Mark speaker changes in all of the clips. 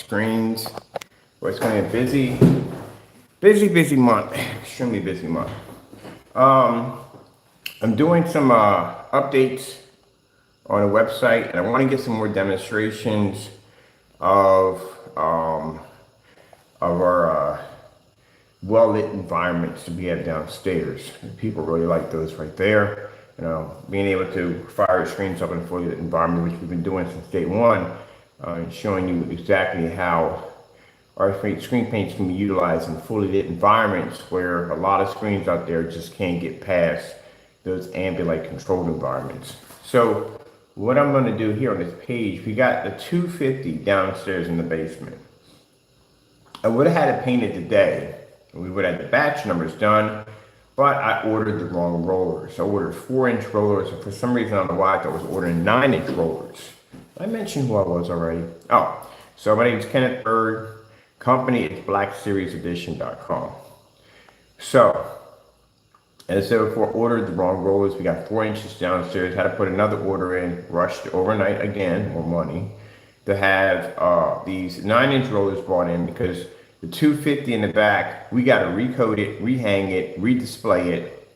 Speaker 1: screens. Well, it's going to be a busy month, extremely busy month. I'm doing some updates on the website, and I want to get some more demonstrations of um, our well-lit environments that we have downstairs. People really like those right there. You know, being able to fire screens up in a fully lit environment, which we've been doing since day one, and showing you exactly how our screen paints can be utilized in fully lit environments where a lot of screens out there just can't get past those ambient controlled environments. So what I'm going to do here on this page, we got the 250 downstairs in the basement. I would have had it painted today. We would have had the batch numbers done, but I ordered the wrong rollers. I ordered 4-inch rollers, and for some reason, I don't know why I thought I was ordering 9-inch rollers. I mentioned who I was already. Oh, so my name is Kenneth Bird. Company is BlackSeriesEdition.com. So, as I said before, ordered the wrong rollers. We got 4 inches downstairs. Had to put another order in. Rushed overnight again, more money, to have these 9-inch rollers brought in because the 250 in the back, we got to recode it, rehang it, redisplay it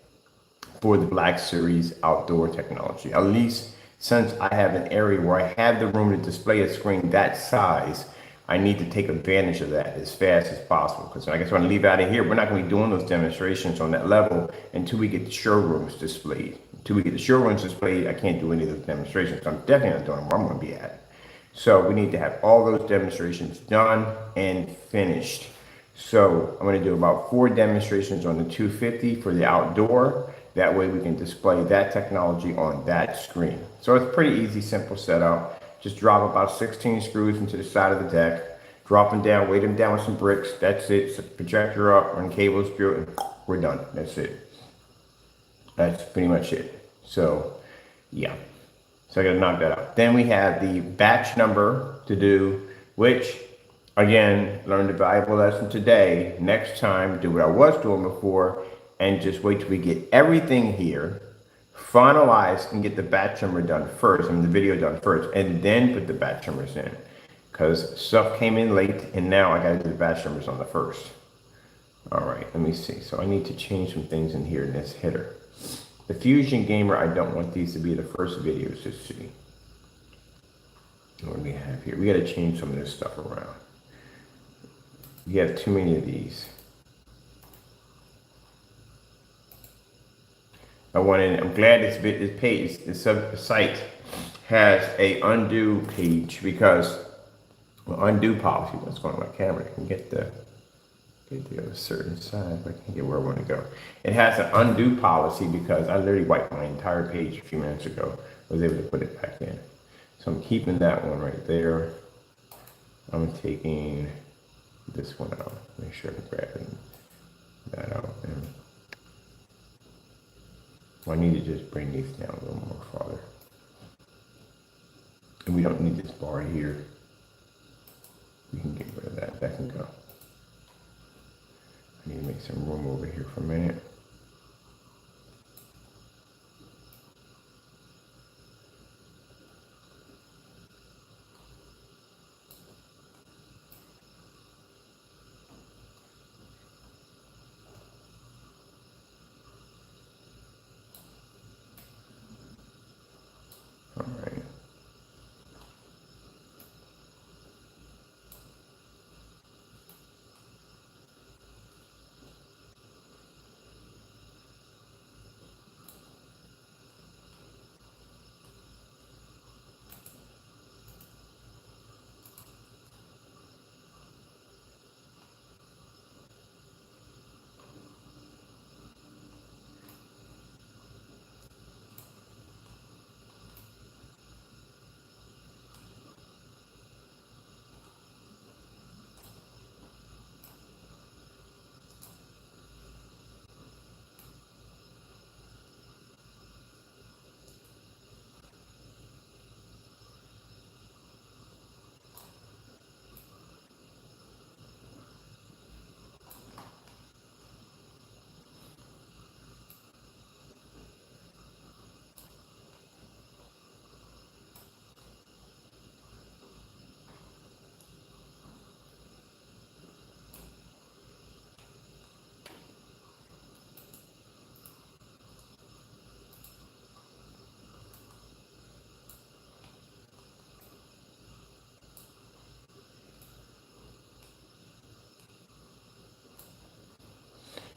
Speaker 1: for the Black Series outdoor technology. At least since I have an area where I have the room to display a screen that size, I need to take advantage of that as fast as possible. Because I guess when I leave out of here, we're not going to be doing those demonstrations on that level until we get the showrooms displayed. Until we get the showrooms displayed, I can't do any of those demonstrations. I'm definitely not doing where I'm going to be at. So we need to have all those demonstrations done and finished. So I'm going to do about 4 demonstrations on the 250 for the outdoor. That way we can display that technology on that screen. So it's pretty easy, simple setup. Just drop about 16 screws into the side of the deck, drop them down, weight them down with some bricks. That's it. Set the projector up, run cables through it, and we're done. That's it. That's pretty much it. So, yeah. So I gotta knock that out. Then we have the batch number to do, which, again, learned a valuable lesson today. Next time, do what I was doing before, and just wait till we get everything here, finalize and get the batch number done first, the video done first, and then put the batch numbers in. Because stuff came in late, and now I gotta do the batch numbers on the first. All right, let me see. So I need to change some things in here in this header. The Fusion Gamer, I don't want these to be the first videos to see. What do we have here? We gotta change some of this stuff around. We have too many of these. I'm glad this page, this site has a undo page because undo policy. What's going on with my camera? I can get to a certain side, but I can't get where I want to go. It has an undo policy because I literally wiped my entire page a few minutes ago. I was able to put it back in. So I'm keeping that one right there. I'm taking this one out. Make sure I'm grabbing that out. And I need to just bring these down a little more farther. And we don't need this bar here. We can get rid of that. That can go. I need to make some room over here for a minute. All right.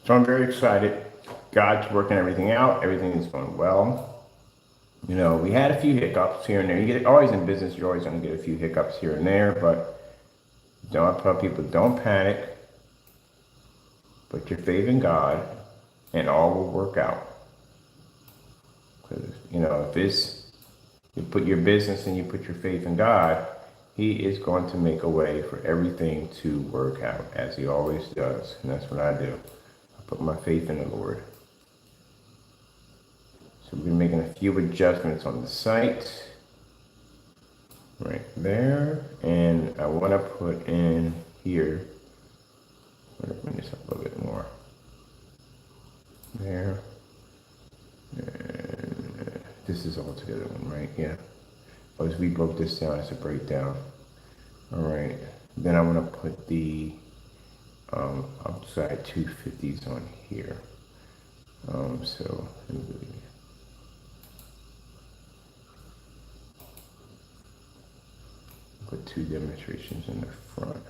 Speaker 1: So I'm very excited. God's working everything out. Everything is going well. You know, we had a few hiccups here and there. You get always in business, you're always going to get a few hiccups here and there, but don't tell people don't panic. Put your faith in God, and all will work out. Because you know, if it's you put your business and you put your faith in God, He is going to make a way for everything to work out, as He always does, and that's what I do. I put my faith in the Lord. So we're making a few adjustments on the site, right there, and I want to put in here. I'm going to bring this up a little bit more. There. And this is all together one, right? Yeah. Oh, as we broke this down, it's a breakdown. All right. Then I want to put the outside 250s on here. So put two demonstrations in the front.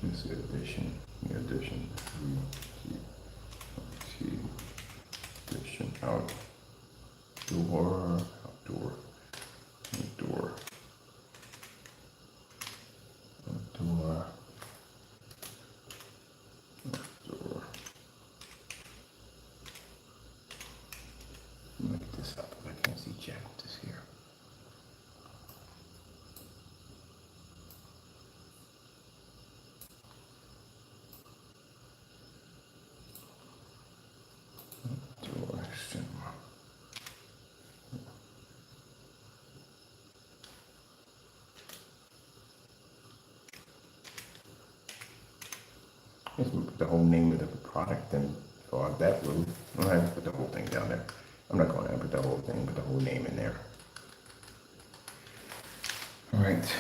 Speaker 1: This is addition, addition, addition, outdoor, outdoor, outdoor, outdoor, outdoor. Let me get this up. I can't see jack with this here. Let's put the whole name of the product and fill out that room. I don't have to put the whole thing down there. I'm not going to put the whole thing, put the whole name in there. All right,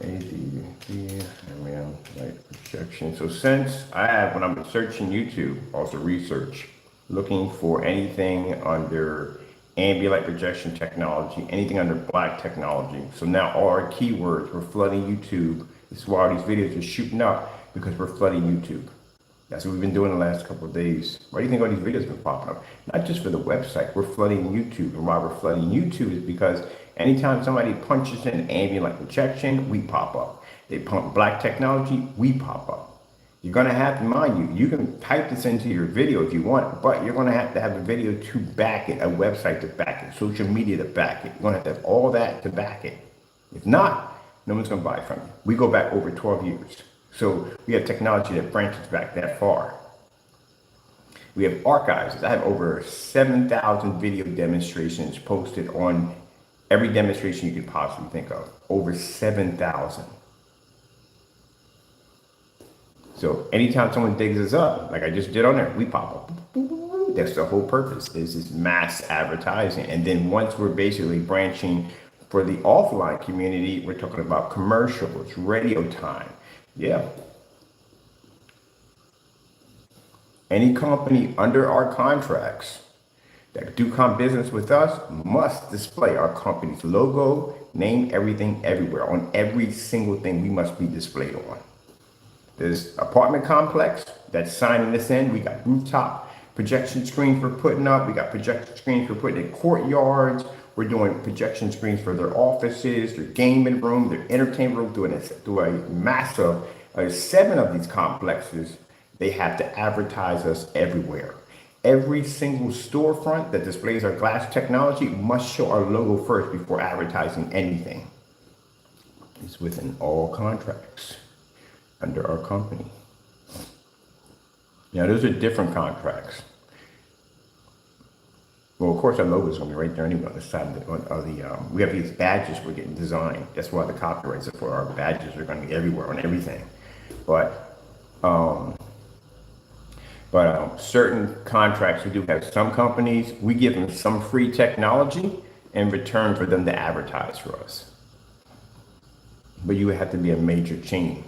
Speaker 1: ADD, and we have light projection. So since I have, when I'm searching YouTube, also research, looking for anything under ambient light projection technology, anything under black technology. So now all our keywords, we're flooding YouTube. This is why all these videos are shooting up, because we're flooding YouTube. That's what we've been doing the last couple of days. Why do you think all these videos have been popping up? Not just for the website, we're flooding YouTube. And why we're flooding YouTube is because anytime somebody punches in ambient light projection, we pop up. They pump black technology, we pop up. You're gonna have to, mind you can type this into your video if you want, but you're gonna have to have a video to back it, a website to back it, social media to back it. You're gonna have to have all that to back it. If not, no one's gonna buy from you. We go back over 12 years. So we have technology that branches back that far. We have archives. I have over 7,000 video demonstrations posted on every demonstration you could possibly think of. Over 7,000. So anytime someone digs us up, like I just did on there, we pop up. That's the whole purpose, is this mass advertising. And then once we're basically branching for the offline community, we're talking about commercials, radio time. Yeah. Any company under our contracts that do business with us must display our company's logo, name, everything, everywhere. On every single thing we must be displayed on. There's apartment complex that's signing this in. We got rooftop projection screens we're putting up. We got projection screens we're putting in courtyards. We're doing projection screens for their offices, their gaming room, their entertainment room, doing a massive 7 of these complexes They have to advertise us everywhere. Every single storefront that displays our glass technology must show our logo first before advertising anything. It's within all contracts under our company. Now, those are different contracts. Well, of course, our logo is going to be right there anyway on the side of the we have these badges we're getting designed. That's why the copyrights for our badges are going to be everywhere on everything. But certain contracts, we do have some companies, we give them some free technology in return for them to advertise for us. But you would have to be a major chain.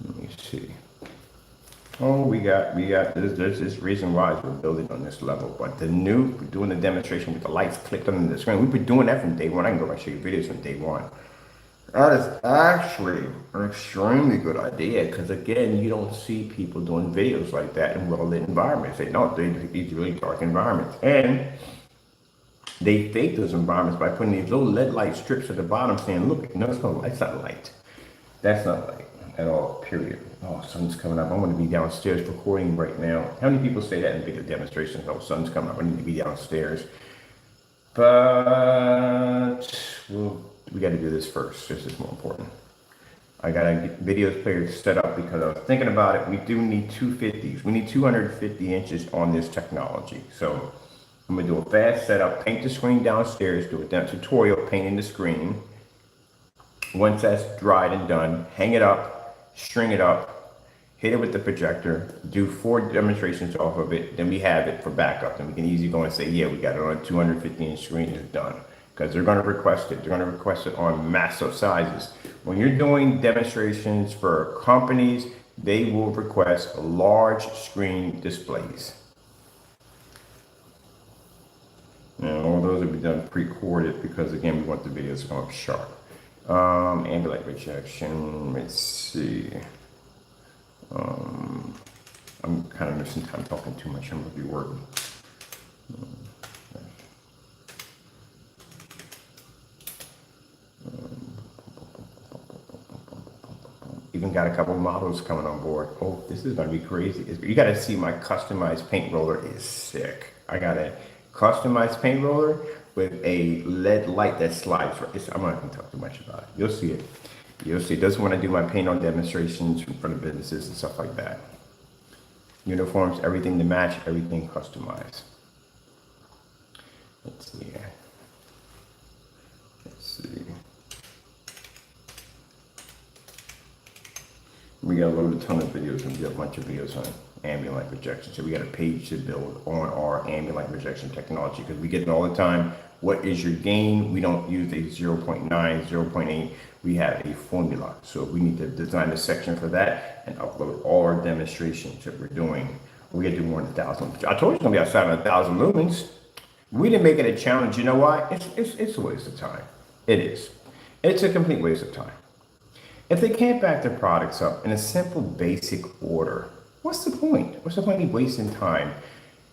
Speaker 1: Let me see. Oh, we got there's this reason why we're building on this level. But we're doing the demonstration with the lights clicked on the screen. We've been doing that from day one. I can go back and show you videos from day one. That is actually an extremely good idea because, again, you don't see people doing videos like that in well-lit environments. They don't. They do these really dark environments. And they fake those environments by putting these little LED light strips at the bottom saying, look, no, it's not light. That's not light. That's not light at all, period. Oh, sun's coming up. I'm going to be downstairs recording right now. How many people say that in big demonstrations? Oh, sun's coming up. I need to be downstairs. But we got to do this first. This is more important. I got to get videos player set up because I was thinking about it. We do need 250s. We need 250 inches on this technology. So I'm going to do a fast setup, paint the screen downstairs, do a tutorial painting the screen. Once that's dried and done, hang it up, string it up, hit it with the projector, do 4 demonstrations off of it, then we have it for backup. Then we can easily go and say, yeah, we got it on a 250-inch screen, it's done. Because they're going to request it. They're going to request it on massive sizes. When you're doing demonstrations for companies, they will request large screen displays. And all those will be done pre-recorded because, again, we want the videos to come up sharp. Ambient light rejection, let's see. I'm kind of missing time talking too much. I'm going to be working. Even got a couple models coming on board. Oh, this is going to be crazy. You got to see my customized paint roller is sick. I got a customized paint roller with a LED light that slides. I'm not going to talk too much about it. You'll see it. You'll see. That's when I do my paint on demonstrations in front of businesses and stuff like that. Uniforms, everything to match, everything customized. Let's see here. Let's see. We got a load ton of videos and we got a bunch of videos on ambient light projection. So we got a page to build on our ambient light projection technology because we get it all the time. What is your gain? We don't use a 0.9, 0.8. We have a formula. So we need to design a section for that and upload all our demonstrations that we're doing. We got to do more than 1,000. I told you it's going to be outside of 1,000 lumens. We didn't make it a challenge. You know why? It's a waste of time. It is. It's a complete waste of time. If they can't back their products up in a simple, basic order, what's the point? What's the point of wasting time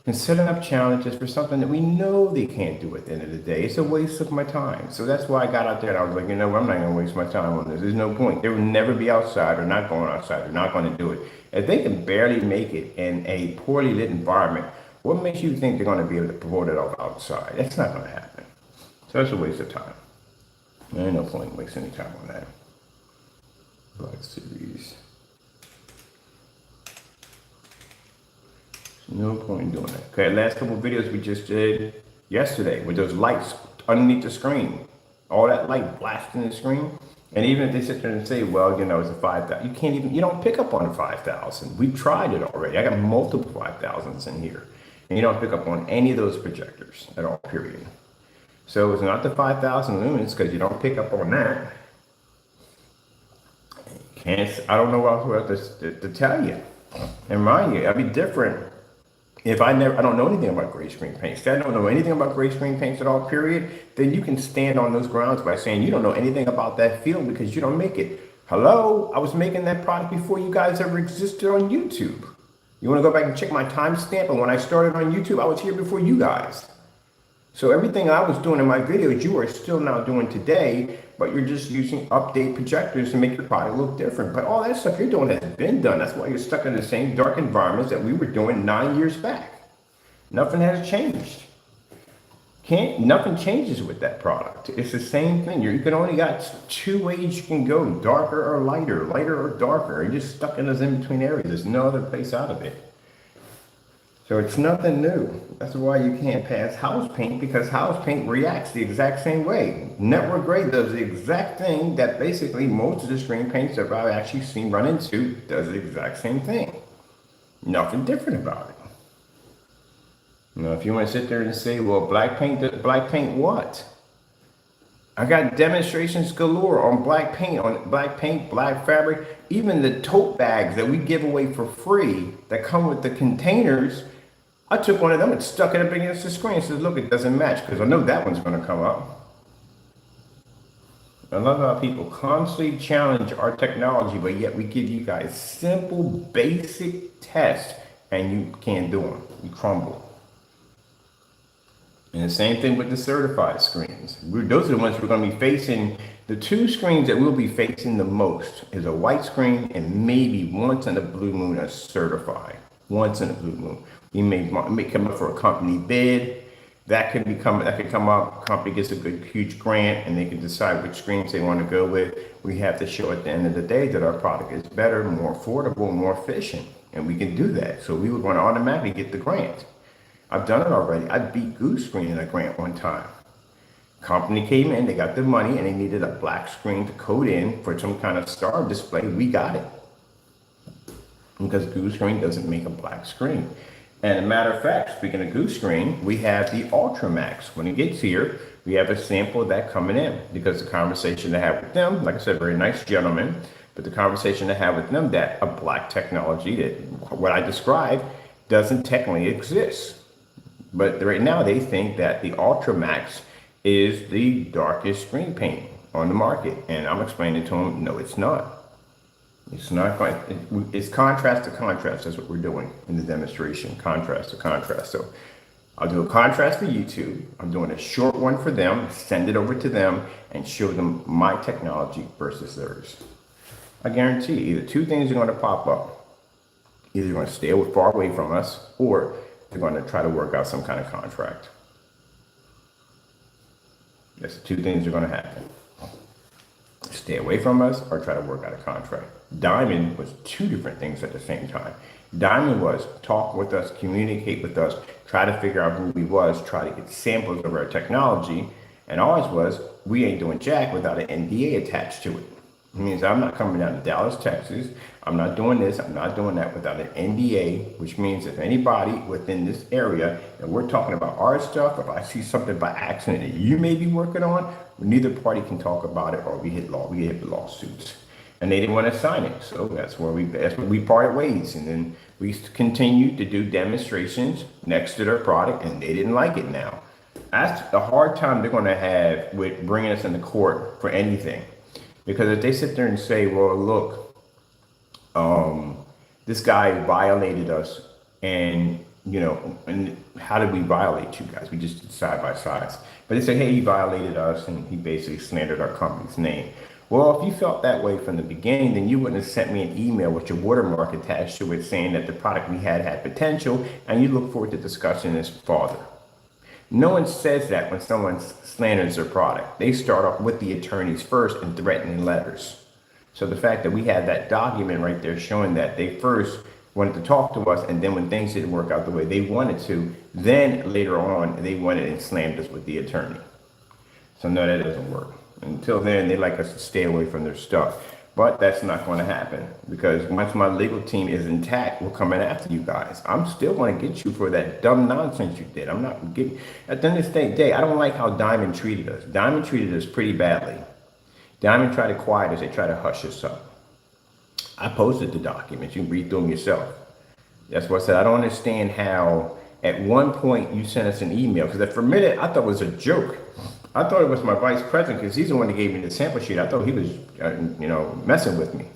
Speaker 1: and setting up challenges for something that we know they can't do at the end of the day? It's a waste of my time. So that's why I got out there and I was like, you know what? I'm not going to waste my time on this. There's no point. They will never be outside. They're not going outside. They're not going to do it. If they can barely make it in a poorly lit environment, what makes you think they're going to be able to pull it off outside? That's not going to happen. So that's a waste of time. There ain't no point in wasting any time on that. Black Series. No point in doing that. Okay, last couple of videos we just did yesterday with those lights underneath the screen. All that light blasting the screen. And even if they sit there and say, well, you know, it's a 5,000, you don't pick up on a 5,000. We've tried it already. I got multiple 5,000s in here. And you don't pick up on any of those projectors at all, period. So it's not the 5,000 lumens because you don't pick up on that. I don't know what else to tell you and remind you. I'd be different if I don't know anything about gray screen paints. I don't know anything about gray screen paints at all, period. Then you can stand on those grounds by saying you don't know anything about that field because you don't make it. Hello, I was making that product before you guys ever existed on YouTube. You want to go back and check my timestamp? And when I started on YouTube, I was here before you guys. So everything I was doing in my videos, you are still now doing today, but you're just using update projectors to make your product look different. But all that stuff you're doing has been done. That's why you're stuck in the same dark environments that we were doing 9 years back. Nothing has changed. Nothing changes with that product. It's the same thing. You can only got two ways you can go: darker or lighter, lighter or darker. You're just stuck in those in-between areas. There's no other place out of it. So it's nothing new. That's why you can't pass house paint, because house paint reacts the exact same way. Network Gray does the exact thing that basically most of the screen paints that I've actually seen run into does the exact same thing. Nothing different about it. Now, if you want to sit there and say, well, black paint what? I got demonstrations galore on black paint, black fabric, even the tote bags that we give away for free that come with the containers. I took one of them and stuck it up against the screen and said, look, it doesn't match, because I know that one's going to come up. I love how people constantly challenge our technology, but yet we give you guys simple, basic tests and you can't do them. You crumble. And the same thing with the certified screens. Those are the ones we're going to be facing. The two screens that we'll be facing the most is a white screen and maybe once in a blue moon a certified. Once in a blue moon. We may come up for a company bid. That could come up. Company gets a good huge grant and they can decide which screens they want to go with. We have to show at the end of the day that our product is better, more affordable, more efficient. And we can do that. So we would want to automatically get the grant. I've done it already. I beat Goose Screen in a grant one time. Company came in, they got the money, and they needed a black screen to code in for some kind of star display. We got it. Because Goose Screen doesn't make a black screen. And as a matter of fact, speaking of Goose Screen, we have the Ultramax. When it gets here, we have a sample of that coming in. Because the conversation I had with them, like I said, very nice gentlemen, but the conversation I had with them, that a black technology, that what I described, doesn't technically exist. But right now they think that the Ultramax is the darkest screen paint on the market. And I'm explaining to them, no, it's not. It's not going, it's contrast to contrast. That's what we're doing in the demonstration, contrast to contrast. So I'll do a contrast for YouTube. I'm doing a short one for them, send it over to them and show them my technology versus theirs. I guarantee you, either two things are going to pop up. Either you're going to stay far away from us, or they're going to try to work out some kind of contract. That's the two things are going to happen. Stay away from us or try to work out a contract. Diamond was two different things at the same time. Diamond was talk with us, communicate with us, try to figure out who we was, try to get samples of our technology. And ours was, we ain't doing jack without an NDA attached to it. It means I'm not coming down to Dallas, Texas. I'm not doing this. I'm not doing that without an NDA, which means if anybody within this area that we're talking about our stuff, if I see something by accident that you may be working on, neither party can talk about it or we hit lawsuits. And they didn't want to sign it. So that's where we parted ways. And then we continued to do demonstrations next to their product and they didn't like it now. That's the hard time they're going to have with bringing us into court for anything. Because if they sit there and say, well, look, this guy violated us and, and how did we violate you guys? We just did side by sides. But they say, hey, he violated us and he basically slandered our company's name. Well, if you felt that way from the beginning, then you wouldn't have sent me an email with your watermark attached to it saying that the product we had potential and you look forward to discussing this further. No one says that when someone slanders their product. They start off with the attorneys first and threatening letters. So the fact that we had that document right there showing that they first wanted to talk to us, and then when things didn't work out the way they wanted to, then later on they went and slammed us with the attorney. So no, that doesn't work. Until then, they like us to stay away from their stuff. But that's not going to happen, because once my legal team is intact, we're coming after you guys. I'm still going to get you for that dumb nonsense you did. I'm not getting, at the end of the day, I don't like how Diamond treated us. Diamond treated us pretty badly. Diamond tried to quiet us. They tried to hush us up. I posted the documents. You can read through them yourself. That's what I said. I don't understand how at one point you sent us an email, because for a minute I thought it was a joke. I thought it was my vice president, because he's the one that gave me the sample sheet. I thought he was, messing with me.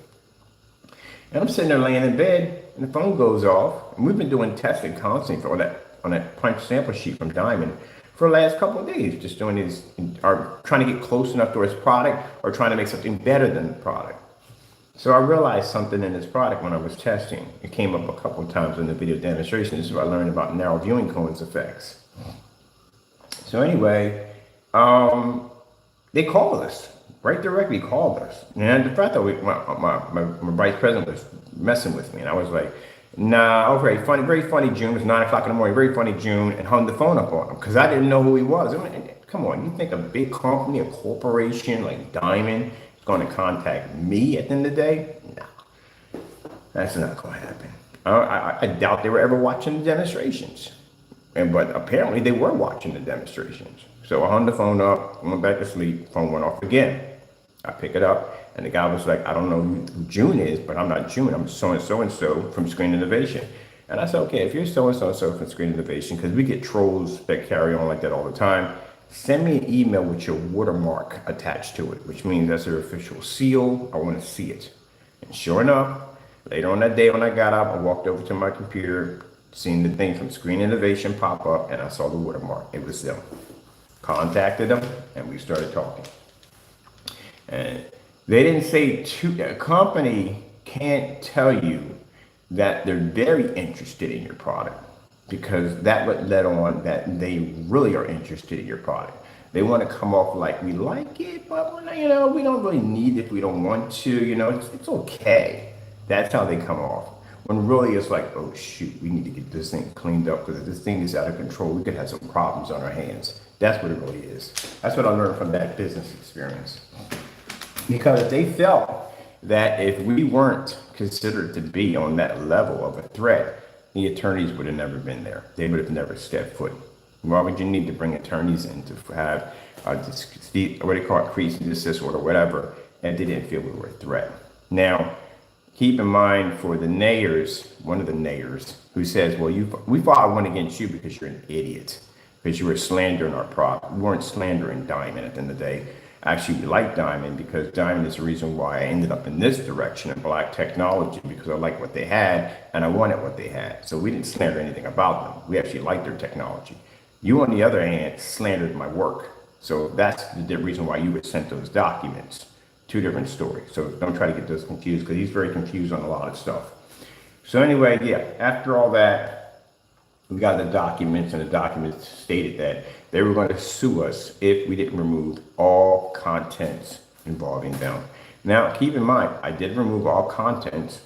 Speaker 1: And I'm sitting there laying in bed, and the phone goes off. And we've been doing testing constantly on that punch sample sheet from Diamond for the last couple of days, just doing his, or trying to get close enough to his product, or trying to make something better than the product. So I realized something in this product when I was testing. It came up a couple of times in the video demonstration. This is where I learned about narrow viewing cones effects. So anyway, they called us, right directly called us. And the fact that my vice president was messing with me, and I was like, nah, oh, very funny, June. It was 9 o'clock in the morning, very funny, June, and hung the phone up on him because I didn't know who he was. I mean, come on, you think a big company, a corporation like Diamond is going to contact me at the end of the day? No, that's not going to happen. I doubt they were ever watching the demonstrations. But apparently they were watching the demonstrations. So I hung the phone up, went back to sleep, phone went off again. I pick it up, and the guy was like, I don't know who June is, but I'm not June. I'm so-and-so from Screen Innovation. And I said, okay, if you're so-and-so from Screen Innovation, because we get trolls that carry on like that all the time, send me an email with your watermark attached to it, which means that's their official seal. I want to see it. And sure enough, later on that day when I got up, I walked over to my computer, seen the thing from Screen Innovation pop up, and I saw the watermark. It was them. Contacted them, and we started talking. And they didn't say a company can't tell you that they're very interested in your product, because that would let on that they really are interested in your product. They want to come off like we like it, but we don't really need it if we don't want to. It's okay. That's how they come off. When really it's like, oh shoot, we need to get this thing cleaned up, because if this thing is out of control, we could have some problems on our hands. That's what it really is. That's what I learned from that business experience. Because they felt that if we weren't considered to be on that level of a threat, the attorneys would have never been there. They would have never stepped foot. Why would you need to bring attorneys in to have what they call it, cease and desist order, whatever, and they didn't feel we were a threat. Now, keep in mind for the nayers, one of the nayers, who says, well, we filed one against you because you're an idiot, because you were slandering our product. We weren't slandering Diamond at the end of the day. Actually, we like Diamond because Diamond is the reason why I ended up in this direction in black technology, because I liked what they had and I wanted what they had. So we didn't slander anything about them. We actually liked their technology. You, on the other hand, slandered my work. So that's the reason why you were sent those documents. Two different stories. So don't try to get those confused, because he's very confused on a lot of stuff. So anyway, yeah, after all that, we got the documents, and the documents stated that they were going to sue us if we didn't remove all contents involving them. Now, keep in mind, I did remove all contents,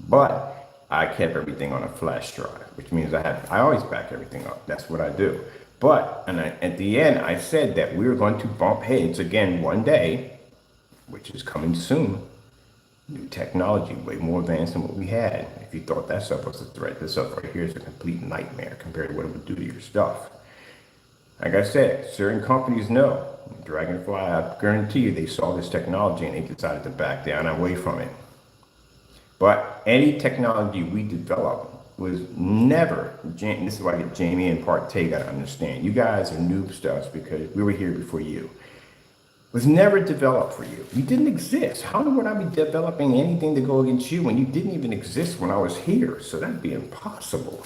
Speaker 1: but I kept everything on a flash drive, which means I always back everything up. That's what I do. But at the end, I said that we were going to bump heads again one day, which is coming soon. New technology, way more advanced than what we had. If you thought that stuff was a threat, this stuff right here is a complete nightmare compared to what it would do to your stuff. Like I said, certain companies know. Dragonfly, I guarantee you, they saw this technology and they decided to back down and away from it. But any technology we develop was never, this is why I get Jamie and Partey got to understand. You guys are noob stuffs because we were here before you. Was never developed for you. You didn't exist. How would I be developing anything to go against you when you didn't even exist when I was here? So that'd be impossible.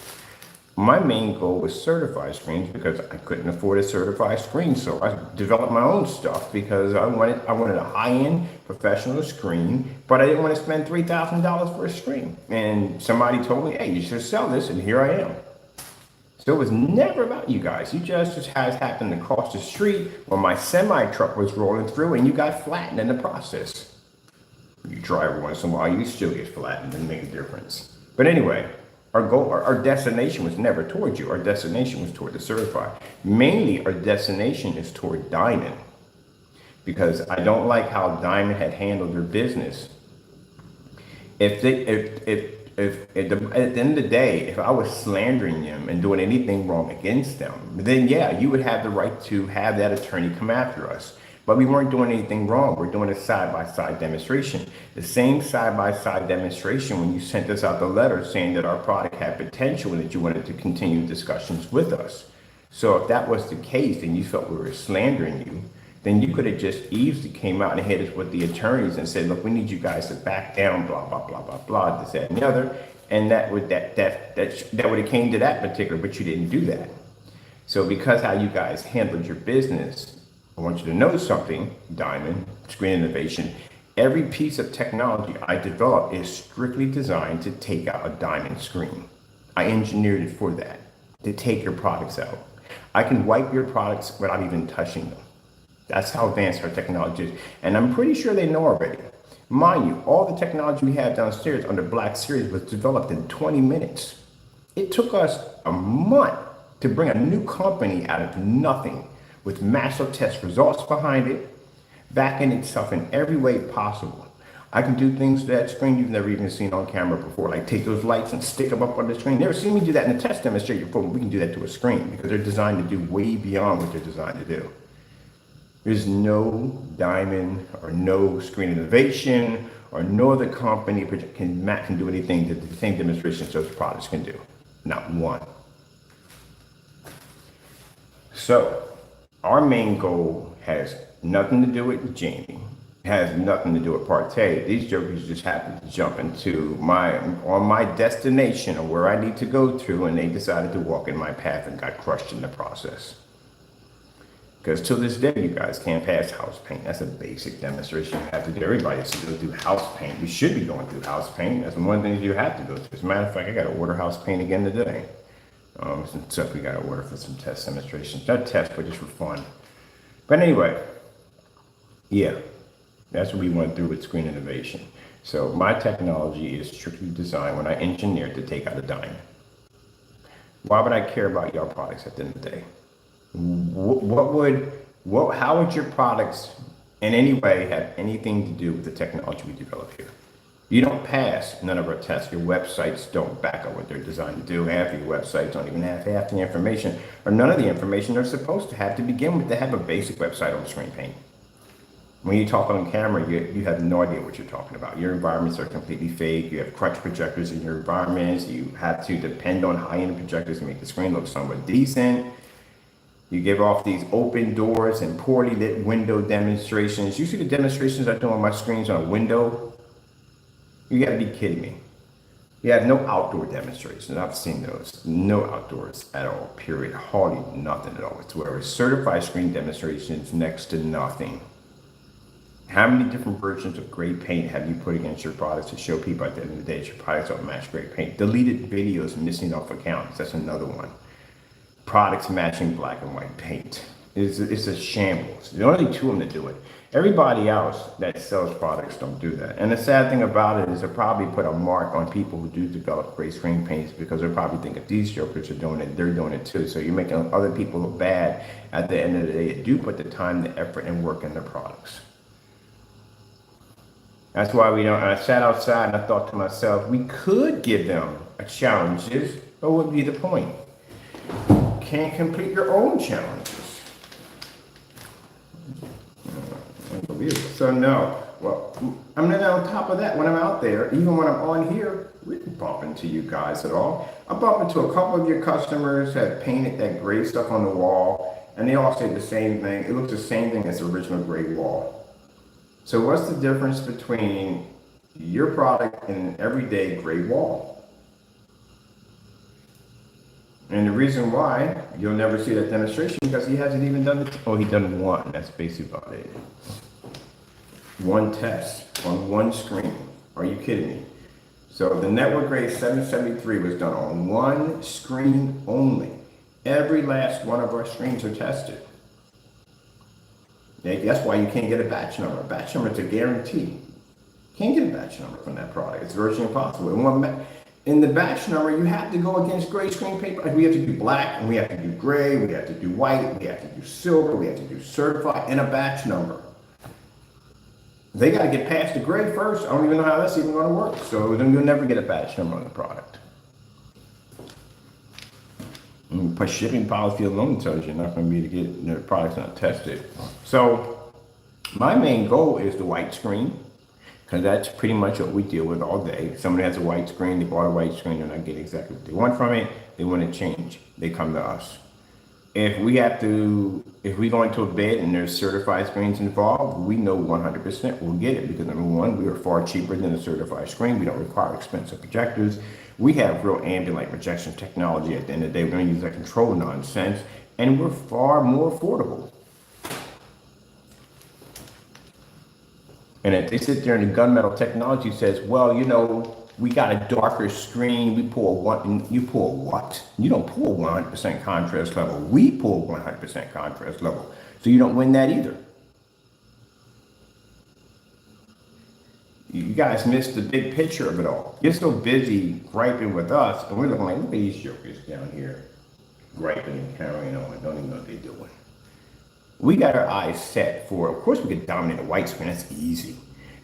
Speaker 1: My main goal was certified screens because I couldn't afford a certified screen. So I developed my own stuff because I wanted a high-end professional screen, but I didn't want to spend $3,000 for a screen. And somebody told me, hey, you should sell this, and here I am. So it was never about you guys. You just happened to cross the street when my semi-truck was rolling through and you got flattened in the process. You try every once in a while, you still get flattened and make a difference. But anyway, our goal, our destination was never toward you. Our destination was toward the certified. Mainly, our destination is toward Diamond, because I don't like how Diamond had handled their business. If at the end of the day, if I was slandering them and doing anything wrong against them, then yeah, you would have the right to have that attorney come after us. But we weren't doing anything wrong. We're doing a side-by-side demonstration. The same side-by-side demonstration when you sent us out the letter saying that our product had potential and that you wanted to continue discussions with us. So if that was the case and you felt we were slandering you, then you could have just easily came out and hit us with the attorneys and said, look, we need you guys to back down, blah, blah, blah, blah, blah, this, that, and the other. And that would have came to that particular, but you didn't do that. So because how you guys handled your business, I want you to know something, Diamond Screen Innovation. Every piece of technology I develop is strictly designed to take out a diamond screen. I engineered it for that, to take your products out. I can wipe your products without even touching them. That's how advanced our technology is. And I'm pretty sure they know already. Mind you, all the technology we have downstairs under Black Series was developed in 20 minutes. It took us a month to bring a new company out of nothing with massive test results behind it, backing itself in every way possible. I can do things to that screen you've never even seen on camera before, like take those lights and stick them up on the screen. Never seen me do that in a test demonstrator before. We can do that to a screen because they're designed to do way beyond what they're designed to do. There's no Diamond or no Screen Innovation or no other company can do anything that the same demonstrations those products can do. Not one. So our main goal has nothing to do with Jamie. It has nothing to do with Partey. These jokers just happened to jump into my destination or where I need to go to, and they decided to walk in my path and got crushed in the process. Because till this day, you guys can't pass house paint. That's a basic demonstration you have to do. Everybody has to go through house paint. You should be going through house paint. That's one thing you have to go through. As a matter of fact, I got to order house paint again today. Some stuff we got to order for some test demonstrations. Not tests, but just for fun. But anyway, yeah, that's what we went through with Screen Innovation. So my technology is strictly designed when I engineered to take out a diamond. Why would I care about your products at the end of the day? How would your products in any way have anything to do with the technology we develop here? You don't pass none of our tests. Your websites don't back up what they're designed to do. Half your websites don't even have half the information or none of the information they're supposed to have to begin with to have a basic website on screen paint. When you talk on camera, you have no idea what you're talking about. Your environments are completely fake. You have crutch projectors in your environments. You have to depend on high-end projectors to make the screen look somewhat decent. You give off these open doors and poorly lit window demonstrations. You see the demonstrations I do on my screens on a window? You gotta be kidding me. You have no outdoor demonstrations. I've seen those. No outdoors at all, period. Hardly nothing at all whatsoever. Certified screen demonstrations, next to nothing. How many different versions of gray paint have you put against your products to show people at the end of the day that your products don't match gray paint? Deleted videos missing off accounts, that's another one. Products matching black and white paint. It's a shambles. There are only two of them that do it. Everybody else that sells products don't do that. And the sad thing about it is they'll probably put a mark on people who do develop gray screen paints because they'll probably think if these jokers are doing it, they're doing it too. So you're making other people look bad at the end of the day. Do put the time, the effort, and work in their products. That's why we don't. I sat outside and I thought to myself, we could give them a challenges, but what would be the point? Can't complete your own challenges. Unbelievable. So no, well, I'm not on top of that. When I'm out there, even when I'm on here, we didn't bump into you guys at all. I bump into a couple of your customers that painted that gray stuff on the wall, and they all say the same thing. It looks the same thing as the original gray wall. So what's the difference between your product and an everyday gray wall? And the reason why you'll never see that demonstration because he hasn't even done it. Oh, he done one. That's basically about it. One test on one screen. Are you kidding me? So the Network Grade 773 was done on one screen only. Every last one of our screens are tested. That's why you can't get a batch number. A batch number is a guarantee. Can't get a batch number from that product. It's virtually impossible. In the batch number, you have to go against gray screen paper. We have to do black, and we have to do gray, we have to do white, we have to do silver, we have to do certified, and a batch number. They got to get past the gray first. I don't even know how that's even going to work. So then you'll never get a batch number on the product. But shipping policy alone tells you you're not going to be able to get the products not tested. So my main goal is the white screen, because that's pretty much what we deal with all day. Somebody has a white screen, they bought a white screen, they're not getting exactly what they want from it. They want to change. They come to us. If we go into a bid and there's certified screens involved, we know 100% we'll get it because number one, we are far cheaper than a certified screen. We don't require expensive projectors. We have real ambient light projection technology. At the end of the day, we don't use that control nonsense. and we're far more affordable. And if they sit there and the gunmetal technology says, well, you know, we got a darker screen, we pull one, you pull what? You don't pull 100% contrast level. We pull 100% contrast level. So you don't win that either. You guys missed the big picture of it all. You're so busy griping with us, and we're looking like, look at these jokers down here, griping and carrying on, don't even know what they're doing. We got our eyes set for, of course, we could dominate a white screen, that's easy.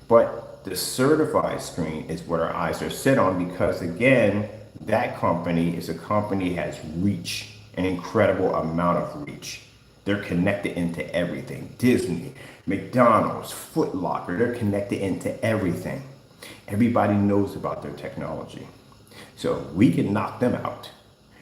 Speaker 1: But the certified screen is what our eyes are set on because, again, that company is a company that has reach, an incredible amount of reach. They're connected into everything. Disney, McDonald's, Foot Locker, they're connected into everything. Everybody knows about their technology. So we can knock them out.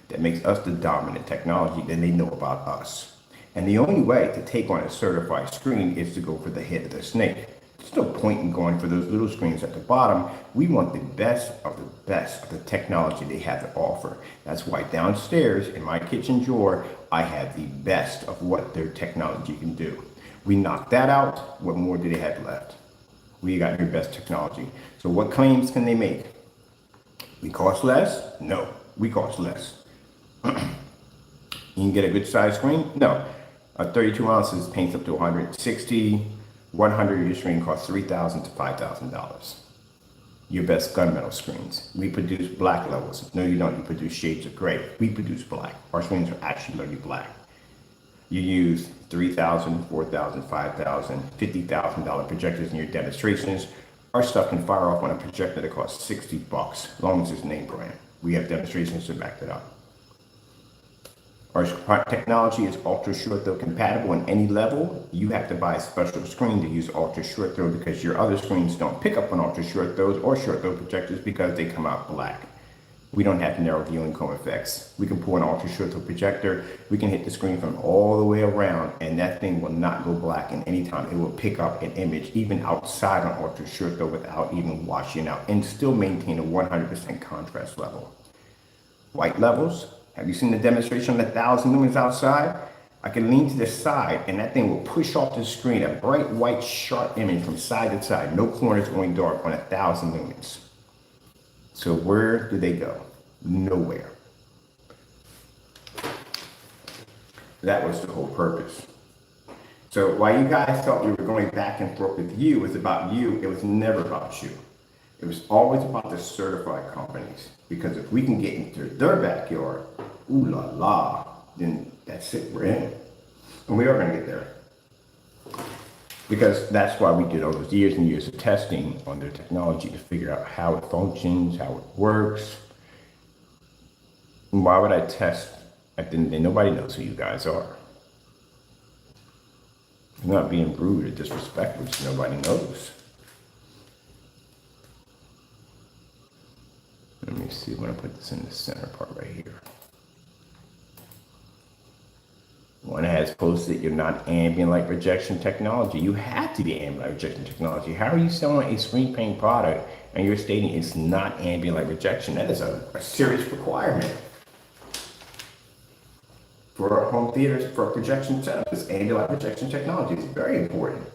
Speaker 1: That makes us the dominant technology, then they know about us. And the only way to take on a certified screen is to go for the head of the snake. There's no point in going for those little screens at the bottom. We want the best of the technology they have to offer. That's why downstairs in my kitchen drawer, I have the best of what their technology can do. We knocked that out. What more do they have left? We got your best technology. So what claims can they make? We cost less? No, we cost less. You can get a good size screen? No. 32 ounces paints up to 160. 100 of your screen costs $3,000 to $5,000. Your best gunmetal screens. We produce black levels. No, you don't. You produce shades of gray. We produce black. Our screens are actually literally black. You use $3,000, $4,000, $5,000, $50,000 projectors in your demonstrations. Our stuff can fire off on a projector that costs $60, as long as it's name brand. We have demonstrations to back that up. Our technology is ultra short throw compatible in any level. You have to buy a special screen to use ultra short throw because your other screens don't pick up on ultra short throws or short throw projectors because they come out black. We don't have narrow viewing cone effects. We can pull an ultra short throw projector. We can hit the screen from all the way around and that thing will not go black in any time. It will pick up an image even outside on ultra short throw without even washing out and still maintain a 100% contrast level. White levels. Have you seen the demonstration of 1,000 lumens outside? I can lean to the side and that thing will push off the screen a bright white sharp image from side to side, no corners going dark on 1,000 lumens. So where do they go? Nowhere. That was the whole purpose. So while you guys thought we were going back and forth with you, it was about you, it was never about you. It was always about the certified companies. Because if we can get into their backyard, ooh la la, then that's it, we're in. And we are going to get there. Because that's why we did all those years and years of testing on their technology to figure out how it functions, how it works. And why would I test? Nobody knows who you guys are. I'm not being rude or disrespectful, just nobody knows. Let me see, I'm going to put this in the center part right here. One has posted, you're not ambient light projection technology. You have to be ambient light projection technology. How are you selling a screen paint product and you're stating it's not ambient light projection? That is a serious requirement. For home theaters, for projection setups, ambient light projection technology is very important.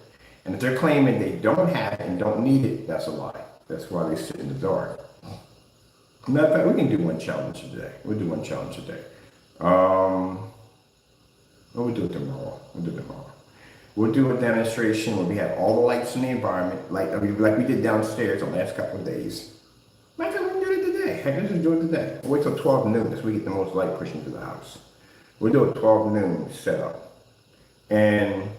Speaker 1: And if they're claiming they don't have it and don't need it, that's a lie. That's why they sit in the dark. Matter of fact, we can do one challenge today. We'll do one challenge today. We'll do it tomorrow. We'll do a demonstration where we have all the lights in the environment, like we did downstairs the last couple of days. Matter of fact, we can do it today. Heck, let's just do it today. We'll wait till 12 noon so we get the most light pushing through the house. We'll do a 12 noon setup. And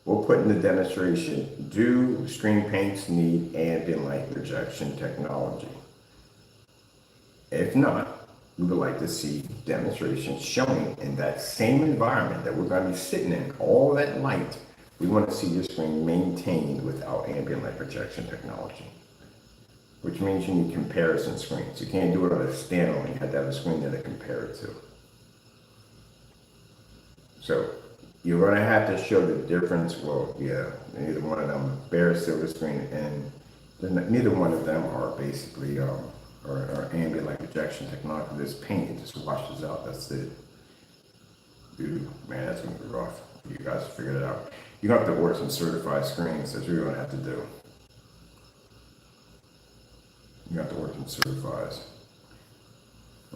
Speaker 1: we'll put in the demonstration, do screen paints need ambient light projection technology? If not, we would like to see demonstrations showing in that same environment that we're going to be sitting in, all that light, we want to see your screen maintained without ambient light projection technology. Which means you need comparison screens. You can't do it on a standalone, you have to have a screen there to compare it to. So you're going to have to show the difference. Well, yeah, neither one of them, bare silver screen, and neither one of them are basically or ambient light projection technology. This paint, it just washes out, that's it. Ooh, man, that's gonna be rough. You guys figured it out. You have to order some certified screens. That's what you're gonna have to do. You have to order some certifieds.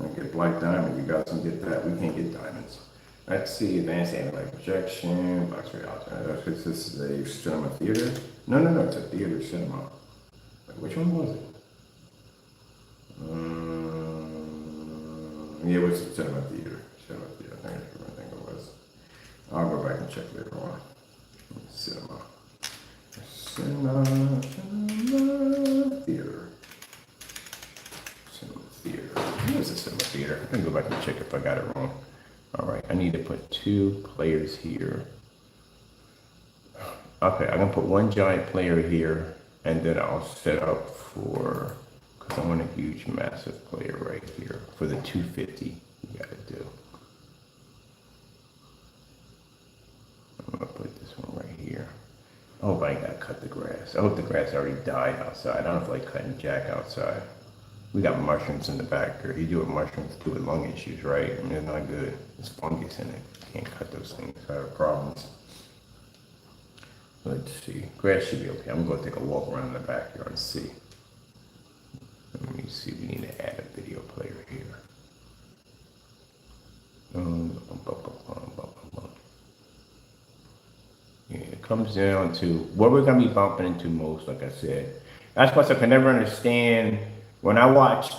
Speaker 1: I get black diamond. You guys can get that. We can't get diamonds. Let's see, advanced anti-light projection, box rate alternative. This is a cinema theater. No, it's a theater cinema. Wait, which one was it? Yeah, it was a cinema theater. Cinema theater. I think it was. I'll go back and check later on. Cinema theater. Cinema theater. It was a cinema theater. I can go back and check if I got it wrong. All right, I need to put 2 players here. Okay, I'm gonna put 1 giant player here, and then I'll set up for, because I want a huge, massive player right here for the 250 you gotta do. I'm gonna put this one right here. I hope I ain't gotta cut the grass. I hope the grass already died outside. I don't feel like cutting jack outside. We got mushrooms in the back there. You do what mushrooms do with lung issues, right? I mean, it's not good. There's fungus in it. You can't cut those things. I have problems. Let's see. Grass should be okay. I'm going to take a walk around in the backyard and see. Let me see. We need to add a video player here. Yeah, it comes down to what we're going to be bumping into most, like I said. That's why I can never understand. When I watched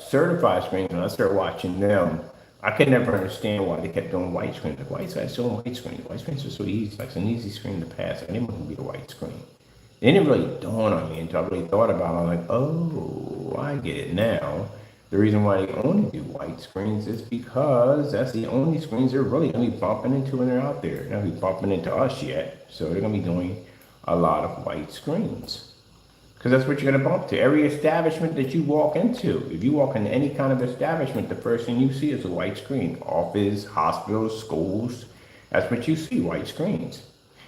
Speaker 1: certified screens, when I started watching them, I could never understand why they kept doing white screens. Like, why is that so white screen? White screens are so easy. Like, it's an easy screen to pass. I didn't want to be a white screen. It didn't really dawn on me until I really thought about it. I'm like, oh, I get it now. The reason why they only do white screens is because that's the only screens they're really going to be bumping into when they're out there. They're not going to be bumping into us yet. So they're going to be doing a lot of white screens. Because that's what you're going to bump to. Every establishment that you walk into, if you walk into any kind of establishment, the first thing you see is a white screen. Office, hospitals, schools, that's what you see, white screens.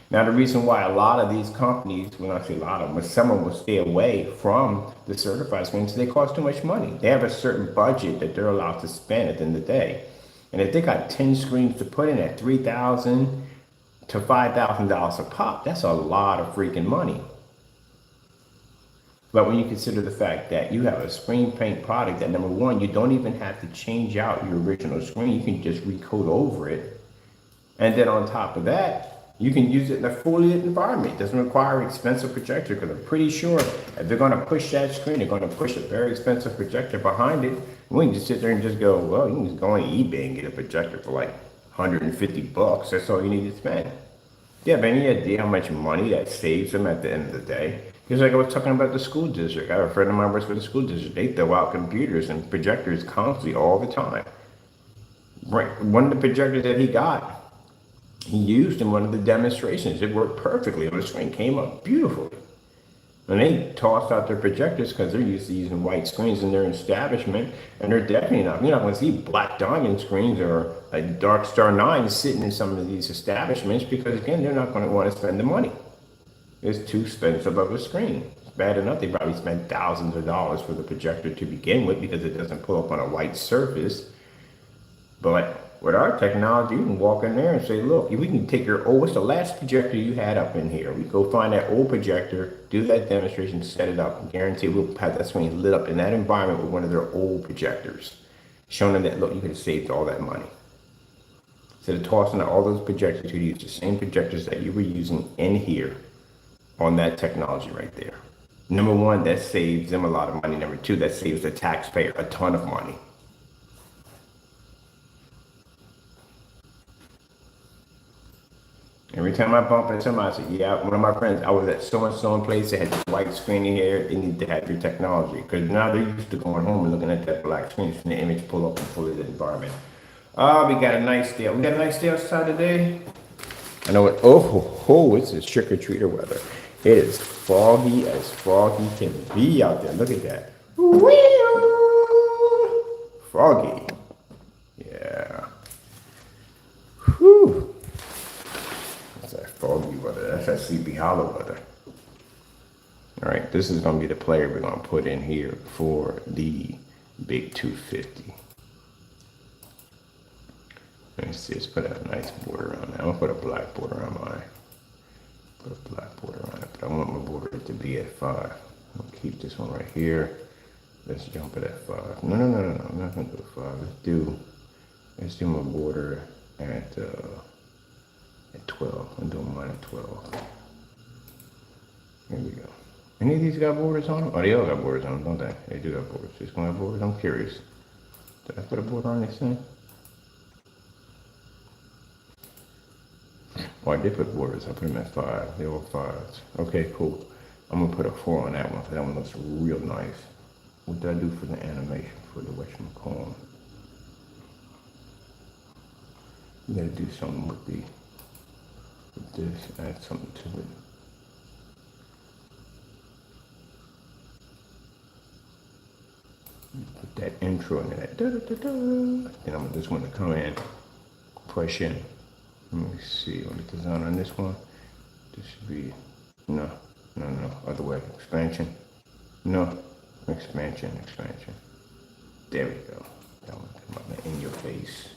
Speaker 1: Now, the reason why a lot of these companies, when I say a lot of them, but some of them will stay away from the certified screens, they cost too much money. They have a certain budget that they're allowed to spend at the end of the day. And if they got 10 screens to put in at $3,000 to $5,000 a pop, that's a lot of freaking money. But when you consider the fact that you have a screen paint product that, number one, you don't even have to change out your original screen. You can just recoat over it. And then on top of that, you can use it in a fully lit environment. It doesn't require an expensive projector, because I'm pretty sure if they're going to push that screen, they're going to push a very expensive projector behind it. We can just sit there and just go, well, you can just go on eBay and get a projector for like $150. That's all you need to spend. Do you have any idea how much money that saves them at the end of the day? Because like I was talking about the school district. I have a friend of mine who works for the school district. They throw out computers and projectors constantly all the time. Right. One of the projectors that he got, he used in one of the demonstrations. It worked perfectly. The screen came up beautifully. And they tossed out their projectors because they're used to using white screens in their establishment. And they're definitely not, you're not going to see black diamond screens or a Dark Star 9 sitting in some of these establishments, because again, they're not going to want to spend the money. It's too expensive of a screen. It's bad enough they probably spend thousands of dollars for the projector to begin with, because it doesn't pull up on a white surface. But with our technology, you can walk in there and say, look, we can take your what's the last projector you had up in here? We go find that old projector, do that demonstration, set it up, and guarantee we'll have that screen lit up in that environment with one of their old projectors, showing them that, look, you could have saved all that money. Instead of tossing out all those projectors, you use the same projectors that you were using in here on that technology right there. Number one, that saves them a lot of money. Number two, that saves the taxpayer a ton of money. Every time I bump into somebody, I say, yeah, one of my friends, I was at so-and-so place, they had this white screen in here, they need to have your technology. Because now they're used to going home and looking at that black screen, and the image pull up and fully lit environment. We got a nice day. We got a nice day outside today. I know it, it's a trick-or-treater weather. It is foggy as foggy can be out there. Look at that. Foggy. Yeah. Whew. That's that foggy weather. That's that Sleepy Hollow weather. All right, this is going to be the player we're going to put in here for the big 250. Let me see, let's put a nice border on that. I'm gonna put a black border on mine. Put a black border on it, but I want my border to be at 5. I'll keep this one right here. Let's jump it at 5. No, I'm not gonna do 5. Let's do my border at 12. I'm doing mine at 12. Here we go. Any of these got borders on them? Oh, they all got borders on them, don't they? They do got borders. Just gonna have borders. I'm curious. Did I put a border on this thing? Oh, I did put borders. I put them at 5. They were 5s. Okay, cool. I'm gonna put a 4 on that one because that one looks real nice. What did I do for the animation for the whatchamacallit? You gotta do something with this, add something to it. Put that intro in there. Then I'm just gonna come in, push in. Let me see on the design on this one. This should be no, other way. Expansion. No. Expansion. There we go. That one come up in your face.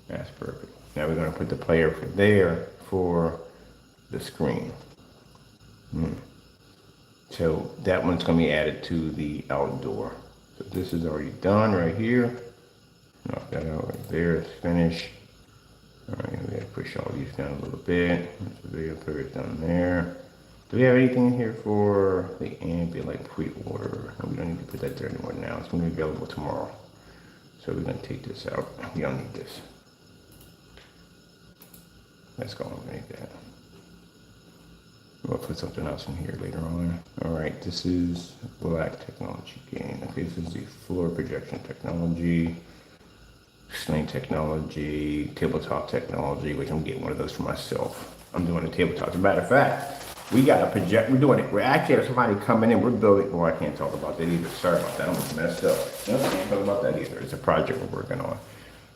Speaker 1: That's perfect. Now we're gonna put the player for there for the screen. So that one's gonna be added to the outdoor. So this is already done right here. Knock that out right there. It's finished. All right, we gotta push all these down a little bit. The video player is down there. Do we have anything in here for the ambient light pre-order? No, we don't need to put that there anymore now. It's gonna be available tomorrow. So we're gonna take this out. We don't need this. Let's go and make that. We'll put something else in here later on. All right, this is Black Technology Game. Okay, this is the floor projection technology, Sling technology, tabletop technology, which I'm getting one of those for myself. I'm doing a tabletop. As a matter of fact, we got a project. We're doing it. We're actually have somebody coming in. We're building. Well, I can't talk about that either. Sorry about that. I almost messed up. No, I can't talk about that either. It's a project we're working on.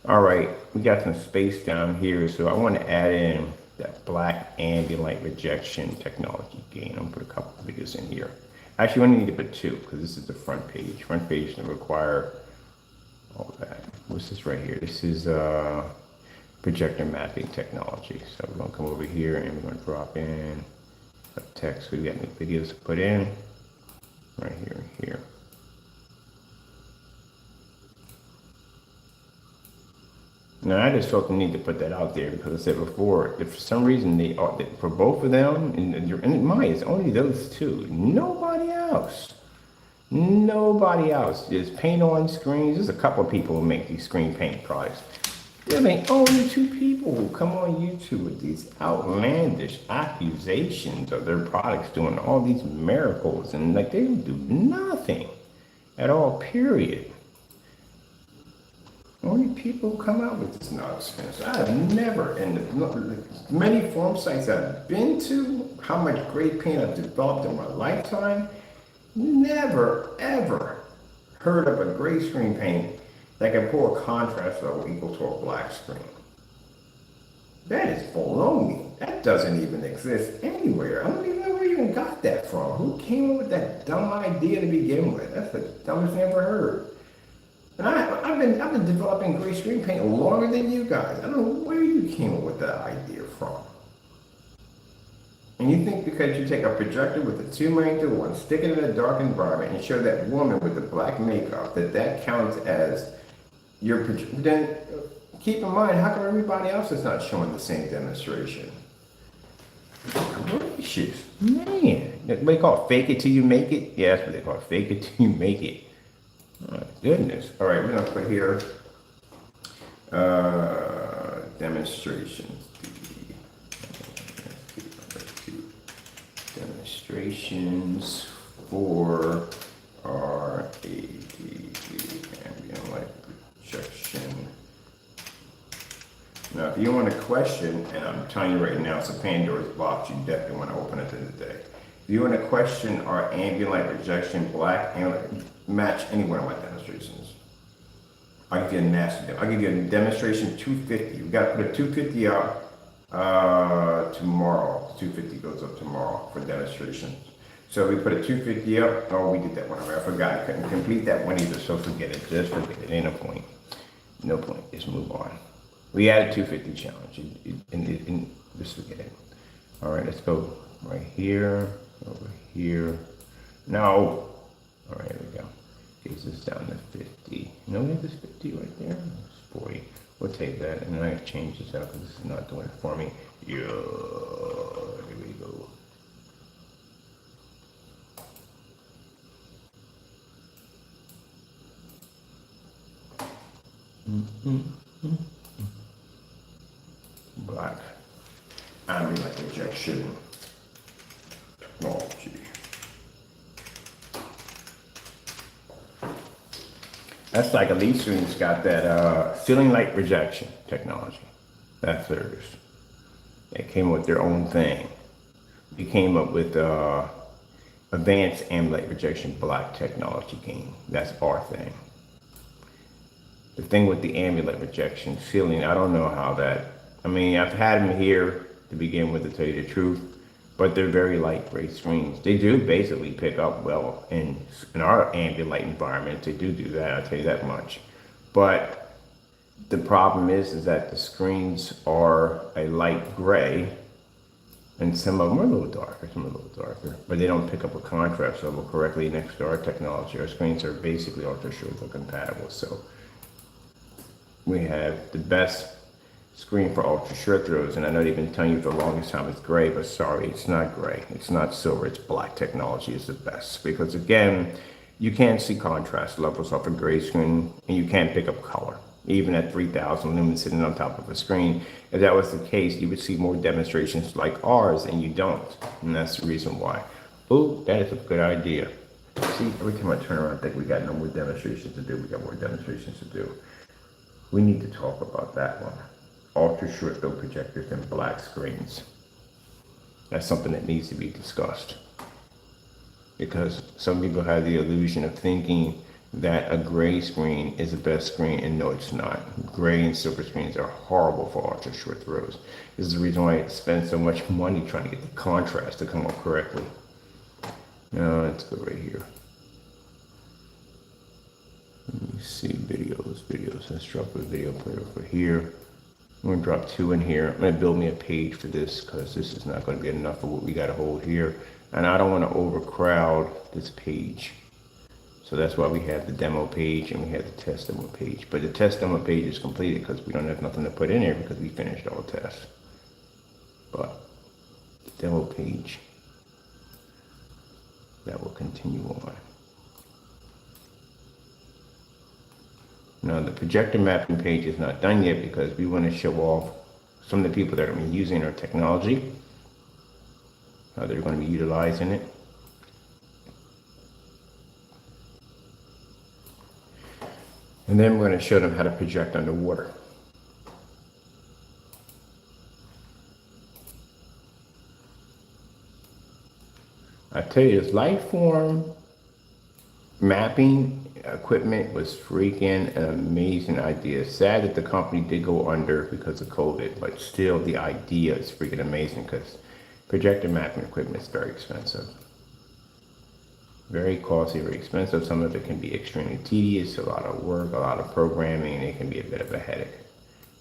Speaker 1: All right, we got some space down here, so I want to add in that black ambient light rejection technology gain. I'm gonna put a couple of videos in here. Actually, we only need to put 2 because this is the front page. Front page doesn't require all that. What's this right here? This is projector mapping technology. So we're gonna come over here and we're gonna drop in a text. We got any videos to put in right here and here. Now, I just felt the need to put that out there because I said before, if for some reason they are, for both of them, and mine is only those 2, nobody else is paint on screens. There's a couple of people who make these screen paint products. There ain't only 2 people who come on YouTube with these outlandish accusations of their products doing all these miracles, and like they don't do nothing at all, period. Only people who come out with this nonsense. I have never, in the many forum sites I've been to, how much great paint I've developed in my lifetime, never, ever heard of a gray screen paint that can pull a contrast level equal to a black screen. That is baloney. That doesn't even exist anywhere. I don't even know where you even got that from. Who came up with that dumb idea to begin with? That's the dumbest thing I've ever heard. And I've been developing gray screen paint longer than you guys. I don't know where you came up with that idea from. And you think because you take a projector with a 2 million to 1, stick it in a dark environment, and show that woman with the black makeup that counts as your projector? Then keep in mind, how come everybody else is not showing the same demonstration? Gracious, man! What they call it, fake it till you make it? Yeah, that's what they call it, fake it till you make it. Oh my goodness. All right, we're gonna put here demonstrations. Demonstrations for our ADD ambient light projection. Now, if you want a question, and I'm telling you right now, it's a Pandora's box, you definitely want to open it in the day. If you want to question our ambient light projection, black and match any one of my demonstrations, I'll give you a nasty. I'll give you a demonstration 250. We got to put a 250 up tomorrow. 250 goes up tomorrow for demonstrations. So we put a 250 up. Oh, we did that one already. I forgot. I couldn't complete that one either, so forget it. Just forget it. Ain't no point. No point. Just move on. We had a 250 challenge. Just forget it. All right, let's go right here, over here. No. All right, here we go. Takes this down to 50. No, we have this 50 right there. It's 40. We'll take that, and then I have to change this out because this is not doing it for me. Yeah, here we go. Black ambient rejection technology. That's like Elite Students got that ceiling light rejection technology. That's theirs. They came up with their own thing. We came up with advanced ambient light rejection black technology game. That's our thing. The thing with the ambient light rejection ceiling, I don't know how that. I mean, I've had them here to begin with, to tell you the truth, but they're very light gray screens. They do basically pick up well in our ambient light environment. They do that, I'll tell you that much. But the problem is that the screens are a light gray, and some of them are a little darker, but they don't pick up a contrast level correctly next to our technology. Our screens are basically ultra short compatible, so we have the best screen for ultra short throws, and I know they've been telling you for the longest time it's gray, but sorry, it's not gray, it's not silver, it's black technology is the best, because again, you can't see contrast levels off a gray screen, and you can't pick up color, even at 3,000 lumens sitting on top of a screen. If that was the case, you would see more demonstrations like ours, and you don't, and that's the reason why. Oh, that is a good idea. See, every time I turn around, I think we got no more demonstrations to do, we got more demonstrations to do. We need to talk about that one. Ultra short throw projectors and black screens. That's something that needs to be discussed. Because some people have the illusion of thinking that a gray screen is the best screen, and no, it's not. Gray and silver screens are horrible for ultra short throws. This is the reason why I spend so much money trying to get the contrast to come up correctly. Now, let's go right here. Let me see, videos. Let's drop a video player over here. I'm gonna drop 2 in here. I'm gonna build me a page for this because this is not gonna be enough of what we gotta hold here. And I don't wanna overcrowd this page. So that's why we have the demo page and we have the test demo page. But the test demo page is completed because we don't have nothing to put in here because we finished all the tests. But the demo page, that will continue on. Now the projector mapping page is not done yet because we want to show off some of the people that are using our technology, how they're going to be utilizing it. And then we're going to show them how to project underwater. I tell you, this Lightform mapping equipment was freaking an amazing idea. Sad that the company did go under because of COVID, but still the idea is freaking amazing because projector mapping equipment is very expensive. Very costly, very expensive. Some of it can be extremely tedious, a lot of work, a lot of programming, and it can be a bit of a headache.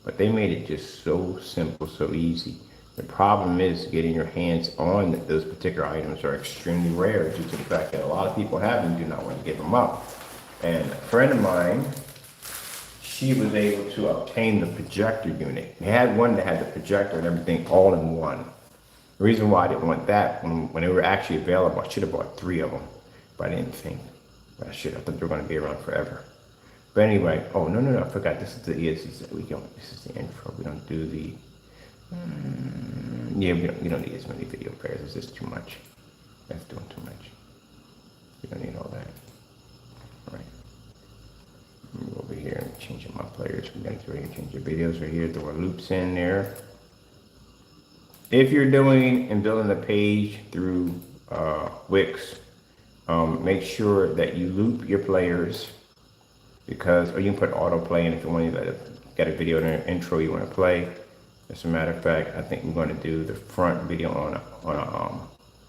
Speaker 1: But they made it just so simple, so easy. The problem is getting your hands on those particular items are extremely rare due to the fact that a lot of people have them, do not want to give them up. And a friend of mine, she was able to obtain the projector unit. They had one that had the projector and everything all in one. The reason why I didn't want that, when they were actually available, I should have bought 3 of them, but I didn't think. But I should. I thought they were going to be around forever. But anyway, oh no, I forgot. This is the this is the intro. We don't do the. Yeah, we don't need as many video players. It's just too much. That's doing too much. We don't need all that. All right. Move over here and changing my players. We're going to right here, change your videos right here. Throw our loops in there. If you're doing and building a page through Wix, make sure that you loop your players, because, or you can put autoplay in if you want to get a video in an intro you want to play. As a matter of fact, I think we're going to do the front video on an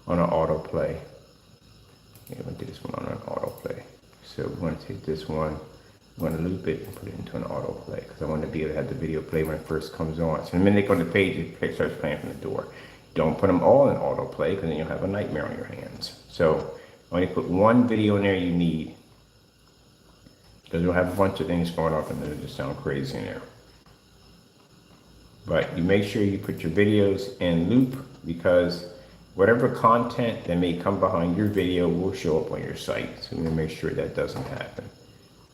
Speaker 1: autoplay. Yeah, we're going to do this one on an autoplay. So we're going to take this one, I'm going to loop it and put it into an autoplay because I want to be able to have the video play when it first comes on. So the minute they go on the page, it starts playing from the door. Don't put them all in autoplay because then you'll have a nightmare on your hands. So only put one video in there you need because you'll have a bunch of things going off and it'll just sound crazy in there. But you make sure you put your videos in loop because whatever content that may come behind your video will show up on your site. So we're going to make sure that doesn't happen.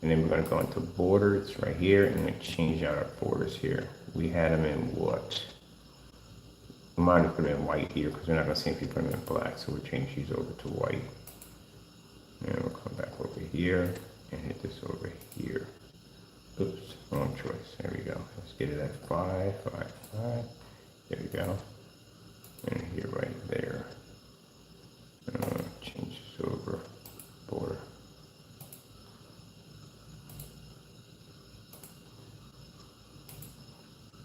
Speaker 1: And then we're going to go into borders right here and we change out our borders here. We had them in what? We might have put them in white here because we're not going to see if you put them in black. So we'll change these over to white. And we'll come back over here and hit this over here. Oops, wrong choice. There we go. Let's get it at 5, 5, 5. There we go. And here right there. Change this over. Border.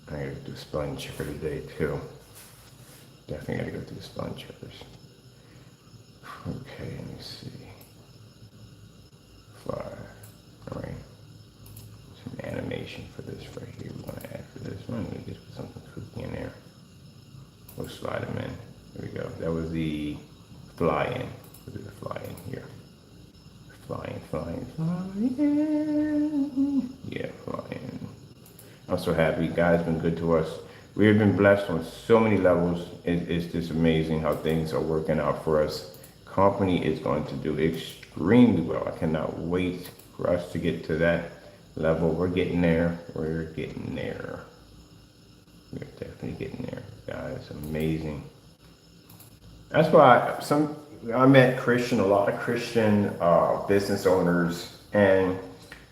Speaker 1: I gotta do spelling checker today too. Definitely gotta go through the spelling checkers. Okay, let me see. 5. Alright. Some animation for this right here. We're gonna add for this one. We just put something kooky in there. We'll slide them in. There we go. That was the fly in. We'll do the fly in here. Flying, flying, flying. Yeah, flying. I'm so happy. God's been good to us. We have been blessed on so many levels. It's just amazing how things are working out for us. Company is going to do extremely well. I cannot wait for us to get to that level. We're getting there. We're getting there. We're definitely getting there. Guys, amazing. That's why I met a lot of Christian business owners, and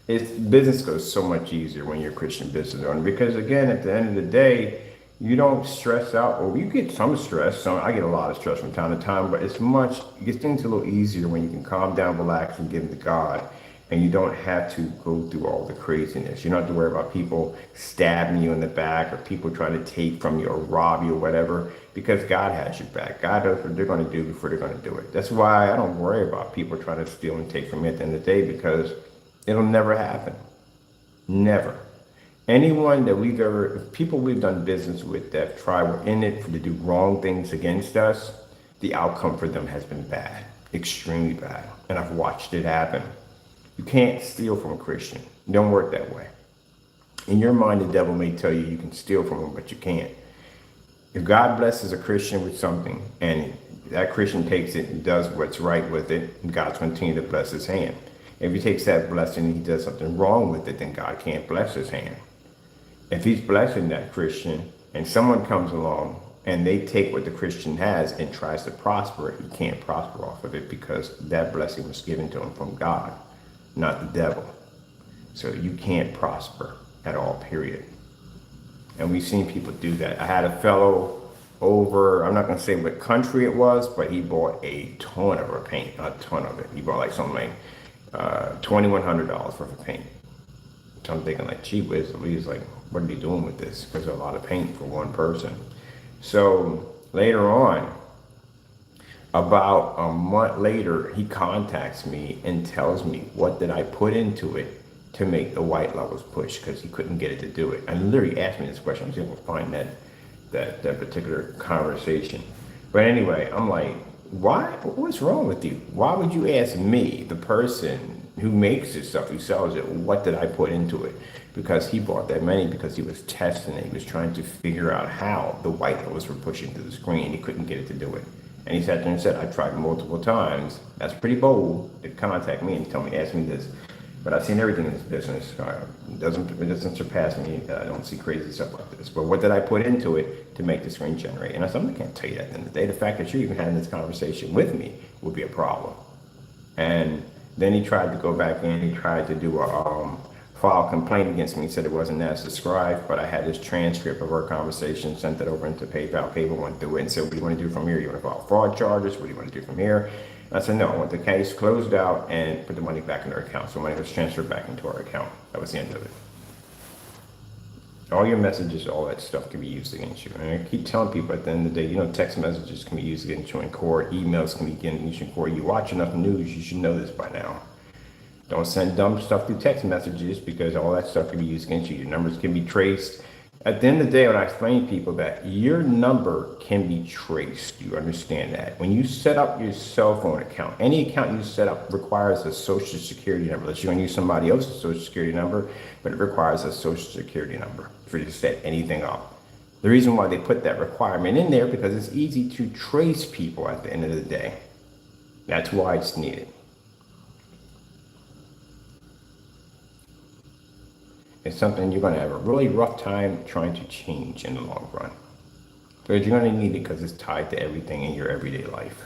Speaker 1: business goes so much easier when you're a Christian business owner because, again, at the end of the day, you don't stress out. Or you get some stress. I get a lot of stress from time to time, but it gets things a little easier when you can calm down, relax, and give them to God, and you don't have to go through all the craziness. You don't have to worry about people stabbing you in the back or people trying to take from you or rob you or whatever, because God has your back. God knows what they're going to do before they're going to do it. That's why I don't worry about people trying to steal and take from me at the end of the day, because it'll never happen. Never. Anyone that people we've done business with that were in it to do wrong things against us, the outcome for them has been bad, extremely bad. And I've watched it happen. You can't steal from a Christian. It don't work that way. In your mind, the devil may tell you can steal from him, but you can't. If God blesses a Christian with something and that Christian takes it and does what's right with it, God's going to continue to bless his hand. If he takes that blessing and he does something wrong with it, then God can't bless his hand. If he's blessing that Christian and someone comes along and they take what the Christian has and tries to prosper, he can't prosper off of it because that blessing was given to him from God, not the devil. So you can't prosper at all, period. And we've seen people do that. I had a fellow over, I'm not going to say what country it was, but he bought a ton of our paint, a ton of it. He bought like something like $2,100 worth of paint. So I'm thinking like, gee whiz, he's like, what are you doing with this? Because there's a lot of paint for one person. So later on, about a month later, he contacts me and tells me what did I put into it to make the white levels push, because he couldn't get it to do it. And literally asked me this question. I was able to find that particular conversation. But anyway, I'm like, why? What's wrong with you? Why would you ask me, the person who makes this stuff, who sells it, what did I put into it? Because he bought that many because he was testing it. He was trying to figure out how the white levels were pushing to the screen. He couldn't get it to do it. And he sat there and said, I tried multiple times. That's pretty bold to contact me and ask me this. But I've seen everything in this business. It doesn't surpass me. I don't see crazy stuff like this. But what did I put into it to make the screen generate? And I said, I can't tell you that at the end of the day. The fact that you're even having this conversation with me would be a problem. And then he tried to go back in. He tried to do a file complaint against me. He said it wasn't as described, but I had this transcript of our conversation, sent it over into PayPal. PayPal went through it and said, what do you want to do from here? You want to file fraud charges? What do you want to do from here? I said, no, I want the case closed out and put the money back in our account. So money was transferred back into our account. That was the end of it. All your messages, all that stuff can be used against you. And I keep telling people at the end of the day, text messages can be used against you in court. Emails can be used in court. You watch enough news, you should know this by now. Don't send dumb stuff through text messages because all that stuff can be used against you. Your numbers can be traced. At the end of the day, when I explain to people that your number can be traced, you understand that. When you set up your cell phone account, any account you set up requires a social security number. Unless you're going to use somebody else's social security number, but it requires a social security number for you to set anything up. The reason why they put that requirement in there because it's easy to trace people at the end of the day. That's why it's needed. It's something you're going to have a really rough time trying to change in the long run. But you're going to need it because it's tied to everything in your everyday life.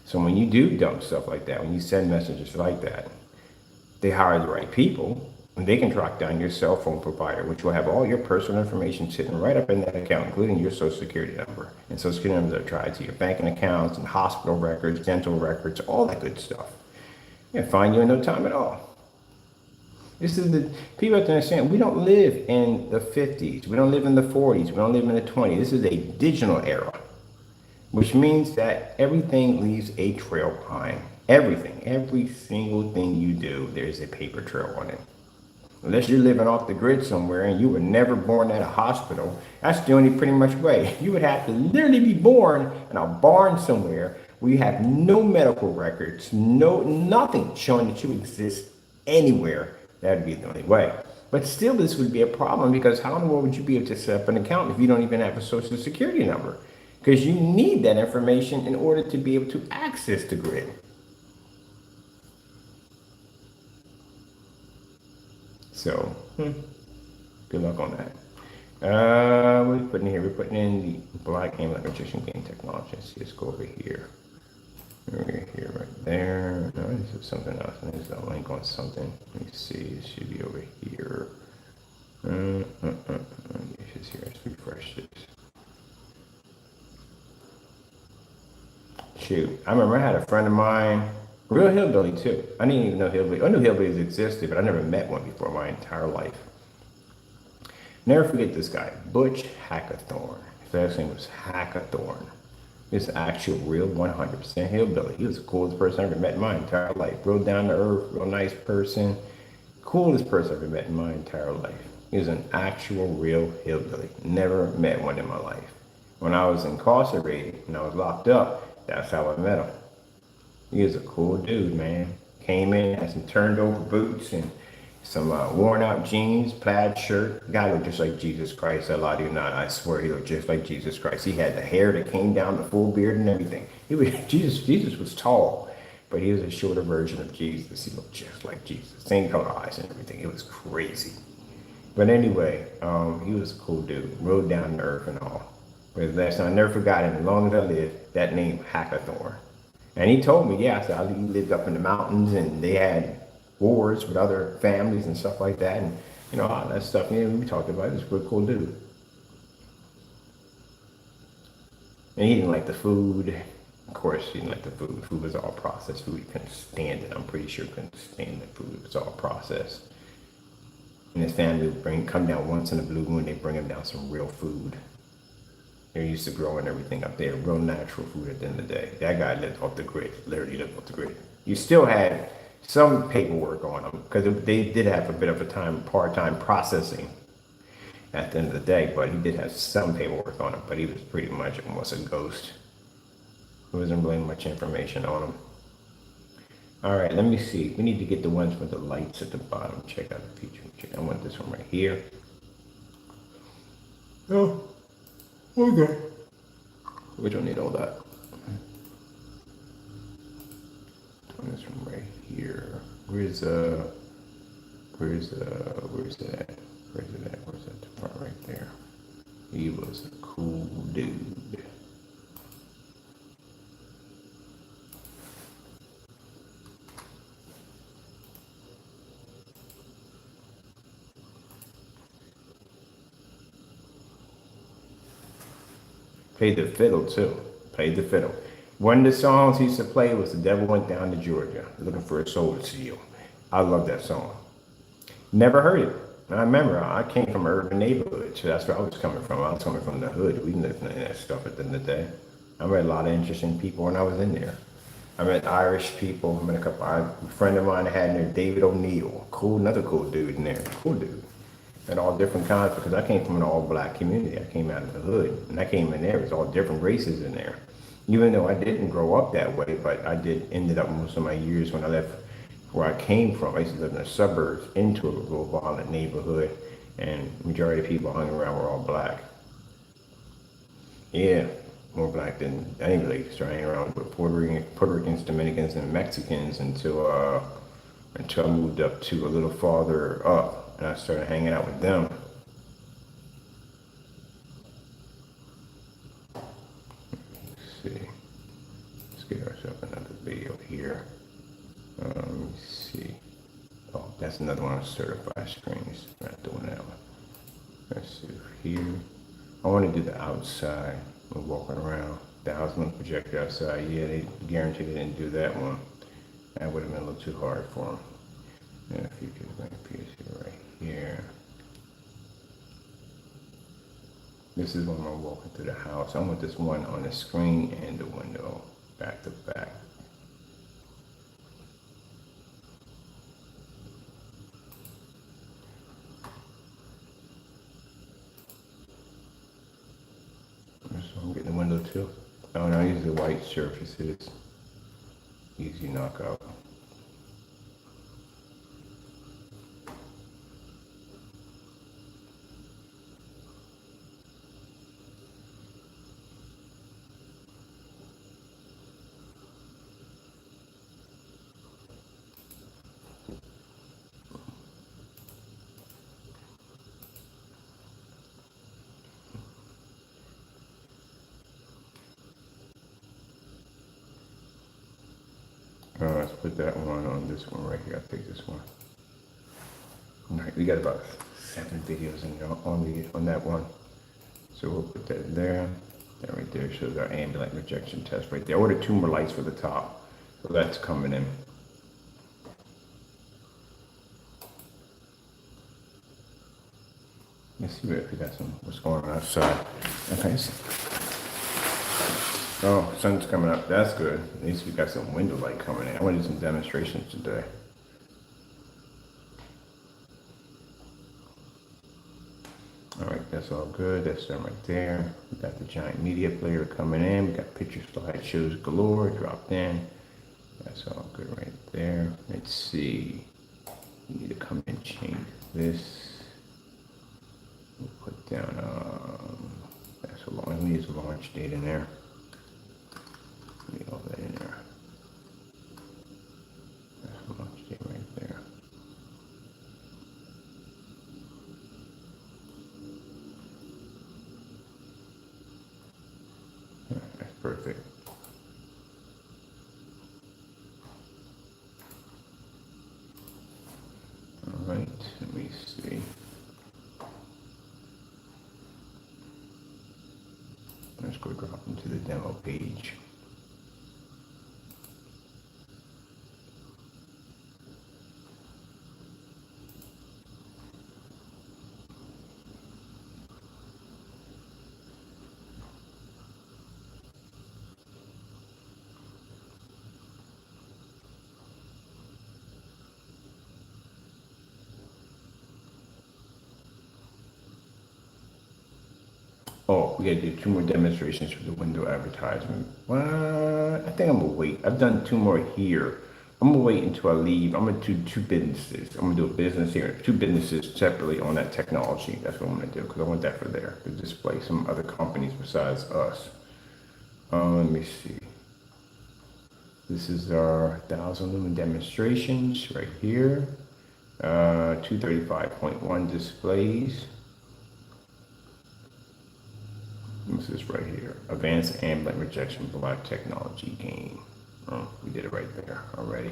Speaker 1: So when you do dumb stuff like that, when you send messages like that, they hire the right people and they can track down your cell phone provider, which will have all your personal information sitting right up in that account, including your social security number. And social security numbers are tied to your banking accounts and hospital records, dental records, all that good stuff. And find you in no time at all. This is the people have to understand. We don't live in the 50s. We don't live in the 40s. We don't live in the 20s. This is a digital era, which means that everything leaves a trail behind. Everything, every single thing you do, there's a paper trail on it. Unless you're living off the grid somewhere and you were never born at a hospital, that's the only pretty much way. You would have to literally be born in a barn somewhere where you have no medical records, nothing showing that you exist anywhere. That would be the only way. But still, this would be a problem because how in the world would you be able to set up an account if you don't even have a social security number? Because you need that information in order to be able to access the grid. So, good luck on that. What are we putting here? We're putting in the Black Game Magician Game Technology. Let's go over here. Over here, right there. No, this is something else. There's a link on something. Let me see. It should be over here. It's just here. Let's refresh this. Shoot. I remember I had a friend of mine, real hillbilly too. I didn't even know hillbilly. I knew hillbillies existed, but I never met one before my entire life. Never forget this guy, Butch Hackathorn. His last name was Hackathorn. He's an actual real 100% hillbilly. He was the coolest person I ever met in my entire life. Real down to earth, real nice person. Coolest person I ever met in my entire life. He was an actual real hillbilly. Never met one in my life. When I was incarcerated, when I was locked up, that's how I met him. He was a cool dude, man. Came in, had some turned over boots and some worn out jeans, plaid shirt. Guy looked just like Jesus Christ. I lie to you not. I swear he looked just like Jesus Christ. He had the hair that came down, the full beard and everything. He was Jesus was tall, but he was a shorter version of Jesus. He looked just like Jesus. Same color eyes and everything. It was crazy. But anyway, he was a cool dude. Rode down to earth and all. But last time I never forgot him. As long as I lived, that name Hackathorn. And he told me, yeah, so he lived up in the mountains and they had wars with other families and stuff like that, and you know all that stuff. Yeah, we talked about it. It's a pretty cool dude. And he didn't like the food. Of course, he didn't like the food. Food was all processed food. He couldn't stand it. I'm pretty sure he couldn't stand the food. It was all processed. And his family would come down once in a blue moon. They bring him down some real food. They're used to growing everything up there, real natural food. At the end of the day, that guy lived off the grid. Literally lived off the grid. You still had some paperwork on them because they did have a bit of a part-time processing at the end of the day, but he did have some paperwork on him, but he was pretty much almost a ghost. There wasn't really much information on him. All right, let me see. We need to get the ones with the lights at the bottom. Check out the feature. I want this one right here. Oh, okay. We don't need all that. This one right here. Where's that? Where's that part right there? He was a cool dude. Played the fiddle too. Played the fiddle. One of the songs he used to play was "The Devil Went Down to Georgia, Looking for a Soul to Steal." I love that song. Never heard it. I remember I came from an urban neighborhood, so that's where I was coming from. I was coming from the hood. We didn't live in that stuff at the end of the day. I met a lot of interesting people when I was in there. I met Irish people. I met a friend of mine had in there, David O'Neill. Cool, another cool dude in there. Cool dude. And all different kinds, because I came from an all black community. I came out of the hood. And I came in there, it was all different races in there. Even though I didn't grow up that way, but I did ended up most of my years when I left where I came from. I used to live in the suburbs into a little violent neighborhood, and majority of people hung around were all black. Yeah, more black than I didn't really start hanging around with Puerto Ricans, Dominicans, and Mexicans until I moved up to a little farther up, and I started hanging out with them. Let's see, let's get ourselves another video here. Let me see. Oh, that's another one on certified screens. Not doing that one. Let's see here. I want to do the outside. We're walking around. The house on the projector outside. Yeah, they guaranteed they didn't do that one. That would have been a little too hard for them. And if you could bring a piece here, right here. This is when I'm walking through the house. I want this one on the screen and the window, back to back. So I'm getting the window too. Oh no, use the white surfaces. Easy knockout. Let's put that one on this one right here. I'll take this one. All right, we got about 7 videos in there on that one. So we'll put that there. That right there shows our ambient rejection test right there. I ordered 2 more lights for the top. So that's coming in. Let's see if we got what's going on outside. Okay. Oh, sun's coming up. That's good. At least we got some window light coming in. I want to do some demonstrations today. All right, that's all good. That's them right there. We got the giant media player coming in. We got picture slideshows galore dropped in. That's all good right there. Let's see. We need to come and change this. We'll put down, that's a long, we need a launch date in there. Leave all that in there. That's a launch date right there. That's perfect. All right, let me see. Let's go drop into the demo page. Oh, we gotta do 2 more demonstrations for the window advertisement. What? I think I'm gonna wait. I've done 2 more here. I'm gonna wait until I leave. I'm gonna do 2 businesses. I'm gonna do a business here, 2 businesses separately on that technology. That's what I'm gonna do because I want that for there to display some other companies besides us. Let me see. This is our 1,000 lumen demonstrations right here. 235.1 displays. This is right here. Advanced ambient rejection black technology game. Oh, we did it right there already.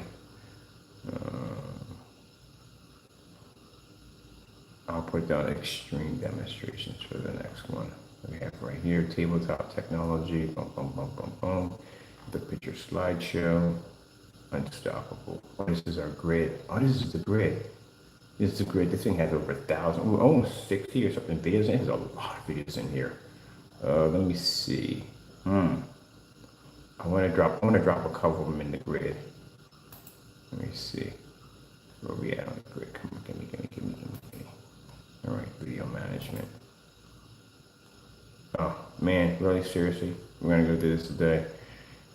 Speaker 1: I'll put down extreme demonstrations for the next one. We have right here, tabletop technology, boom, boom, boom, boom, boom. The picture slideshow, unstoppable. Oh, this is our grid. Oh, this is the grid. This is the grid. This thing has over 1,000, almost 60 or something videos. It has a lot of videos in here. Let me see. I I want to drop a couple of them in the grid. Let me see. Where we at on the grid? Come on, give me. All right, video management. Oh man, really seriously? We're gonna go do this today.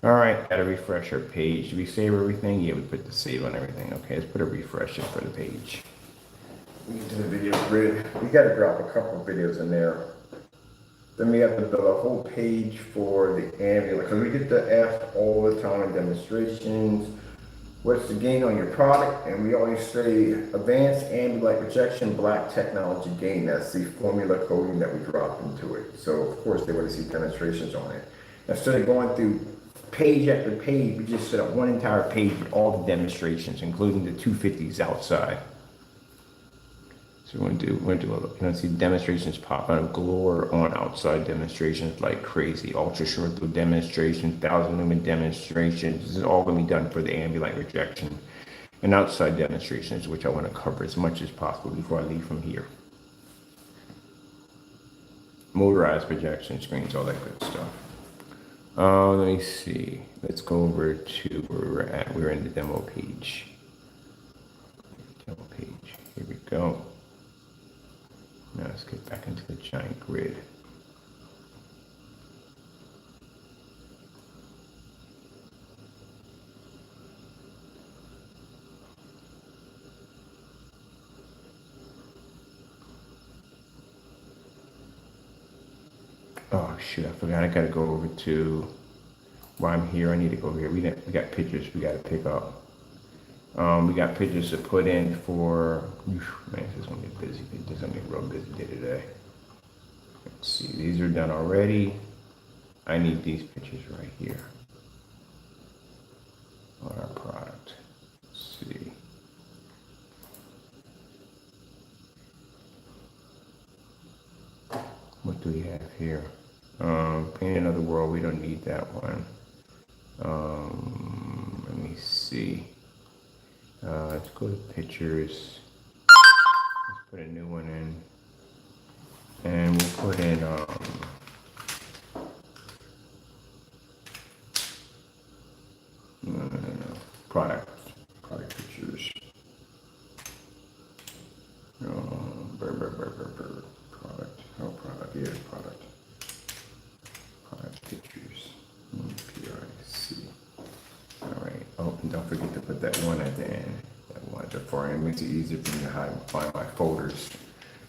Speaker 1: All right, gotta refresh our page. Did we save everything? Yeah, we put the save on everything. Okay, let's put a refresh in for the page. We get to the video grid. We gotta drop a couple of videos in there. Then we have to build a whole page for the ambulance, because we get to ask all the time in demonstrations, what's the gain on your product? And we always say advanced ambulance rejection black technology gain. That's the formula coding that we drop into it. So of course they want to see demonstrations on it. Instead of going through page after page, we just set up one entire page with all the demonstrations, including the 250s outside. So we're gonna do see demonstrations pop out of galore on outside demonstrations like crazy, ultra short through demonstrations, 1,000 lumen demonstrations. This is all gonna be done for the ambulance rejection and outside demonstrations, which I want to cover as much as possible before I leave from here. Motorized projection screens, all that good stuff. Let me see. Let's go over to where we're at. We're in the demo page. Demo page. Here we go. Now let's get back into the giant grid. Oh shoot, I forgot I gotta go over to while I'm here. I need to go over here. We got pictures we gotta pick up. We got pictures to put in for, man, this is gonna be busy. This is gonna be a real busy day today. Let's see, these are done already. I need these pictures right here on our product. Let's see. What do we have here? Paint Another World, we don't need that one. Let me see. Let's go to pictures. Let's put a new one in. And we'll put in, no. Product pictures. Product pictures. PIC. All right. Oh, and don't forget to put that one at the end. That one at the far end makes it easier for me to find my folders.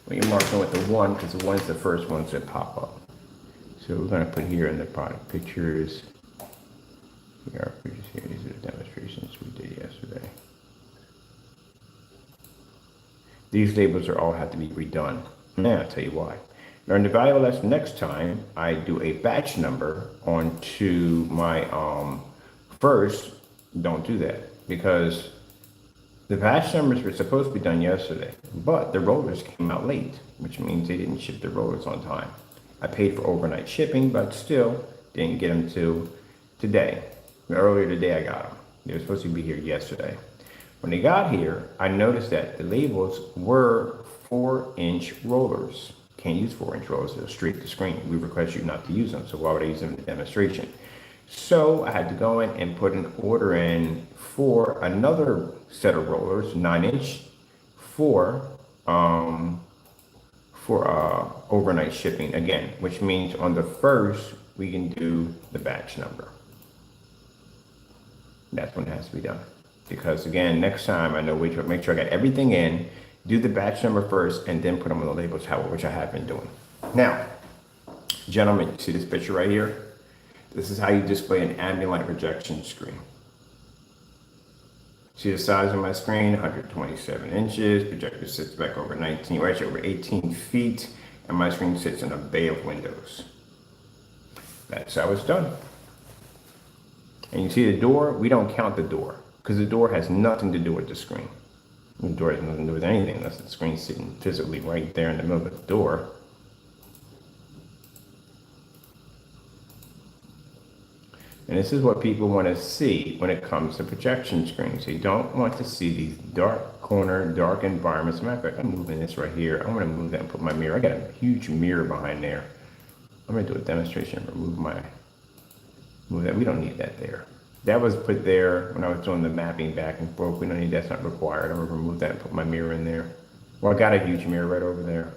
Speaker 1: When you're marking with the one, because the one's the first ones that pop up. So we're going to put here in the product pictures. Here are pictures here. These are the demonstrations we did yesterday. These labels are all have to be redone. Now I'll tell you why. Learn the valuable lesson next time. I do a batch number onto my first. Don't do that, because the batch numbers were supposed to be done yesterday, but the rollers came out late, which means they didn't ship the rollers on time. I paid for overnight shipping, but still didn't get them till today. Earlier today I got them. They were supposed to be here yesterday. When they got here, I noticed that the labels were 4-inch rollers. Can't use 4-inch rollers, they'll streak the screen. We request you not to use them, so why would I use them in the demonstration? So I had to go in and put an order in for another set of rollers, 9-inch, for overnight shipping again, which means on the first we can do the batch number. That's when it has to be done, because again, next time I know make sure I got everything in, do the batch number first, and then put them on the labels, which I have been doing. Now, gentlemen, you see this picture right here? This is how you display an ambulance rejection screen. See the size of my screen, 127 inches. Projector sits back over 19, or actually over 18 feet, and my screen sits in a bay of windows. That's how it's done. And you see the door, we don't count the door, because the door has nothing to do with the screen. The door has nothing to do with anything unless the screen's sitting physically right there in the middle of the door. And this is what people want to see when it comes to projection screens. They don't want to see these dark corner, dark environments. As a matter of fact, I'm moving this right here. I'm going to move that and put my mirror. I got a huge mirror behind there. I'm going to do a demonstration and remove my Move that. We don't need that there. That was put there when I was doing the mapping back and forth. We don't need that's not required. I'm gonna remove that and put my mirror in there. Well, I got a huge mirror right over there.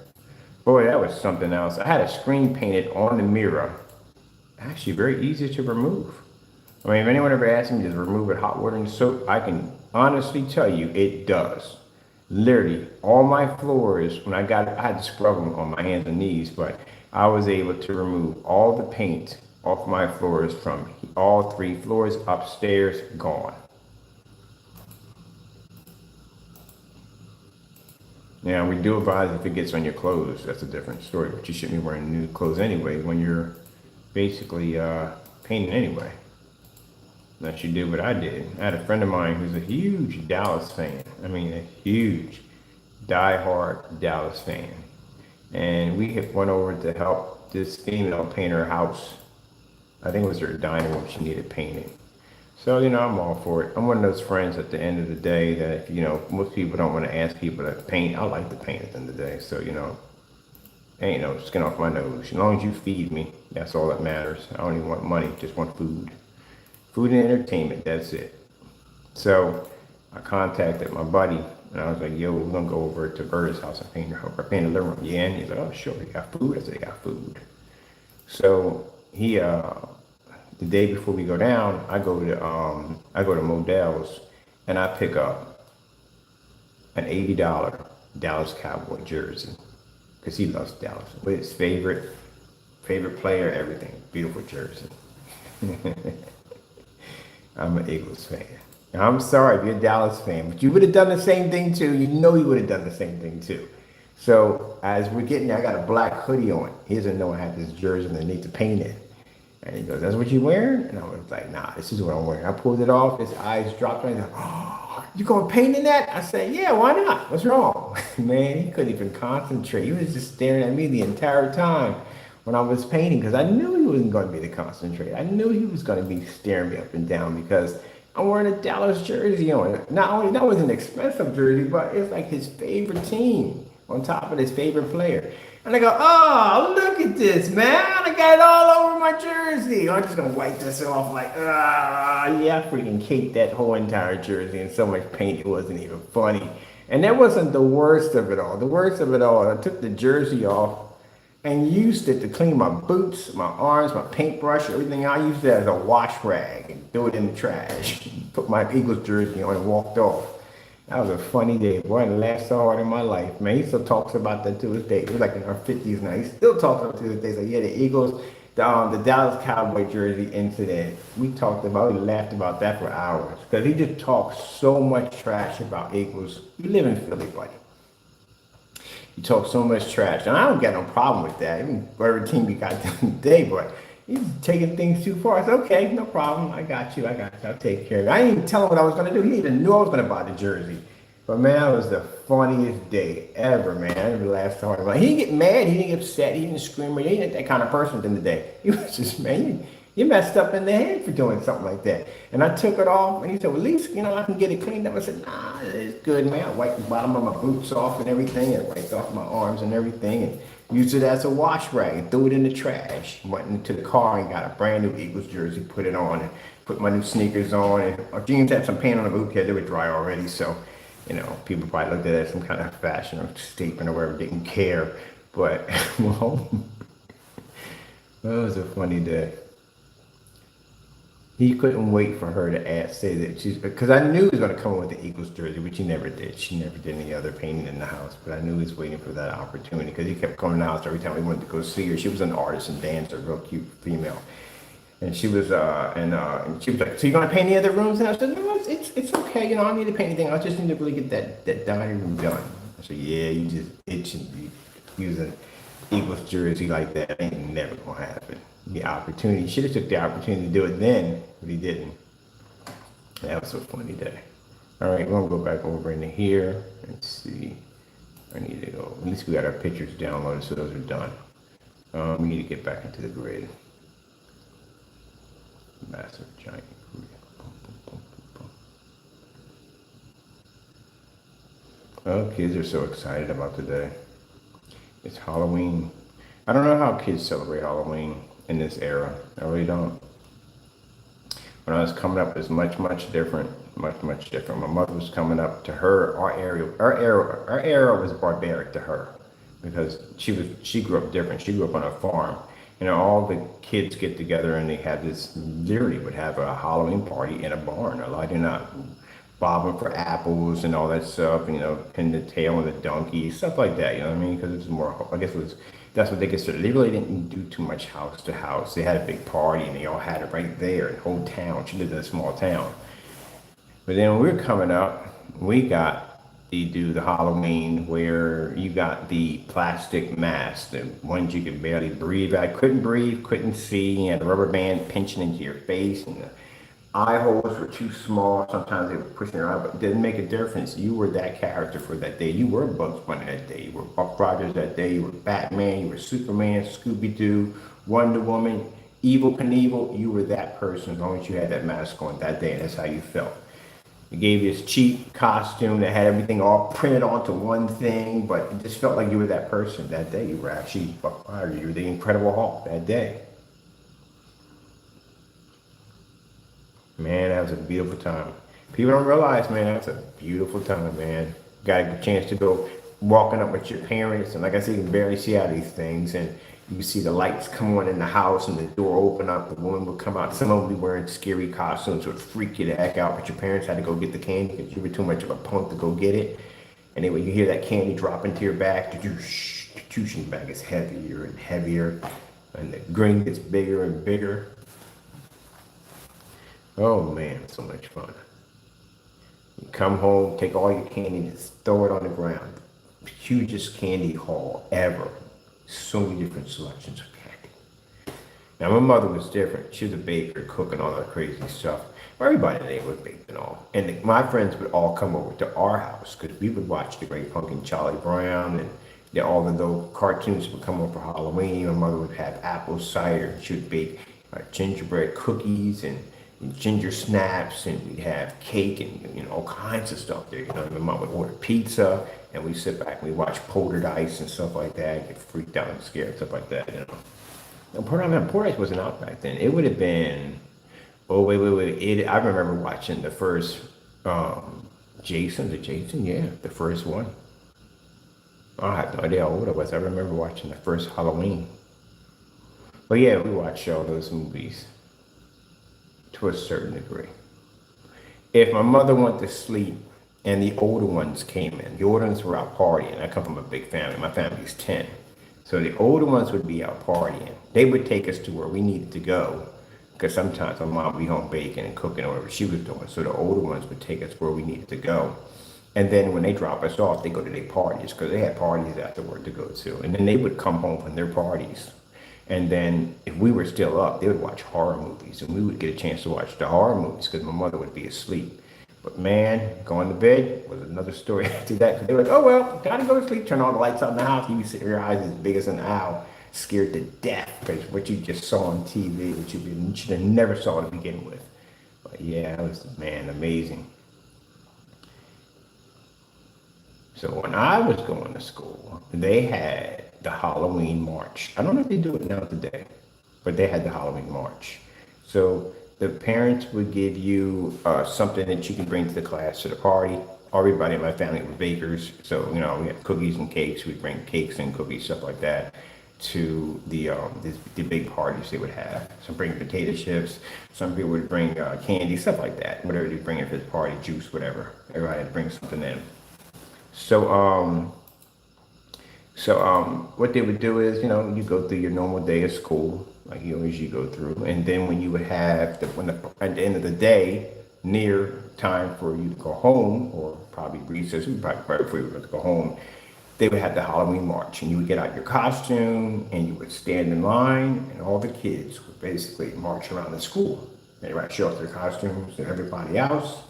Speaker 1: Boy, that was something else. I had a screen painted on the mirror. Actually, very easy to remove. I mean, if anyone ever asks me to remove it hot water and soap, I can honestly tell you it does. Literally, all my floors, when I had to scrub them on my hands and knees, but I was able to remove all the paint off my floors from all 3 floors upstairs, gone. Now, we do advise if it gets on your clothes, that's a different story, but you shouldn't be wearing new clothes anyway when you're basically painting anyway. Unless you do what I did. I had a friend of mine who's a huge Dallas fan. I mean, a huge, die-hard Dallas fan. And we went over to help this female paint her house. I think it was her dining room she needed painting. So, I'm all for it. I'm one of those friends at the end of the day that, most people don't want to ask people to paint. I like to paint at the end of the day. So, ain't no skin off my nose. As long as you feed me, that's all that matters. I don't even want money, just want food. Food and entertainment, that's it. So I contacted my buddy and I was like, yo, we're gonna go over to Berta's house and paint her paint the living room. Yeah, and he's like, oh sure, you got food? I said, I got food. So he the day before we go down, I go to Modell's and I pick up an $80 Dallas Cowboy jersey. Because he loves Dallas. With his favorite player, everything. Beautiful jersey. I'm an Eagles fan. Now, I'm sorry if you're a Dallas fan, but you would have done the same thing too. You know you would have done the same thing too. So as we're getting there, I got a black hoodie on. He doesn't know I have this jersey underneath to paint it. And he goes, that's what you wearing? And I was like, nah, this is what I'm wearing. I pulled it off. His eyes dropped. And he's like, oh, you going to paint in that? I said, yeah, why not? What's wrong? Man, he couldn't even concentrate. He was just staring at me the entire time when I was painting because I knew he wasn't going to be able to concentrate. I knew he was going to be staring me up and down because I'm wearing a Dallas jersey on. Not only that was an expensive jersey, but it's like his favorite team on top of his favorite player. And I go, oh, look at this, man. I got it all over my jersey. I'm just going to wipe this off like, yeah, I freaking caked that whole entire jersey in so much paint it wasn't even funny. And that wasn't the worst of it all. The worst of it all, I took the jersey off and used it to clean my boots, my arms, my paintbrush, everything. I used it as a wash rag and threw it in the trash. Put my Eagles jersey on and walked off. That was a funny day. Boy, I laughed so hard in my life, man. He still talks about that to this day. We're like in our 50s now. He still talks about it to this day. So yeah, the Eagles, the Dallas Cowboy jersey incident. We talked about, we laughed about that for hours. Because he just talks so much trash about Eagles. You live in Philly, buddy. You talk so much trash. And I don't got no problem with that. Even whatever team we got today, but he's taking things too far. I said, okay, no problem. I got you. I'll take care of it. I didn't even tell him what I was going to do. He even knew I was going to buy the jersey. But man, that was the funniest day ever, man. I never laughed so hard. He didn't get mad. He didn't get upset. He didn't scream. He ain't that kind of person at the end of the day. He was just, man, you messed up in the head for doing something like that. And I took it off, and he said, well, at least, I can get it cleaned up. I said, nah, it's good, man. I wiped the bottom of my boots off and everything, and wiped off my arms and everything, and used it as a wash rag and threw it in the trash. Went into the car and got a brand new Eagles jersey, put it on, and put my new sneakers on. And our jeans had some paint on the boot because they were dry already. So, people probably looked at it as some kind of fashion or statement or whatever, didn't care. But, well, it was a funny day. He couldn't wait for her to say that because I knew he was going to come with the Eagles jersey, which he never did. She never did any other painting in the house, but I knew he was waiting for that opportunity because he kept coming out every time we went to go see her. She was an artist and dancer, real cute female. And she was, and she was like, so you going to paint any other rooms? And I said, no, it's okay. I don't need to paint anything. I just need to really get that dining room done. I said, yeah, you just itching to be using Eagles jersey like that. Ain't never going to happen. The opportunity. He should have took the opportunity to do it then, but he didn't. That was a funny day. All right, we're going to go back over into here and see. I need to go. At least we got our pictures downloaded, so those are done. We need to get back into the grid. Massive giant grid. Oh, kids are so excited about today. It's Halloween. I don't know how kids celebrate Halloween in this era. I really don't. when I was coming up, it was much different, much different. My mother was coming up to her, our era was barbaric to her because she grew up different. She grew up on a farm. You know, all the kids get together and they have this, literally would have a Halloween party in a barn, or lighting up, bobbing for apples and all that stuff, you know, pin the tail on the donkey, stuff like that, you know what I mean? Because it was more, I guess it was, that's what they considered. They really didn't do too much house to house. They had a big party and they all had it right there in the whole town. She lived in a small town. But then when we were coming up, we got to do the Halloween where you got the plastic masks, the ones you could barely breathe. I couldn't breathe, couldn't see, you had the rubber band pinching into your face, and the eye holes were too small. Sometimes they were pushing your eye, but it didn't make a difference. You were that character for that day. You were Bugs Bunny that day. You were Buck Rogers that day. You were Batman. You were Superman, Scooby-Doo, Wonder Woman, Evel Knievel. You were that person as long as you had that mask on that day, and that's how you felt. It gave you this cheap costume that had everything all printed onto one thing, but it just felt like you were that person that day. You were actually Buck Rogers. You were the Incredible Hulk that day. Man, that was a beautiful time. People don't realize, man, that's a beautiful time, man. Got a chance to go walking up with your parents, and like I said, you can barely see out these things, and you see the lights come on in the house, and the door open up, the woman would come out. Some of them would be wearing scary costumes, would freak you the heck out, but your parents had to go get the candy because you were too much of a punk to go get it. And then when you hear that candy drop into your bag, your bag gets heavier and heavier, and the grin gets bigger and bigger. Oh man, so much fun. You come home, take all your candy, and just throw it on the ground. Hugest candy haul ever. So many different selections of candy. Now my mother was different. She was a baker, cooking all that crazy stuff. Everybody in the neighborhood baked and all. And my friends would all come over to our house because we would watch The Great Pumpkin, Charlie Brown, and all the little cartoons would come over for Halloween. My mother would have apple cider. She would bake gingerbread cookies and ginger snaps, and we'd have cake and, you know, all kinds of stuff there. You know, my mom would order pizza, and we sit back and we watch Poltergeist Ice and stuff like that, get freaked out and scared, stuff like that. You know, and Poltergeist wasn't out back then. It would have been, oh wait. I remember watching the first Jason, yeah, the first one. I have no idea how old I was. I remember watching the first Halloween. But yeah, we watched all those movies to a certain degree. If my mother went to sleep and the older ones came in, the older ones were out partying. I come from a big family. My family's 10. So the older ones would be out partying. They would take us to where we needed to go, because sometimes my mom would be home baking and cooking or whatever she was doing. So the older ones would take us where we needed to go. And then when they drop us off, they go to their parties because they had parties afterward to go to. And then they would come home from their parties. And then if we were still up, they would watch horror movies, and we would get a chance to watch the horror movies because my mother would be asleep. But man, going to bed was another story after that. They were like, oh, well, gotta go to sleep, turn all the lights out in the house. You see your eyes as big as an owl, scared to death because what you just saw on TV, which you should have never saw to begin with. But yeah, it was, man, amazing. So when I was going to school, they had the Halloween March. I don't know if they do it now today, but they had the Halloween March. So the parents would give you something that you can bring to the class, to the party. Everybody in my family was bakers, so you know we had cookies and cakes. We'd bring cakes and cookies, stuff like that, to the big parties they would have. Some bring potato chips. Some people would bring candy, stuff like that. Whatever they bring in for the party, juice, whatever. Everybody had to bring something in. So what they would do is, you know, you go through your normal day of school, like you usually go through, and then when you would have at the end of the day, near time for you to go home, or probably recess, probably right before you were going to go home, they would have the Halloween March, and you would get out your costume, and you would stand in line, and all the kids would basically march around the school. They would show off their costumes to everybody else.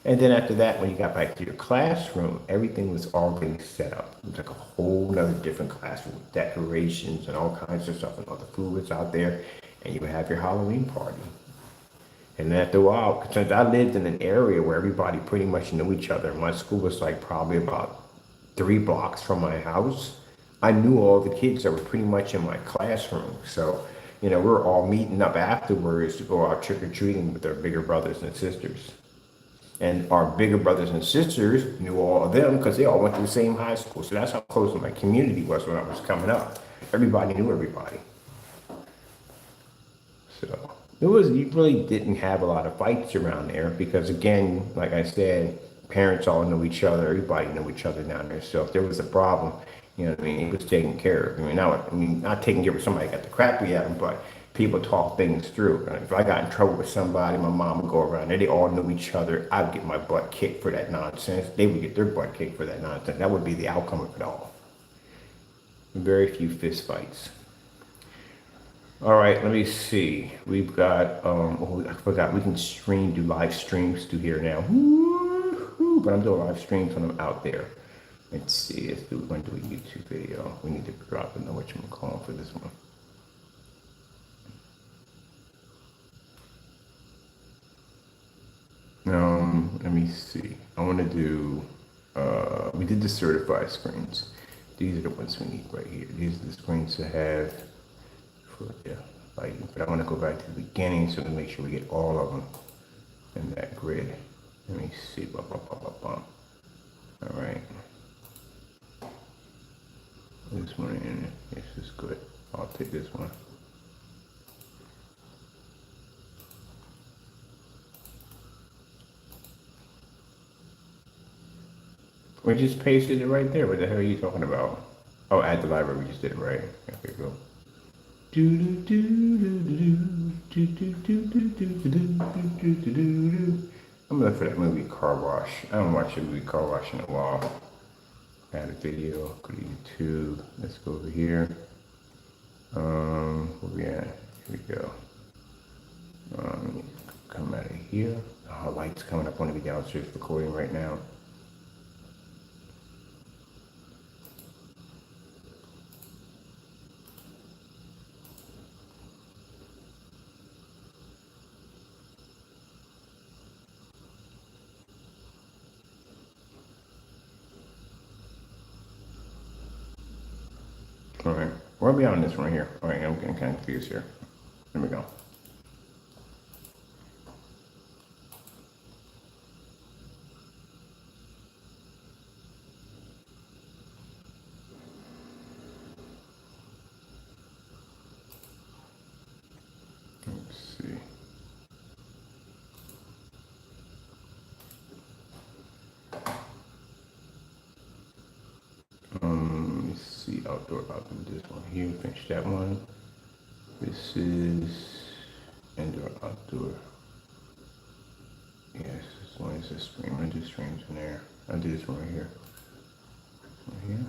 Speaker 1: And then after that, when you got back to your classroom, everything was already set up. It was like a whole nother different classroom with decorations and all kinds of stuff, and all the food was out there, and you would have your Halloween party. And then after a while, since I lived in an area where everybody pretty much knew each other, my school was like probably about 3 blocks from my house, I knew all the kids that were pretty much in my classroom. So we're all meeting up afterwards to go out trick-or-treating with our bigger brothers and sisters. And our bigger brothers and sisters knew all of them because they all went to the same high school. So that's how close my community was when I was coming up. Everybody knew everybody. So you really didn't have a lot of fights around there because, again, like I said, parents all knew each other. Everybody knew each other down there. So if there was a problem, it was taken care of. Not taking care of somebody that got the crap beat out of them, but people talk things through. If I got in trouble with somebody, my mom would go around there. They all knew each other. I'd get my butt kicked for that nonsense. They would get their butt kicked for that nonsense. That would be the outcome of it all. Very few fist fights. All right, let me see. We've got, I forgot, we can do live streams through here now. Woo-hoo, but I'm doing live streams when I'm out there. Let's see, we're going to do a YouTube video. We need to drop in what you're calling for this one. Let me see. I want to do, we did the certified screens. These are the ones we need right here. These are the screens to have for lighting. But I want to go back to the beginning so to make sure we get all of them in that grid. Let me see. All right. This one in. This is good. I'll take this one. We just pasted it right there. What the hell are you talking about? Oh, at the library, we just did it right. Okay, go. I'm gonna look for that movie Car Wash. I haven't watched the movie Car Wash in a while. I had a video, go to YouTube. Let's go over here. Where we at? Here we go. Come out of here. Oh, light's coming up. I want to be downstairs recording right now. All right, where are we on this one here? All right, I'm getting kind of confused here. There we go. Let's see. Let's see, outdoor. I'll do this one here, finish that one. This is indoor, outdoor. Yes, this one is a stream. I'm gonna do streams in there. I'll do this one right here. Right here.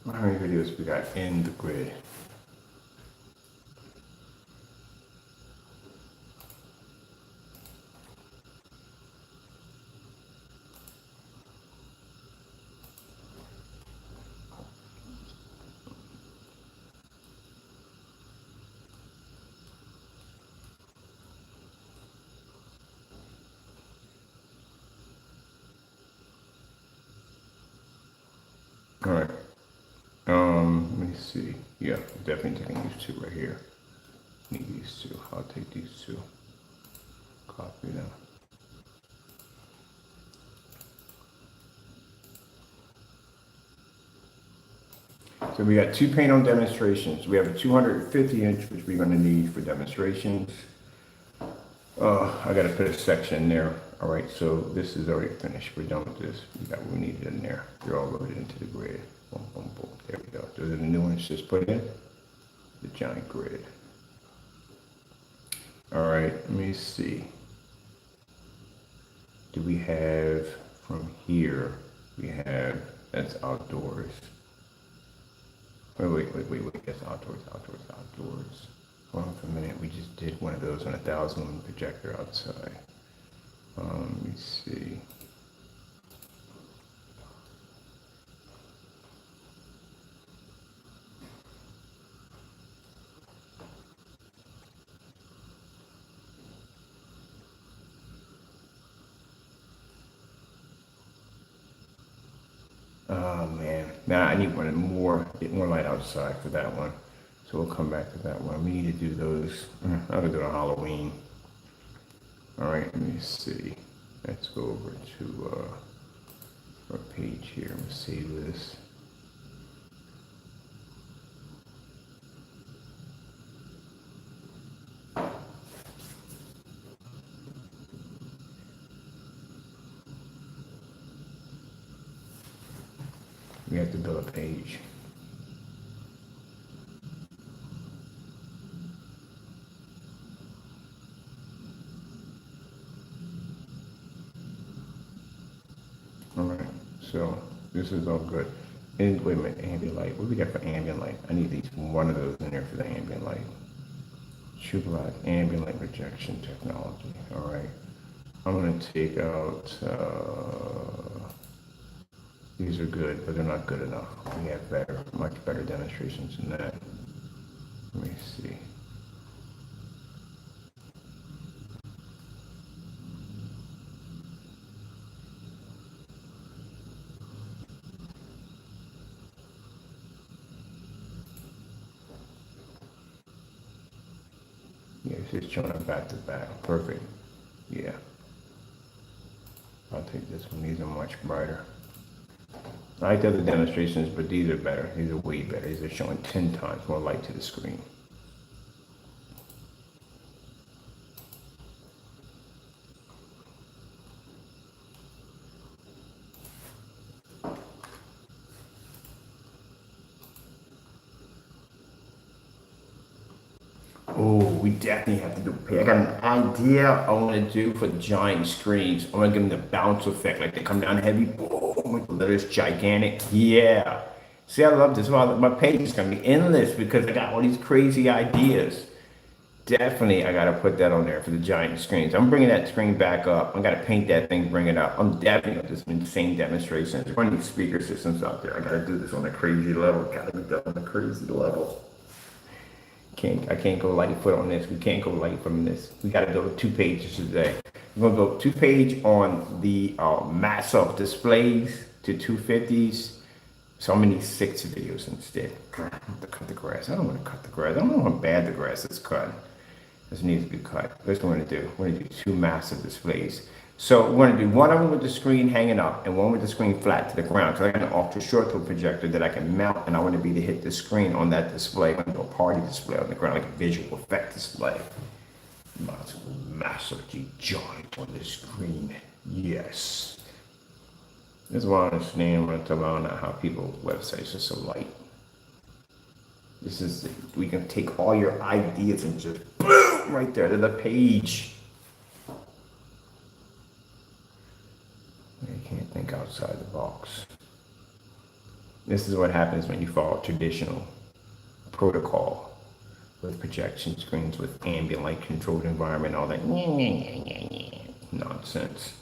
Speaker 1: How many videos we got in the grid? All right. Let me see. Yeah, definitely taking these two right here. Need these two. I'll take these two. Copy them. So we got two paint-on demonstrations. We have a 250 inch, which we're going to need for demonstrations. I got to put a section in there. All right, so this is already finished. We're done with this. We got what we needed in there. They're all loaded into the grid. Boom, boom, boom. There we go. Those are the new ones just put in the giant grid. All right, let me see. Do we have from here? We have, that's outdoors. Wait. That's outdoors. Hold on for a minute. We just did one of those on a 1,000 lumen projector outside. Let me see. Oh man, now I need one more, get more light outside for that one. So we'll come back to that one. We need to do those. I'll do it on Halloween. All right, let me see. Let's go over to our page here. I'm gonna save this. We have to build a page. All right, so this is all good. And wait a minute, ambient light. What do we got for ambient light? I need these one of those in there for the ambient light. Shublat ambient light projection technology. All right, I'm gonna take out. These are good, but they're not good enough. We have better, much better demonstrations than that. Let me see. Yeah, it's just showing them back to back. Perfect. Yeah. I'll take this one. These are much brighter. I like the other demonstrations, but these are better. These are way better. These are showing 10 times more light to the screen. Oh, we definitely have to do pay. I got an idea I want to do for giant screens. I want to give them the bounce effect, like they come down heavy, boom, with the letters gigantic. Yeah. See, I love this. Well, my page is going to be endless because I got all these crazy ideas. Definitely, I got to put that on there for the giant screens. I'm bringing that screen back up. I got to paint that thing, bring it up. I'm definitely going to do some insane demonstrations. There's plenty of speaker systems out there. I got to do this on a crazy level. Got to be done on a crazy level. I can't go light foot on this. We can't go light from this. We got to go 2 pages today. We're gonna go 2 page on the massive displays to 250s. So I'm gonna need 6 videos instead. To cut the grass. I don't want to cut the grass. I don't know how bad the grass is cut. This needs to be cut. That's what we're gonna do. We're gonna do 2 massive displays. So we're gonna do one of them with the screen hanging up and one with the screen flat to the ground. So I got an ultra short throw projector that I can mount, and I want to be to hit the screen on that display. I'm gonna do a party display on the ground, like a visual effect display. Massive giant on the screen. Yes. This is why I understand when I talk about how people's websites are so light. This is, we can take all your ideas and just boom right there to the page. You can't think outside the box. This is what happens when you follow traditional protocol with projection screens, with ambient light controlled environment, all that nonsense.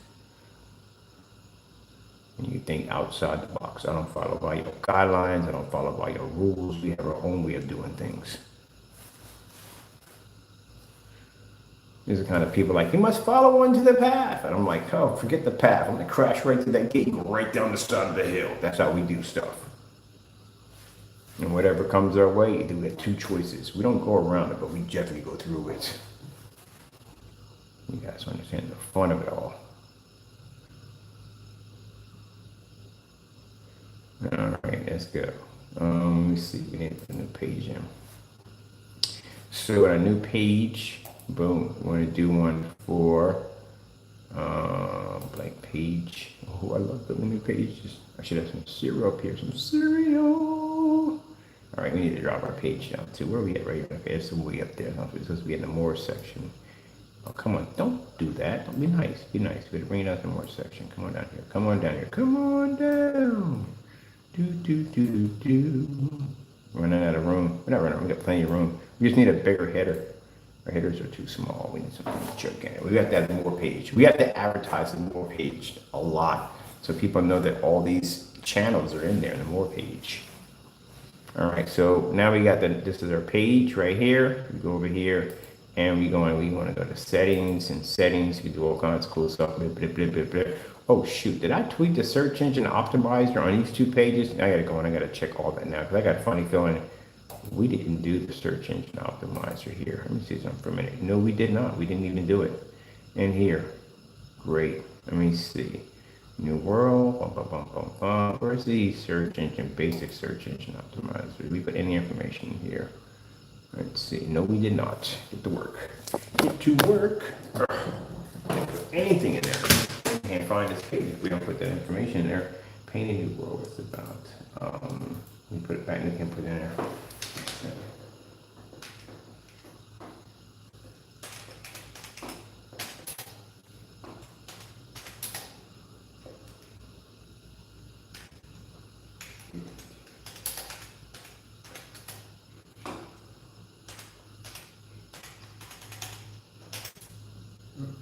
Speaker 1: And you think outside the box. I don't follow by your guidelines. I don't follow by your rules. We have our own way of doing things. These are the kind of people like, you must follow onto the path. And I'm like, oh, forget the path. I'm going to crash right through that gate and go right down the side of the hill. That's how we do stuff. And whatever comes our way, we have 2 choices. We don't go around it, but we definitely go through it. You guys understand the fun of it all. All right, let's go. Let me see. We need a new page in. So a new page. Boom. We want to do one for blank page. Oh, I love the new pages. I should have some cereal up here. Some cereal. All right, we need to drop our page down too. Where are we at right here? Okay, it's way up there. It's supposed to be in the more section. Oh, come on. Don't do that. Don't be nice. Be nice. We gotta bring it out to the more section. Come on down here. Come on down here. Come on down. Running out of room. We're not running. We got plenty of room. We just need a bigger header. Our headers are too small. We need something gigantic. We got that more page. We have to advertise the more page a lot, so people know that all these channels are in there in the more page. All right. So now we got this is our page right here. We go over here, and we want to go to settings and settings. You do all kinds of cool stuff. Blah, blah, blah, blah, blah. Oh shoot, did I tweak the search engine optimizer on these 2 pages? I gotta go and I gotta check all that now because I got a funny feeling we didn't do the search engine optimizer here. Let me see something for a minute. No, we did not. We didn't even do it. And here, great. Let me see. New world, bum, bum, bum, bum, bum. Where's the search engine, basic search engine optimizer? Did we put any information here? Let's see. No, we did not. Get to work. Get to work. Can't put anything in there. Can't find this page if we don't put that information in there. Paint a new world. What's it about? We put it back and we can put it in there.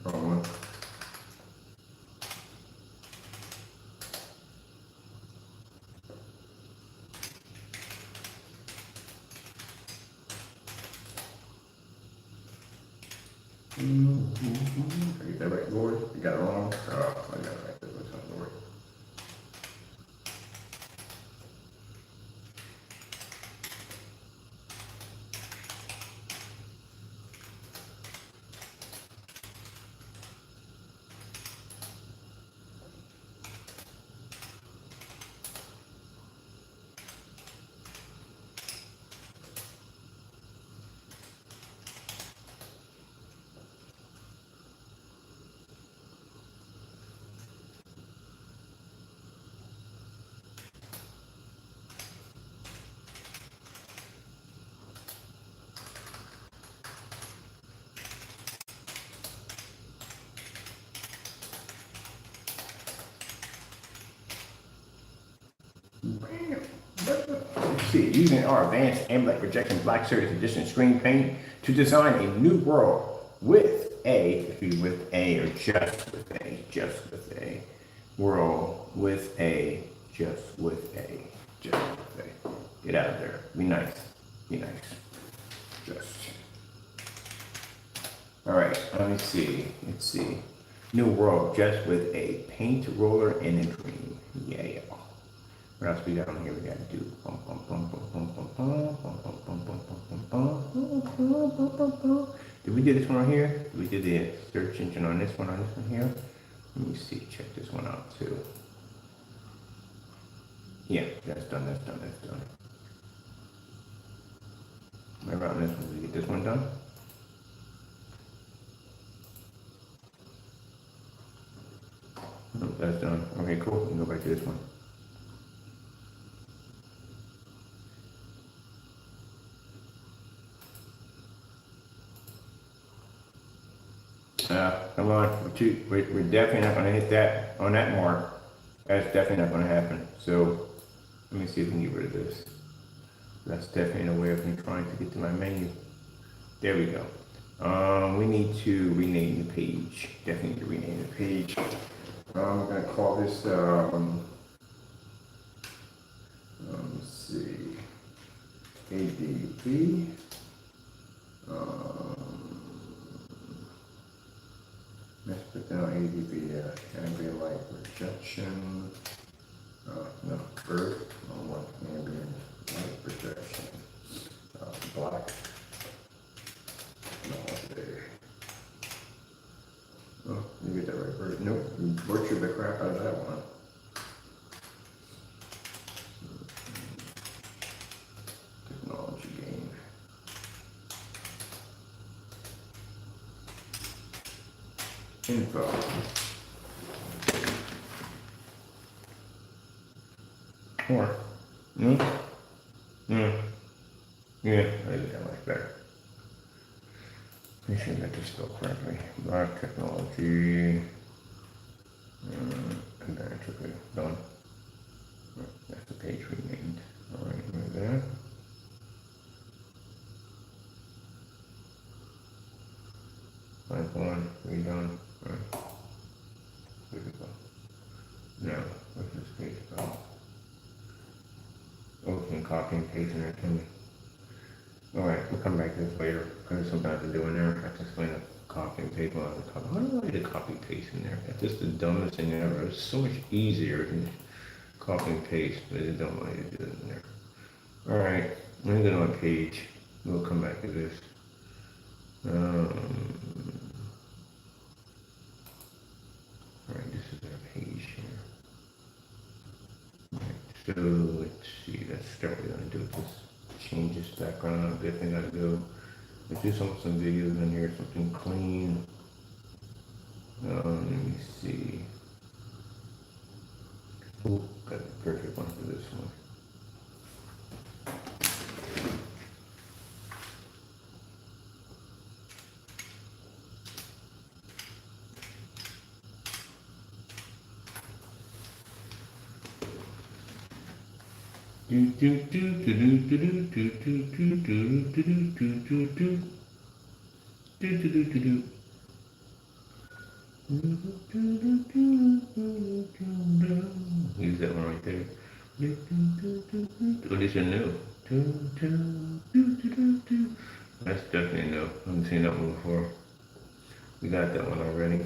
Speaker 1: Wrong one. I get that right, Lord? You got it wrong? Oh, I got it right. That was not Lord. Bam. Let's see, using our advanced AMOLED projection Black Series Edition screen paint to design a new world with with a, or just with a, world with a, just with a, just with a. Get out of there. Be nice. Be nice. Just. All right, let me see. Let's see. New world just with a paint roller and a dream. Yeah. What else we got on here? We got to do. Did we do this one right here? Did we do the search engine on this one here? Let me see. Check this one out too. Yeah, that's done. Remember on this one, did we get this one done? Nope, that's done. Okay, cool. We can go back to this one. Come on, we're definitely not gonna hit that on that mark. That's definitely not gonna happen. So let me see if we can get rid of this. That's definitely a way of me trying to get to my menu. There we go. We need to rename the page. Definitely need to rename the page. I'm gonna call this, let's see, ADP. Let's put down ADP, ambient light projection. No, earth, what, ambient light projection. Black. No, there. Oh, you get that right, Bert. Nope, you butchered the crap out of that one. Technology game. Info. Or, yeah, I did that much better. Make sure I got this spelled correctly. Black technology. And then I took it done. That's the page we named. All right, right there. Line one, redone. All right. Good to go. Now, what's this page about? Open, copy and paste in there, can we? All right, we'll come back to this later. Because there's something I have to do in there. I have to explain it. copy and paste one. Why do I need to copy and paste in there? That's just the dumbest thing ever. It's so much easier than copy and paste, but they don't want you to do it in there. All right, let me go to my page. We'll come back to this. All right, this is our page here. All right, so let's see. Let's start. What we're gonna do this. Change this background a bit. I gotta go. Let's do some videos in here. Something clean. Let me see. Oh, got the perfect one for this one. Do do do do do do do do do do do do do do do do do. Use that one right there. Oh, this is new. That's definitely new. I haven't seen that one before. We got that one already.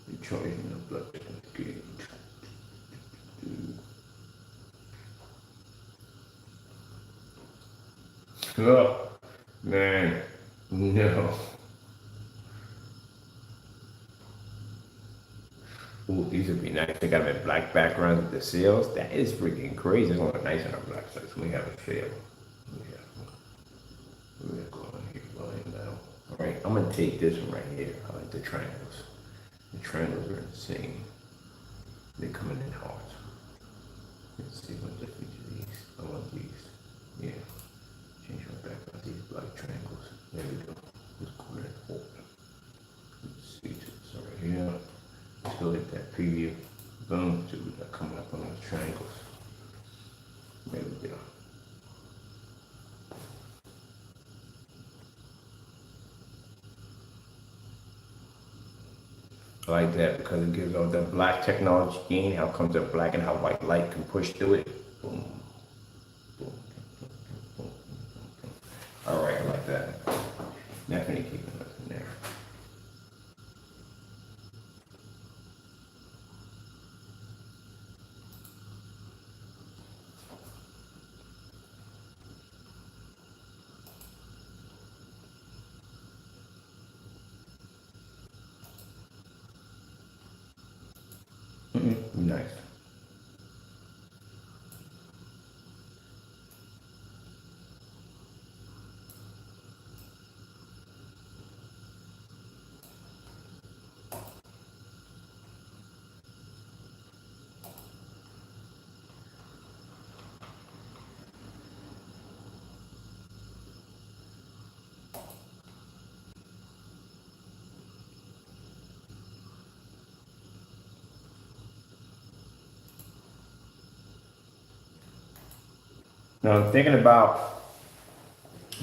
Speaker 1: Recharging the blood gauge. Oh, man, no. Ooh, these would be nice. They got them in black backgrounds with the seals. That is freaking crazy. It's gonna look nice on our black sites. We have a fail. We're gonna go on here line now. All right, I'm gonna take this one right here. I like the triangles. The triangles are insane. They come in hearts. Let's see what the feature these. I want these. Yeah. Change my background. These black triangles. There we go. Let's go ahead and hold them. Let's see this right here. Let's go hit that preview. Boom. See what we got coming up on those triangles. There we go. I like that because it gives all the black technology gain, how comes the black and how white light can push through it. Boom. Boom. Boom. All right, I like that. Definitely keeping us in there. Nice. Now I'm thinking about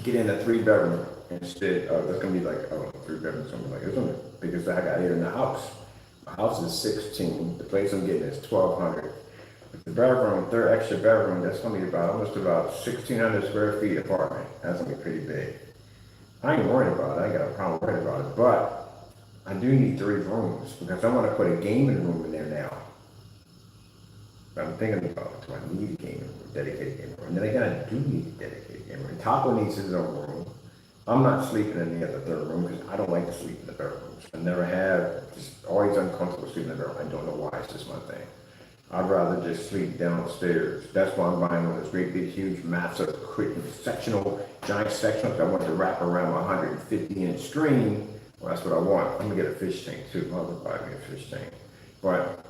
Speaker 1: getting a 3-bedroom instead of, it's gonna be like, 3 bedrooms, something like, it's only the biggest I got here in the house. My house is 16, the place I'm getting is 1,200. With the bedroom, third extra bedroom, that's gonna be almost about 1,600 square feet apartment. That's gonna be pretty big. I ain't worried about it, I ain't got a problem worrying about it, but I do need 3 rooms because I wanna put a gaming room in there now. I'm thinking about, do I need a gaming room, dedicated gaming room? And then again, I do need a dedicated gaming room. Taco needs his own room. I'm not sleeping in the other 3rd room because I don't like to sleep in the 3rd rooms. I never have, just always uncomfortable sleeping in the 3rd room. I don't know why, it's just my thing. I'd rather just sleep downstairs. That's why I'm buying one of those great big huge massive sectional, giant sectionals. I want to wrap around a 150-inch screen. Well, that's what I want. I'm gonna get a fish tank too. I'll buy me a fish tank. But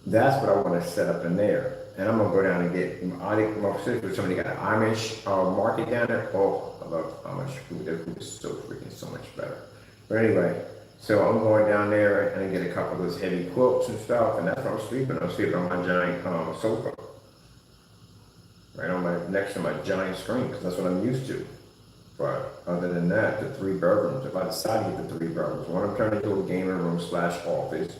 Speaker 1: that's what I want to set up in there. And I'm going to go down and get, somebody got an Amish market down there. Oh, I love Amish food. Their food is so freaking so much better. But anyway, so I'm going down there and get a couple of those heavy quilts and stuff. And that's where I'm sleeping. I'm sleeping on my giant sofa. Right on next to my giant screen, because that's what I'm used to. But other than that, the 3 bedrooms, if I decide to get the 3 bedrooms, one I'm turning into a gaming room slash office.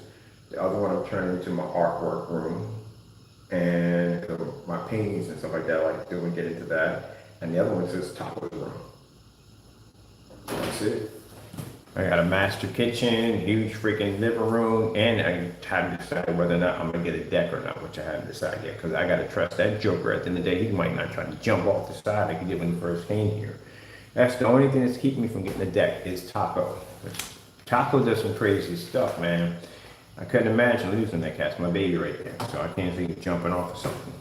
Speaker 1: The other one I'm turning into my artwork room and my paintings and stuff like that. I like to do and get into that. And the other one's just top of the room. That's it. I got a master kitchen, huge freaking living room, and I haven't decided whether or not I'm gonna get a deck or not, which I haven't decided yet, because I gotta trust that joker. At the end of the day, he might not try to jump off the side like he did when he first came here. That's the only thing that's keeping me from getting a deck is Taco. Taco does some crazy stuff, man. I couldn't imagine losing that cat. It's my baby right there, so I can't see it jumping off or something.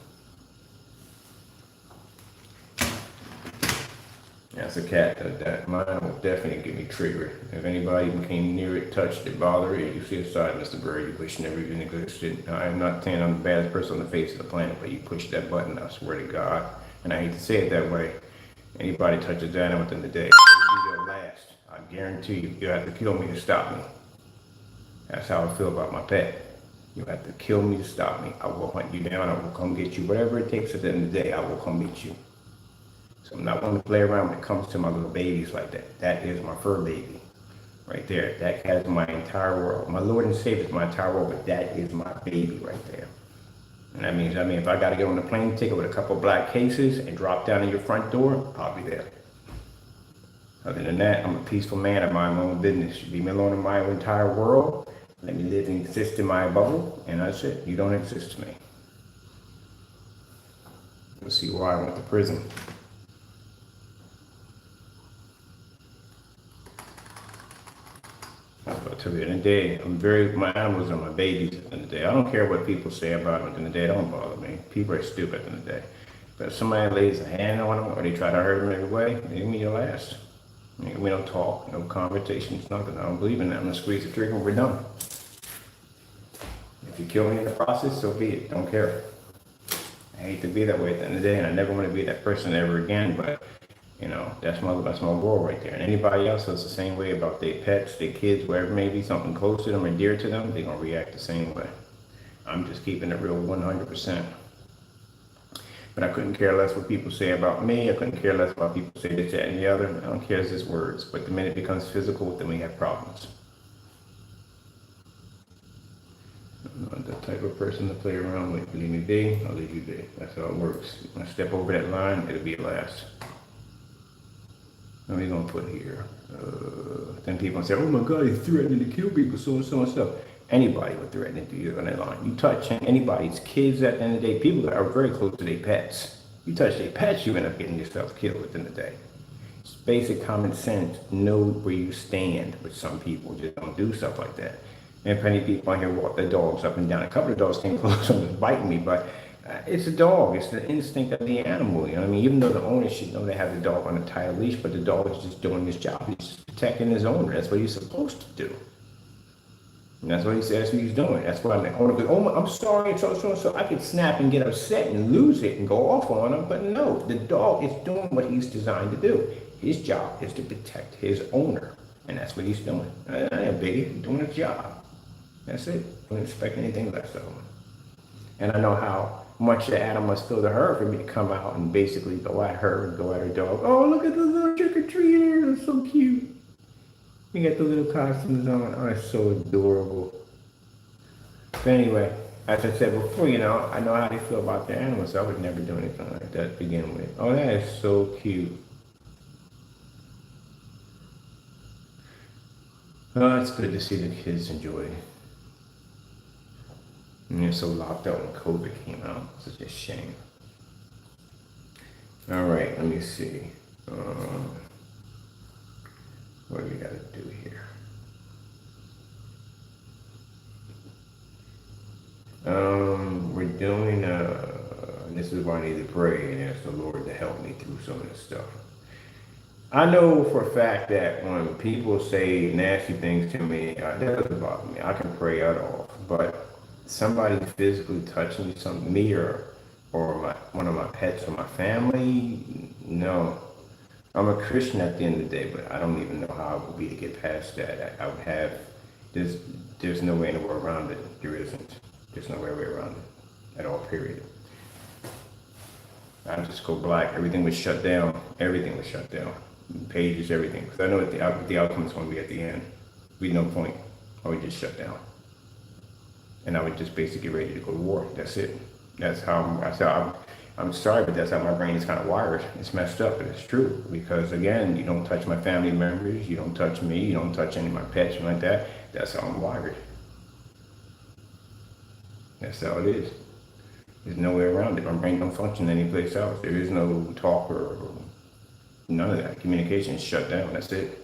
Speaker 1: That's a cat that mine will definitely get me triggered. If anybody even came near it, touched it, bothered it, you see a side, Mr. Bird, you wish never even existed. I am not saying I'm the baddest person on the face of the planet, but you push that button, I swear to God. And I hate to say it that way. Anybody touches that within the day, it'll be your last. I guarantee you, you have to kill me to stop me. That's how I feel about my pet. You have to kill me to stop me. I will hunt you down, I will come get you. Whatever it takes at the end of the day, I will come get you. So I'm not one to play around when it comes to my little babies like that. That is my fur baby right there. That has my entire world. My Lord and Savior is my entire world, but that is my baby right there. And that means, if I got to get on the plane ticket with a couple black cases and drop down in your front door, I'll be there. Other than that, I'm a peaceful man. I mind my own business. You leave me alone in my entire world. Let me live and exist in my bubble, and that's it. You don't exist to me. You'll see why I went to prison. But to the end of the day, my animals are my babies at the end of the day. I don't care what people say about them at the end of the day. It don't bother me. People are stupid at the end of the day. But if somebody lays a hand on them or they try to hurt them in any way, they me your last. We don't talk, no conversations, nothing. I don't believe in that. I'm gonna squeeze the trigger and we're done. If you kill me in the process, so be it. Don't care. I hate to be that way at the end of the day, and I never want to be that person ever again, but that's my world right there. And anybody else feels the same way about their pets, their kids, whatever it may be, something close to them or dear to them, they're gonna react the same way. I'm just keeping it real 100%. But I couldn't care less what people say about me. I couldn't care less about people say this, that, and the other. I don't care, it's just words. But the minute it becomes physical, then we have problems. I'm not the type of person to play around with. Leave me be, I'll leave you be. That's how it works. When I step over that line, it'll be a last. What are we gonna put here? Then people say, oh my God, he's threatening to kill people, so and so and so. Anybody would threaten to you on that line. You touch anybody's kids at the end of the day, people that are very close to their pets. You touch their pets, you end up getting yourself killed at the end of the day. It's basic common sense. Know where you stand, but some people just don't do stuff like that. And plenty of people on here walk their dogs up and down. A couple of dogs came close and was biting me, but it's a dog. It's the instinct of the animal. You know what I mean? Even though the owner should know they have the dog on a tight leash, but the dog is just doing his job. He's just protecting his owner. That's what he's supposed to do. And that's what he says he's doing. That's why the owner goes, oh, I'm sorry, so I could snap and get upset and lose it and go off on him. But no, the dog is doing what he's designed to do. His job is to protect his owner. And that's what he's doing. I am big, doing his job. That's it. Don't expect anything less of him. And I know how much the animal must feel to her for me to come out and basically go at her and go at her dog. Oh, look at the little trick-or-treaters, they're so cute. You got the little costumes on. Oh, it's so adorable. But anyway, as I said before, I know how they feel about their animals, so I would never do anything like that to begin with. Oh, that is so cute. Oh, it's good to see the kids enjoy it. And they're so locked out when COVID came out. Such a shame. All right, let me see. What do we got to do here? We're doing, this is why I need to pray and ask the Lord to help me through some of this stuff. I know for a fact that when people say nasty things to me, that doesn't bother me. I can pray it off. But somebody physically touching me or one of my pets or my family, no. I'm a Christian at the end of the day, but I don't even know how it would be to get past that. I would have, there's no way in the world around it. There isn't. There's no way around it at all, period. I just go black. Everything was shut down. Everything was shut down. pages, everything, because I know what the outcome is going to be at the end. Be no point. I would just shut down, and I would just basically get ready to go to war. That's it. That's how I'm sorry, but that's how my brain is kind of wired. It's messed up, but it's true. Because again, you don't touch my family members, you don't touch me, you don't touch any of my pets, or like that. That's how I'm wired. That's how it is. There's no way around it. My brain don't function anyplace else. There is no talk or none of that. Communication is shut down. That's it.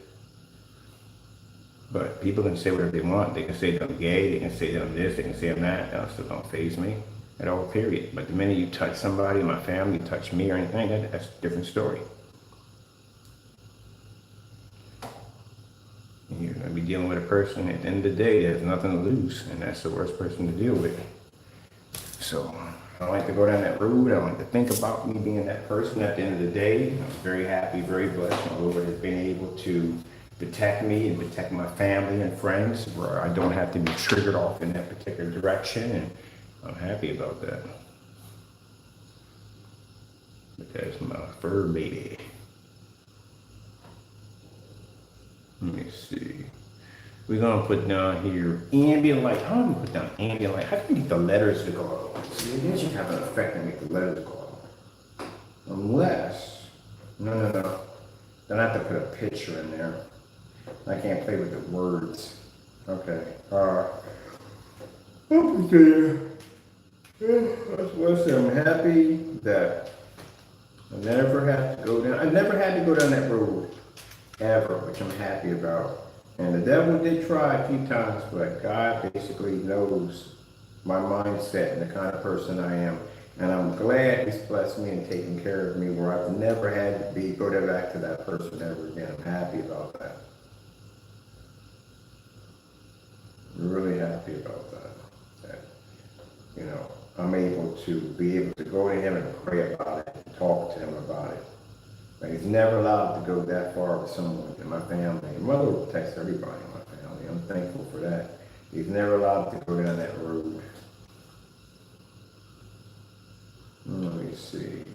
Speaker 1: But people can say whatever they want. They can say that I'm gay. They can say that I'm this. They can say I'm that. That still don't faze me at all, period. But the minute you touch somebody, my family, touch me or anything, that's a different story. And you're going to be dealing with a person at the end of the day that has nothing to lose. And that's the worst person to deal with. So I don't like to go down that road. I don't like to think about me being that person at the end of the day. I'm very happy, very blessed. My Lord has been able to protect me and protect my family and friends where I don't have to be triggered off in that particular direction. And I'm happy about that. But that's my fur baby. Let me see. We're gonna put down here ambient light. How am I gonna put down ambient light? How can you get the letters to go out? See, it should have an effect and make the letters go out. Unless, no. Then I have to put a picture in there. I can't play with the words. Okay. Okay. Let's say I'm happy that I never had to go down. I never had to go down that road ever, which I'm happy about. And the devil did try a few times, but God basically knows my mindset and the kind of person I am. And I'm glad He's blessed me and taken care of me where I've never had to go back to that person ever again. I'm happy about that. Really happy about that. You know, I'm able to go to Him and pray about it, and talk to Him about it. But He's never allowed to go that far with someone in my family. My mother protects everybody in my family. I'm thankful for that. He's never allowed to go down that road. Let me see.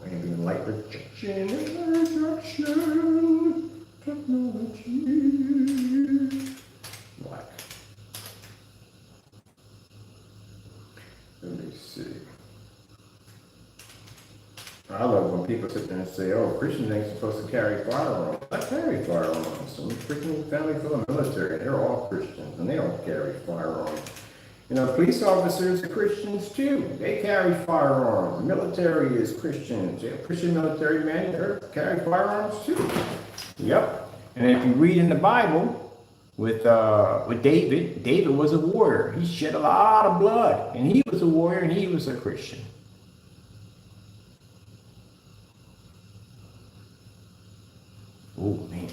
Speaker 1: Ambient light rejection, technology. Black. Let me see. I love when people sit there and say, oh, Christians ain't supposed to carry firearms. I carry firearms. Some Christian family full of military, they're all Christians, and they don't carry firearms. You know, police officers are Christians too. They carry firearms. The military is Christians. Yeah, Christian military men carry firearms too. Yep. And if you read in the Bible with David, David was a warrior. He shed a lot of blood, and he was a warrior, and he was a Christian. Oh man.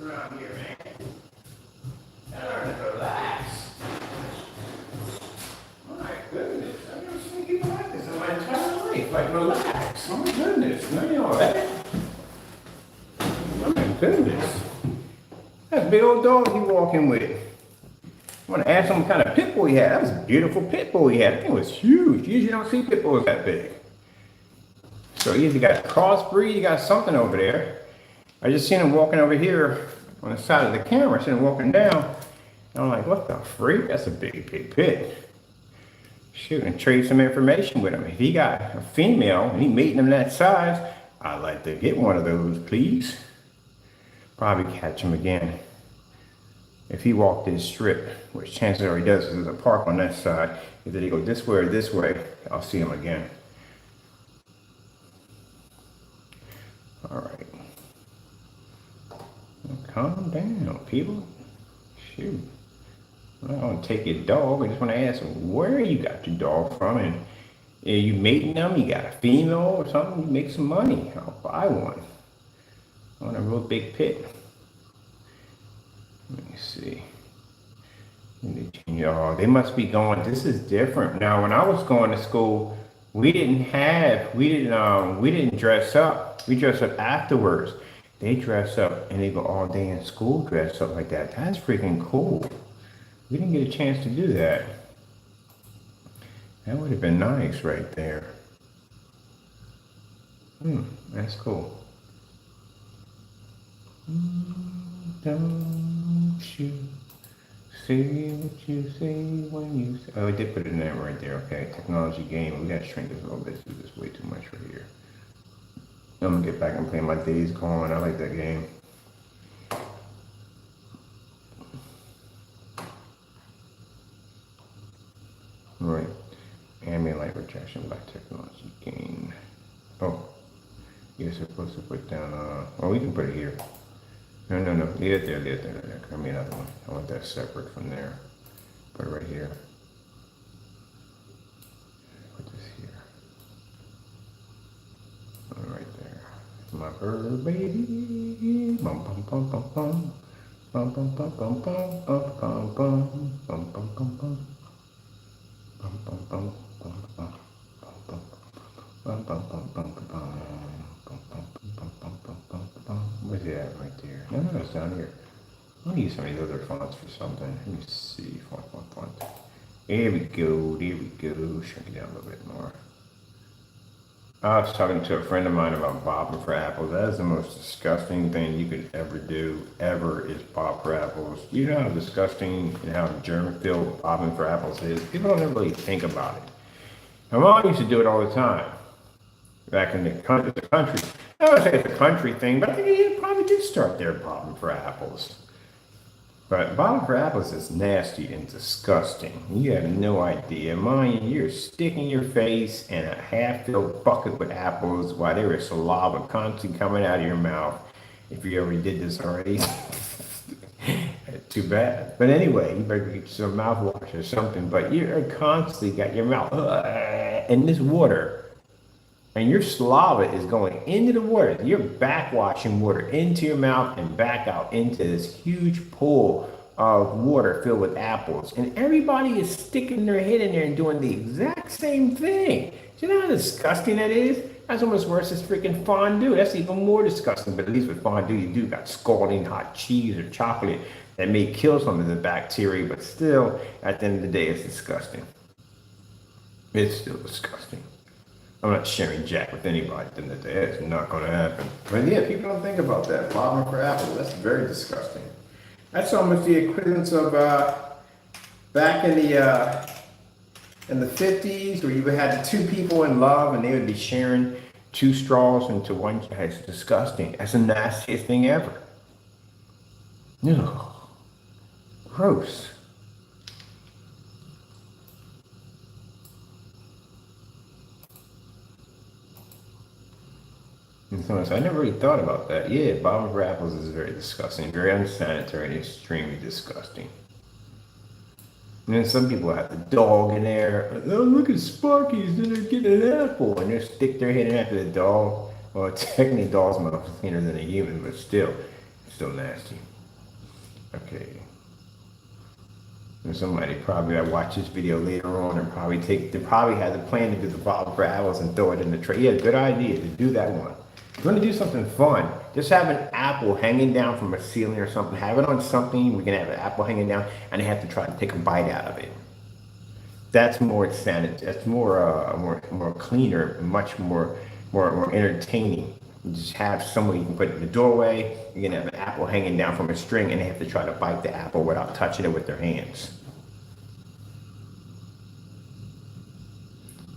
Speaker 1: Around here, man. Learn to relax. My goodness, I've never seen people like this in my entire life. Like, relax. Oh my goodness, none of y'all that. Oh my goodness. That's a big old dog you walking with. I want to ask him what kind of pit bull he had. That was a beautiful pit bull he had. I think it was huge. Usually you don't see pit bulls that big. So you either got a crossbreed, you got something over there. I just seen him walking over here on the side of the camera. I seen him walking down. And I'm like, what the freak? That's a big pit. Shoot, and trade some information with him. If he got a female and he mating them that size, I'd like to get one of those, please. Probably catch him again. If he walked this strip, which chances are he does, because there's a park on that side. Either they go this way or this way, I'll see him again. All right. Calm down, people. Shoot. I don't want to take your dog. I just want to ask where you got your dog from, and are you mating them? You got a female or something? You make some money. I'll buy one. I want a real big pit. Let me see. Oh, they must be going. This is different now. When I was going to school, we didn't dress up. We dress up afterwards. They dress up and they go all day in school dressed up like that. That's freaking cool. We didn't get a chance to do that. That would have been nice right there. That's cool. Don't you see what you see when you say. Oh, I did put it in there right there. Okay, technology game. We gotta shrink this a little bit. This is way too much right here. I'm gonna get back and play my Days Gone. I like that game. Right. Ambient light projection by technology game. Oh, you're supposed to put down. We can put it here. No. Leave it there. Give me another one. I want that separate from there. Put it right here. Put this here. Right there. My bird baby. Bum bum bum bum bum. Bum bum bum bum bum bum bum bum bum bum bum bum. Bum bum bum bum bum bum bum bum bum bum bum bum. Where's it at right there? No, it's down here. I'll use some of these other fonts for something. Let me see. Font. There we go. Shrink it down a little bit more. I was talking to a friend of mine about bobbing for apples. That is the most disgusting thing you could ever do, is bob for apples. You know how disgusting and how germ-filled bobbing for apples is? People don't ever really think about it. My mom used to do it all the time. Back in the country. I don't say it's a country thing, but I think he probably did start there bobbing for apples. But bobbing for apples is nasty and disgusting. You have no idea. Mind you, you're sticking your face in a half-filled bucket with apples while there is saliva constantly coming out of your mouth. If you ever did this already, too bad. But anyway, you better get some mouthwash or something. But you're constantly got your mouth in this water. And your saliva is going into the water. You're backwashing water into your mouth and back out into this huge pool of water filled with apples. And everybody is sticking their head in there and doing the exact same thing. Do you know how disgusting that is? That's almost worse as freaking fondue. That's even more disgusting. But at least with fondue, you do got scalding hot cheese or chocolate that may kill some of the bacteria. But still, at the end of the day, it's disgusting. It's still disgusting. I'm not sharing Jack with anybody. That's not going to happen. But yeah, people don't think about that. Bobbing for apples. That's very disgusting. That's almost the equivalent of back in the 50s, where you had two people in love and they would be sharing two straws into one. It's disgusting. That's the nastiest thing ever. Ugh. Gross. And so I never really thought about that. Yeah, bobbing for apples is very disgusting, very unsanitary, and extremely disgusting. And then some people have the dog in there. Oh, look at Sparky's in there getting an apple. And they stick their head in after the dog. Well, technically, dogs are much cleaner than a human, but still nasty. Okay. And somebody probably that watch this video later on and they probably had the plan to do the bobbing for apples and throw it in the tray. Yeah, good idea to do that one. If you're going to do something fun, just have an apple hanging down from a ceiling or something. Have it on something. We can have an apple hanging down, and they have to try to take a bite out of it. That's more sanitary. That's more cleaner, much more entertaining. You just have someone you can put in the doorway. You can have an apple hanging down from a string, and they have to try to bite the apple without touching it with their hands.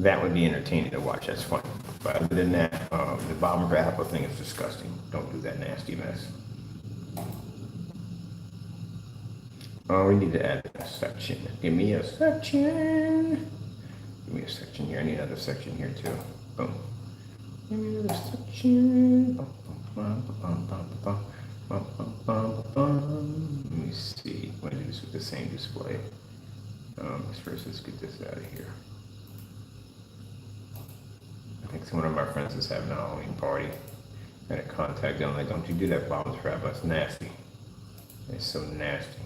Speaker 1: That would be entertaining to watch. That's fun. But other than that, the bobbing for apple thing is disgusting. Don't do that nasty mess. Oh, we need to add a section. Give me a section. Give me a section here. I need another section here too. Boom. Give me another section. Let me see. What is this? the same display. First, let's get this out of here. I think one of my friends is having a Halloween party. I had to contact them, like, don't you do that bomb trap, that's nasty. It's so nasty.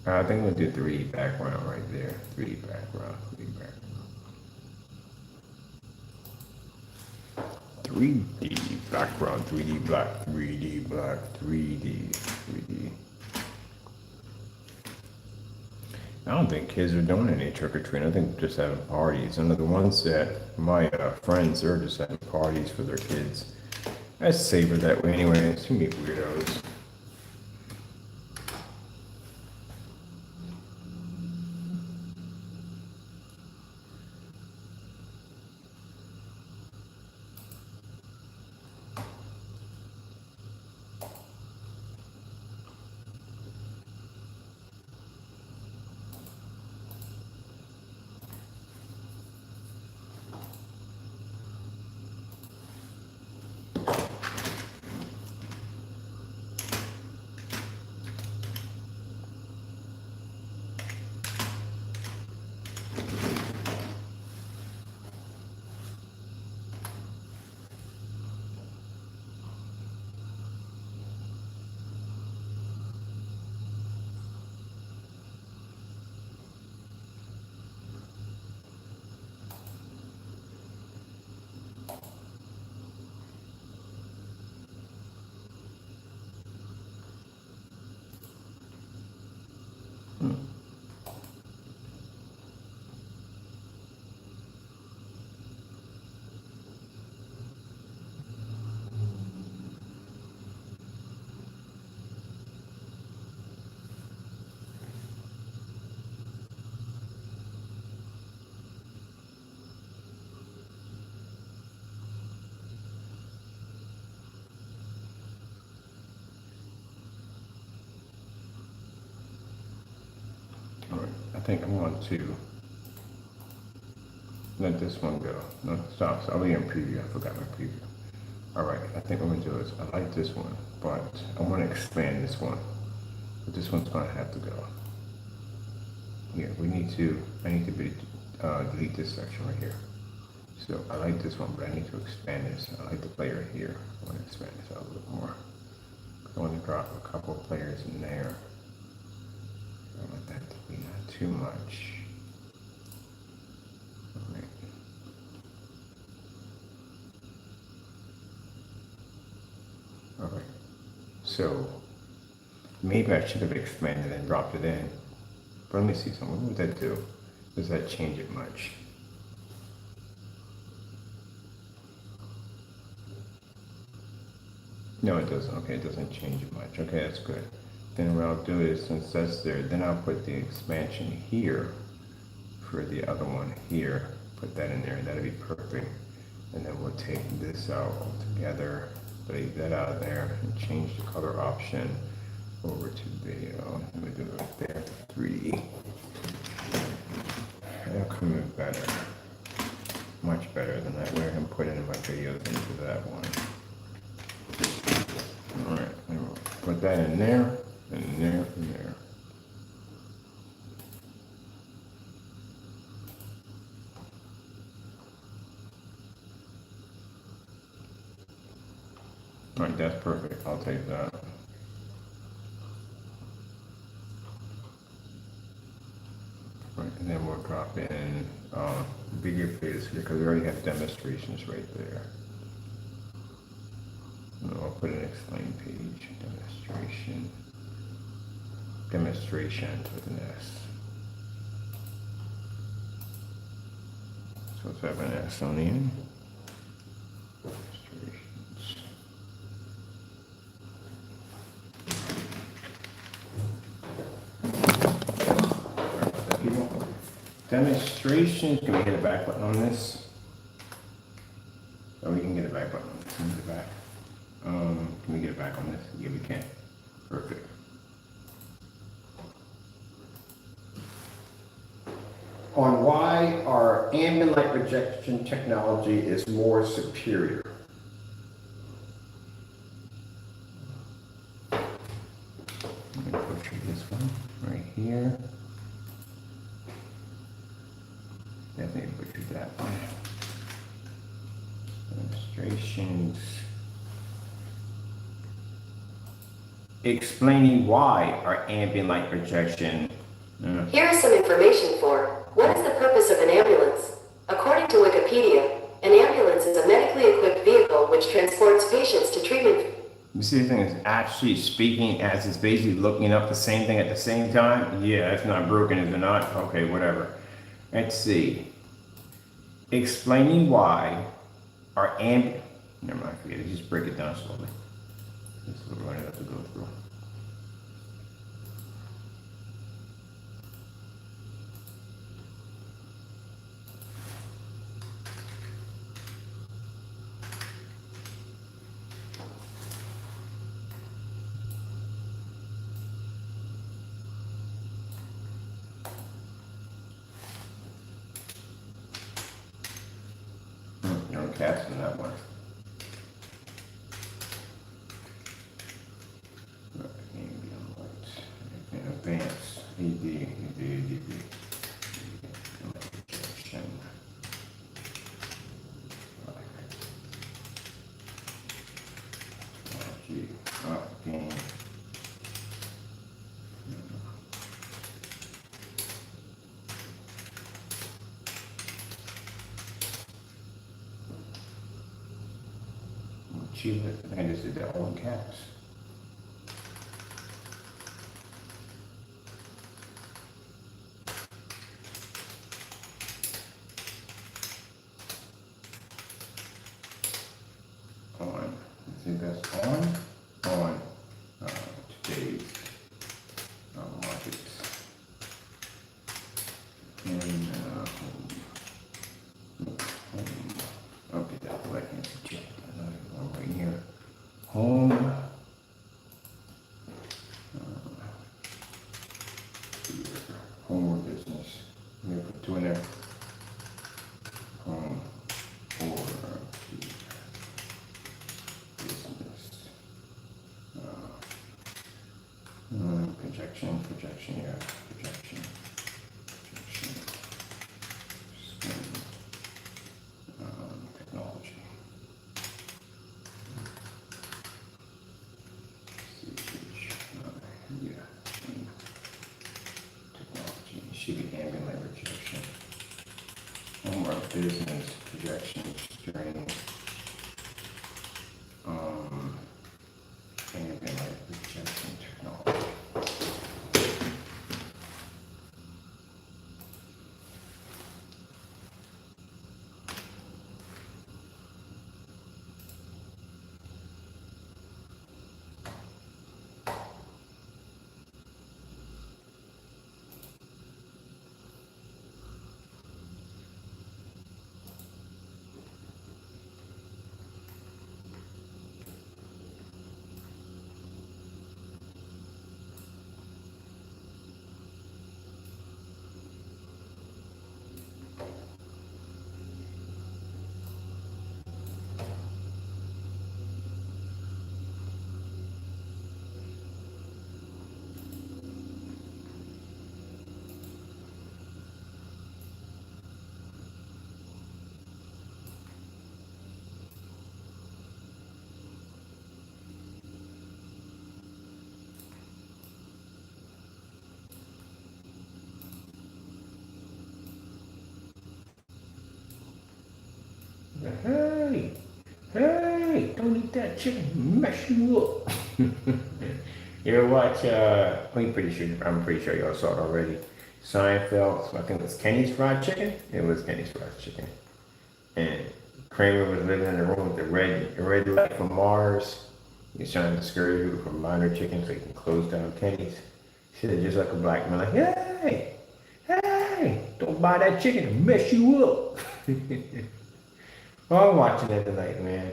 Speaker 1: I think we'll do 3D background right there. 3D background, 3D background. 3D background, 3D black, 3D black, 3D. I don't think kids are doing any trick-or-treating. I think just having parties. And the ones that my friends are just having parties for their kids. I savor that way anyway. It's too many weirdos. I think I want to let this one go. No, stop. So I'll be in preview. I forgot my preview. All right, I think what I'm gonna do is I like this one, but I want to expand this one. But this one's gonna have to go. Yeah, I need to delete this section right here. So I like this one, but I need to expand this. I like the player here. I want to expand this out a little more. I want to drop a couple of players in there. I don't want that to be not too much. All right. All right. So maybe I should have expanded and dropped it in. But let me see something. What would that do? Does that change it much? No, it doesn't. Okay, it doesn't change it much. Okay, that's good. Then what I'll do is, since that's there, then I'll put the expansion here for the other one here. Put that in there, and that'll be perfect. And then we'll take this out altogether, leave that out of there, and change the color option over to video. Let me do it right there, 3D. That'll come in better. Much better than that way. I can put it in my videos into that one. Alright, put that in there, and there, and there. Alright, that's perfect. I'll take that. Right, and then we'll drop in bigger pages here because we already have demonstrations right there. And I'll put an explain page, demonstration with an S. So let's have an S on the end. Demonstrations, can we hit a back button on this? Oh, we can get a back button on this. Can we get it back? Can we get it back on this? Yeah, we can. Perfect. on why our ambient light rejection technology is more superior. I'm going to butcher this one right here. Definitely butchered that one. Demonstrations. Explaining why our ambient light rejection.
Speaker 2: Here is some information for what is the purpose of an ambulance. According to Wikipedia, an ambulance is a medically equipped vehicle which transports patients to treatment.
Speaker 1: You see, this thing is actually speaking as it's basically looking up the same thing at the same time. Yeah, that's not broken, is it not? Okay, whatever. Let's see. Explaining why our ambient. Never mind, forget it. Just break it down slowly. Just a little run it up to go through. No caps in that one. Ambient light. Advanced. AD. Rejection. Gain. Achieve it. I just did that all in caps. On. I think that's on today's markets. And okay, that's what I can check. Another one right here. Home. Home or business. I'm gonna put two in there. Home or business. Projection, yeah, projection. Spin, technology. Yeah, technology, should be ambient light rejection. Home or business, projection, string. Ambient light rejection technology. Hey, don't eat that chicken, mess you up. You ever watch, I'm pretty sure y'all saw it already. Seinfeld, I think it was Kenny's Fried Chicken? It was Kenny's Fried Chicken. And Kramer was living in the room with the red light from Mars. He's trying to discourage people from buying their chicken so he can close down Kenny's. He said just like a black man, like, hey, don't buy that chicken, it'll mess you up. Oh, I'm watching that tonight, man.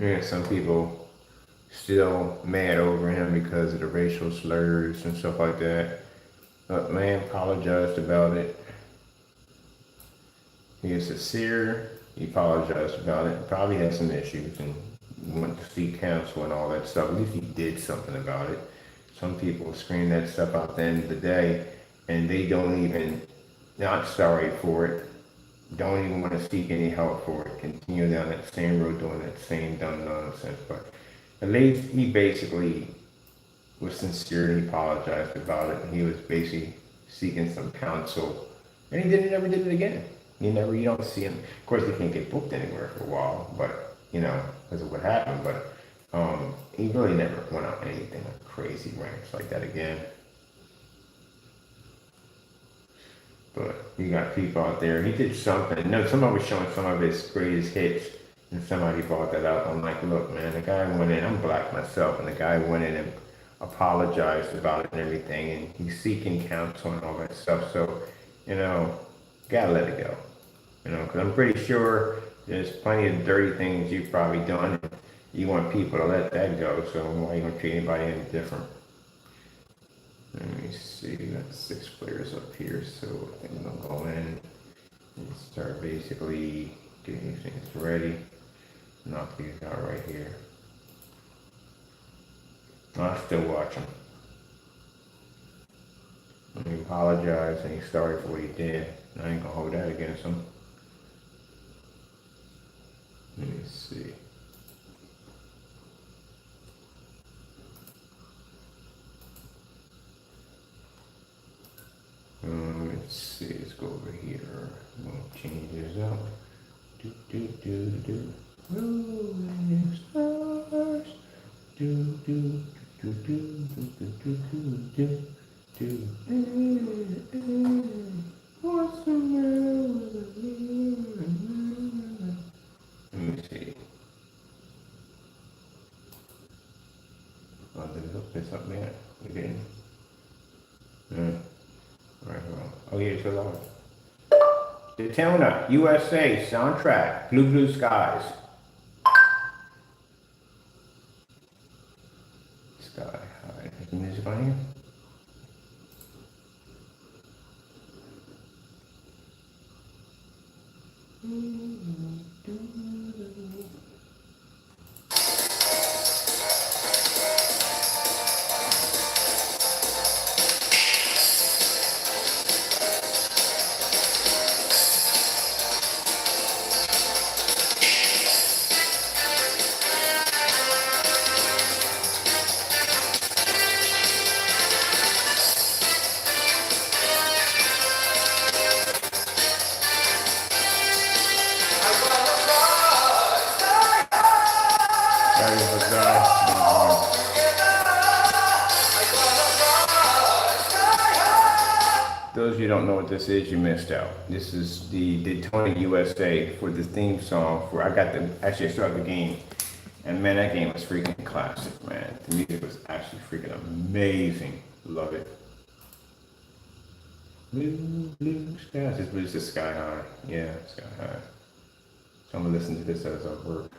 Speaker 1: Yeah, some people still mad over him because of the racial slurs and stuff like that. But man apologized about it. He is sincere. He apologized about it. Probably had some issues and went to seek counsel and all that stuff. At least he did something about it. Some people scream that stuff out at the end of the day and they don't even, not sorry for it, don't even want to seek any help for it. Continue down that same road doing that same dumb nonsense. But at least he basically was sincere. He apologized about it. And he was basically seeking some counsel. And he never did it again. You don't see him. Of course, he can't get booked anywhere for a while, but, because of what happened. But he really never went out anything like crazy ranks like that again. But you got people out there. He did something. No, somebody was showing some of his greatest hits, and somebody brought that up. I'm like, look, man, the guy went in. I'm black myself, and the guy went in and apologized about it and everything, and he's seeking counsel and all that stuff. So, gotta let it go. Because I'm pretty sure there's plenty of dirty things you've probably done. And you want people to let that go. So why are you gonna treat anybody any different? Let me see, we got 6 players up here, so I think I'm gonna go in and start basically getting things ready. Knock these out right here. I'll still watch him. He apologized and he's sorry for what he did. I ain't gonna hold that against him. Let me see. Let's see, let's go over here. I'm gonna change this up. Rolling stars. What's the matter with me? Let me see. Oh, did it hook this up there? We didn't. Right, well. Oh yeah, it's alive. Daytona, USA soundtrack, Blue Skies. Sky High. Is the music on here? Those of you who don't know what this is, you missed out. This is the Daytona USA for the theme song. I started the game, and man, that game was freaking classic, man. The music was actually freaking amazing. Love it. Blue skies. This was just Sky High. Yeah, Sky High. So I'm gonna listen to this as I work.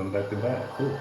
Speaker 3: them back to back. Cool.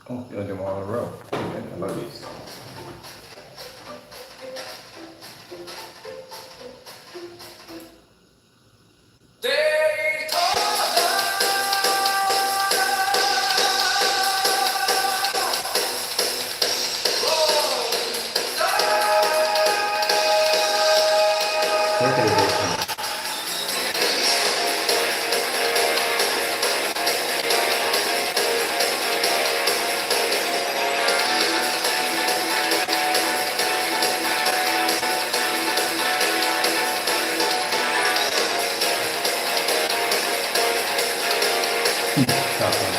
Speaker 1: Oh, you're doing them all in a row. Okay, I love these. Birthday edition. Top one.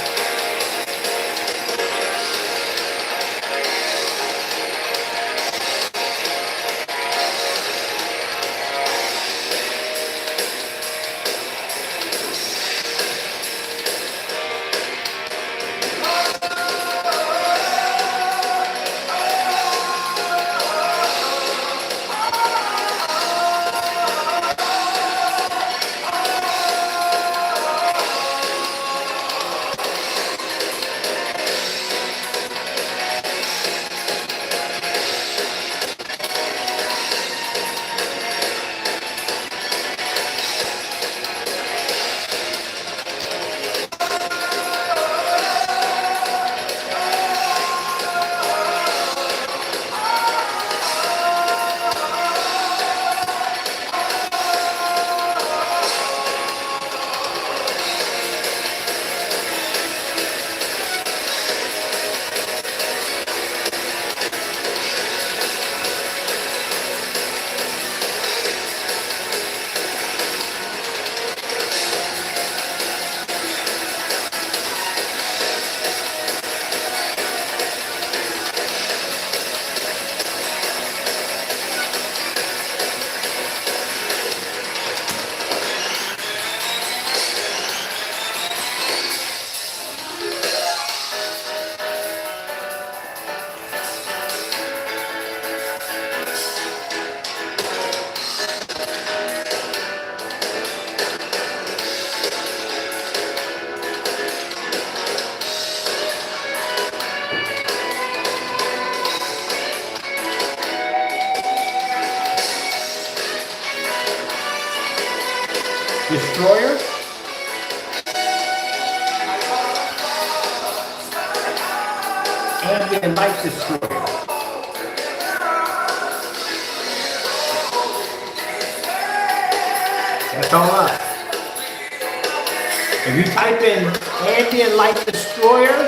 Speaker 1: Destroyer. Ambient Light Destroyer. That's all up. If you type in Ambient Light Destroyer,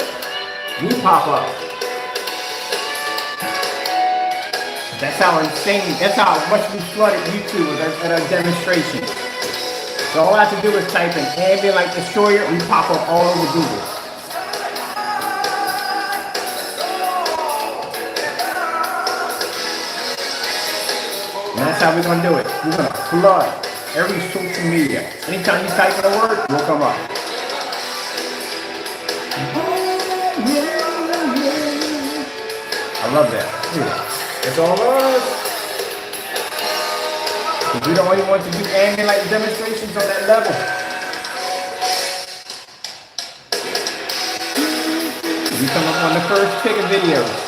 Speaker 1: we pop up. That's how insane, that's how much we flooded YouTube at our demonstration. So all I have to do is type in Ambient Light Destroyer, we pop up all over Google. And that's how we're gonna do it. We're gonna flood every social media. Anytime you type in a word, we'll come up. I love that. Yeah. It's all us. Because we don't only want to do ambient light demonstrations on that level. We come up on the first pick of videos.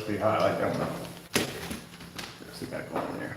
Speaker 1: supposed to be hot. I like that one. Still got to go in there.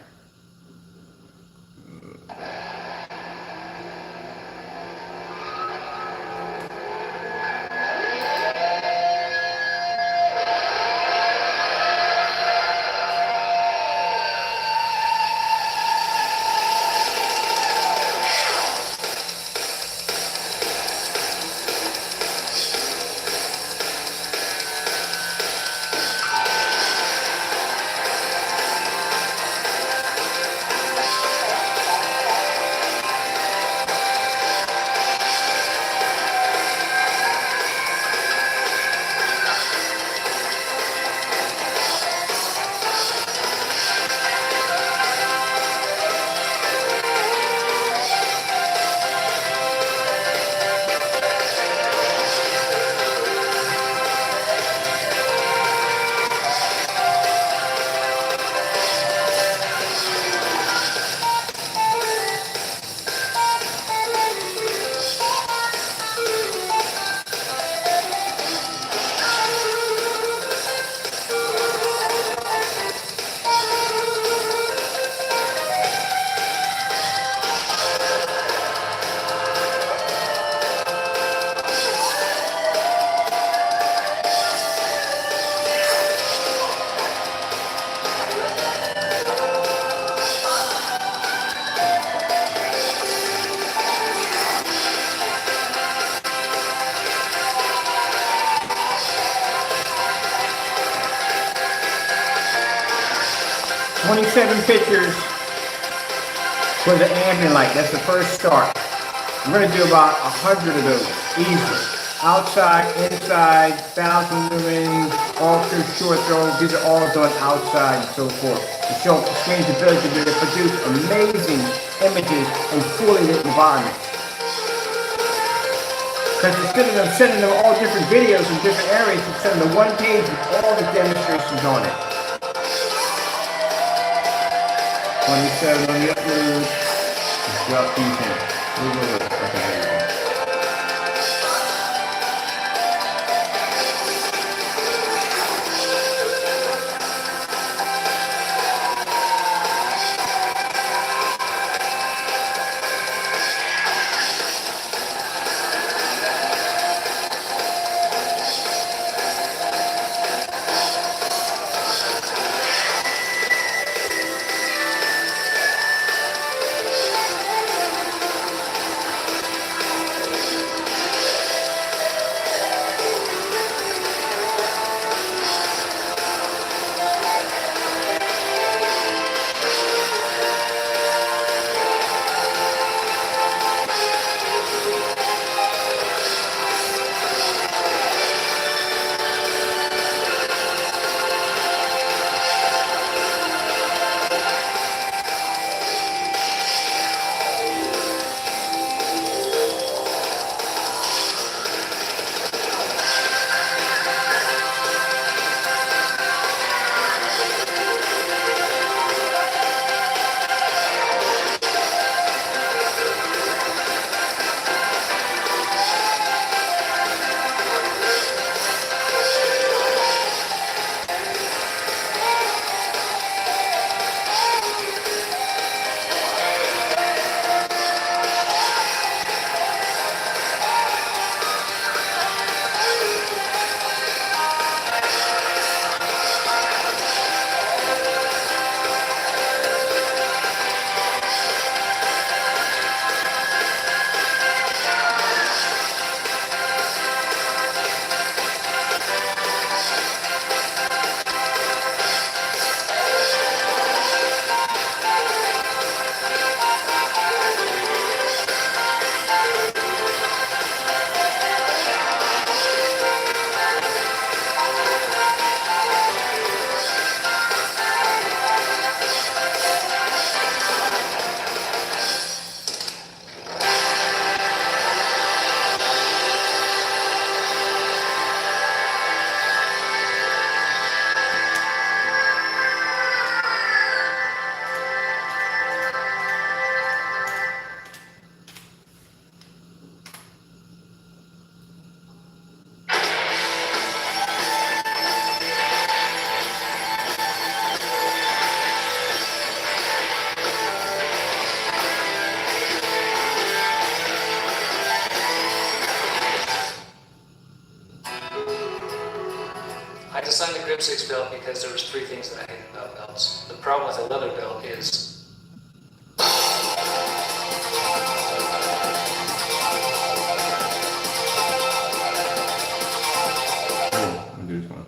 Speaker 1: "27 pictures for the ambient light." That's the first start. We're going to do about 100 of those, easily. Outside, inside, 1,000 lumens, ultra short throw. These are all done outside and so forth. To show the screen's ability to produce amazing images in fully lit environments. Because instead of them sending them all different videos in different areas, we send them one page with all the demonstrations on it. 27 on the upload. Drop these in. Okay, there you go.
Speaker 3: Whip6 belt because there was 3 things that I hated about belts. The problem with a leather belt is
Speaker 1: I'm gonna do this one.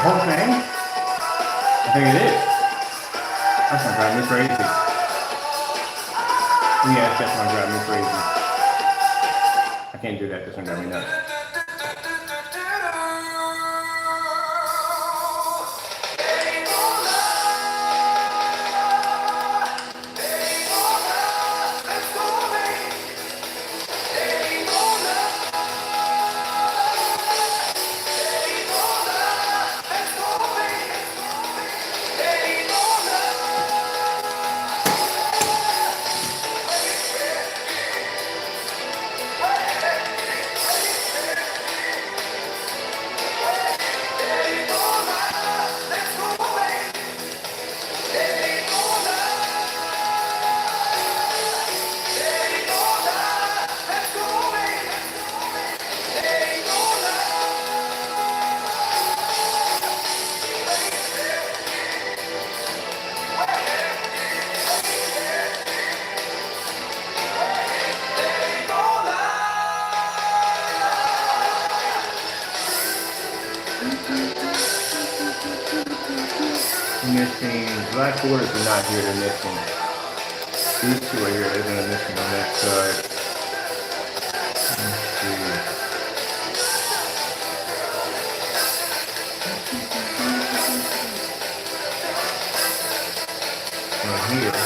Speaker 1: Whole thing? I think it is. That's gonna drive me crazy. Yeah, that's gonna drive me crazy. I can't do that. That's gonna drive me nuts. Missing black borders are not here. They're missing. These two are here. They're gonna miss on the next side. Let's see. Right here.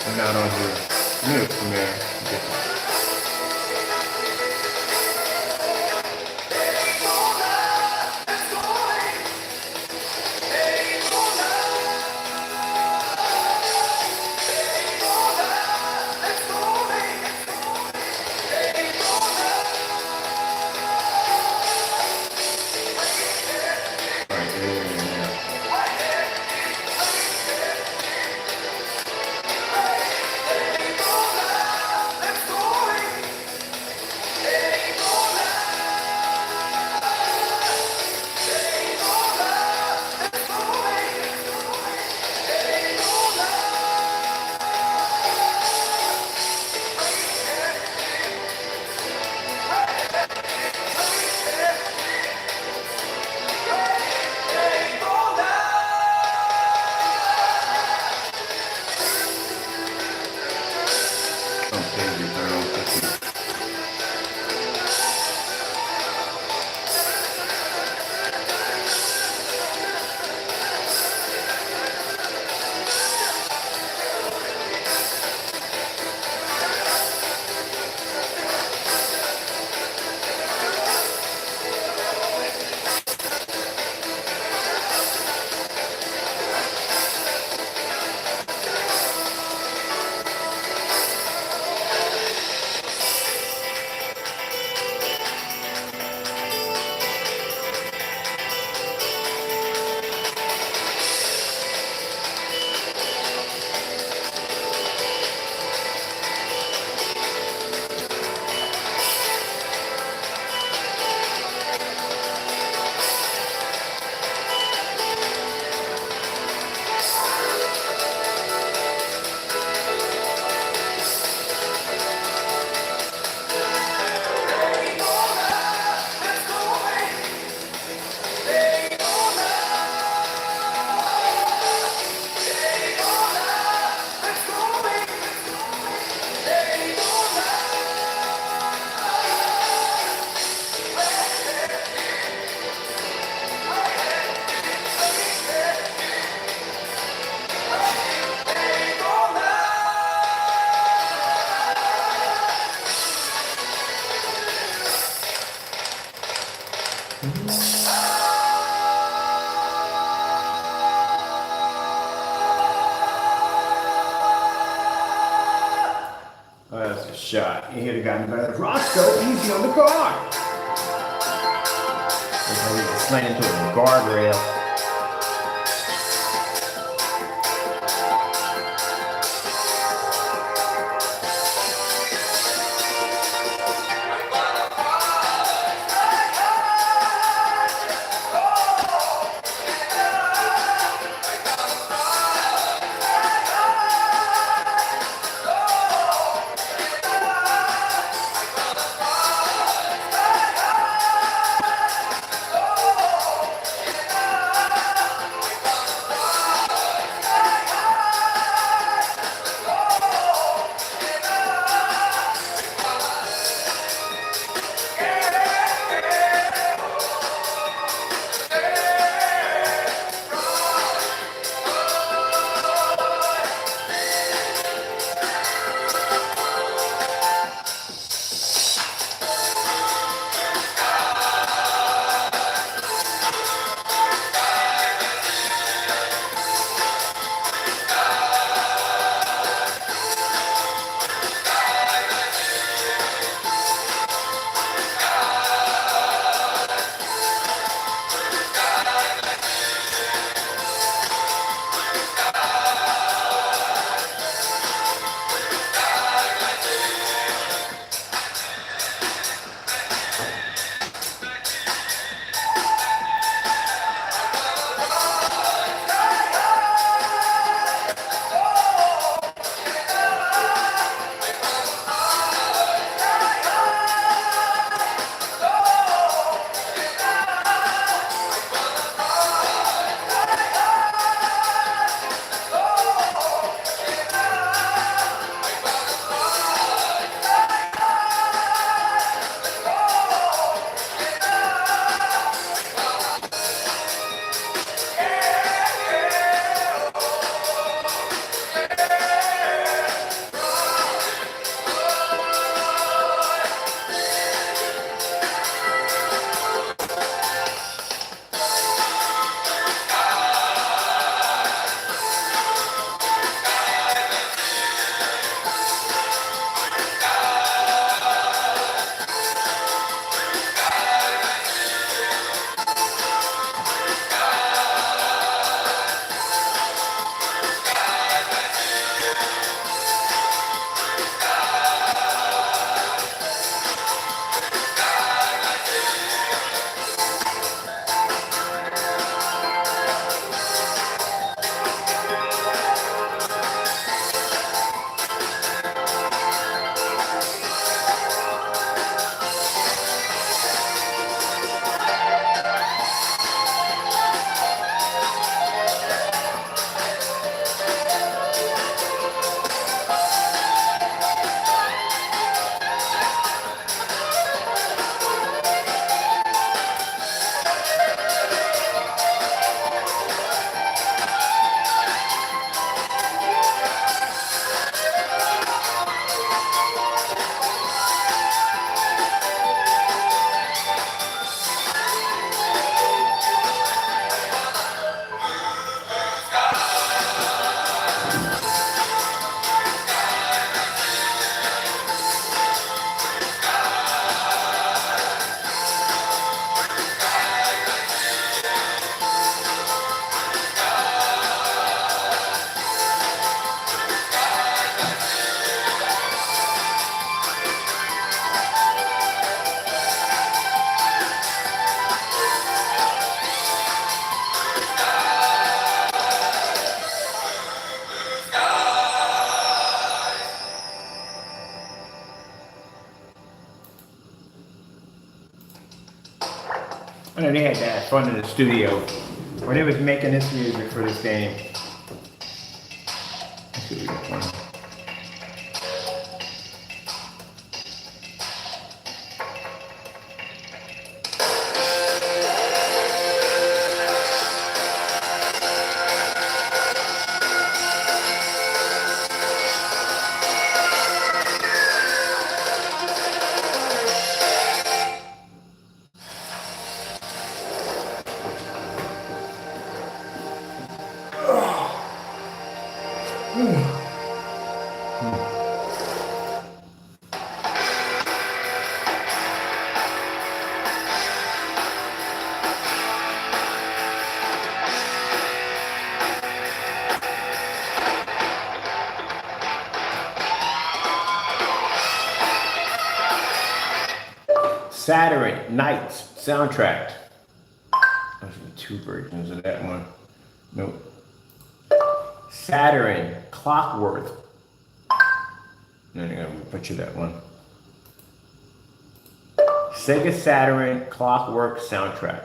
Speaker 1: I'm not on here. I'm gonna come here. shot. You hear the guy in the back, Roscoe, easy on the car. He slammed into a guardrail. I know they had to have fun in the studio when they was making this music for this game. Let's see what we got going. Saturn Nights soundtrack. There's two versions of that one. Nope. Saturn Clockwork. No, I'm gonna butcher that one. Sega Saturn Clockwork soundtrack.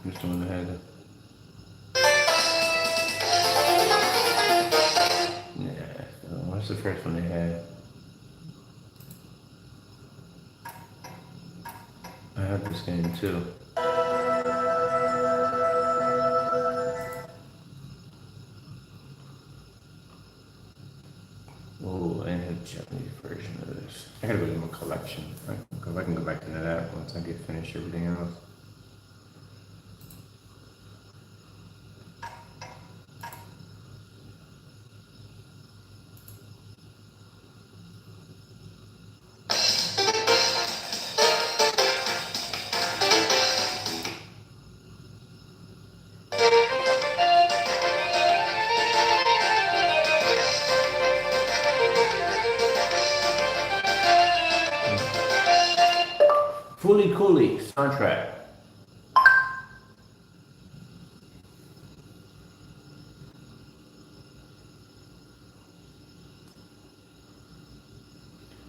Speaker 1: What's the one that had it? Yeah, what's the first one they had? I have this game too. Oh, I have a Japanese version of this. I gotta go to my collection. I can go back into that once I get finished everything else. Fooly Cooly soundtrack.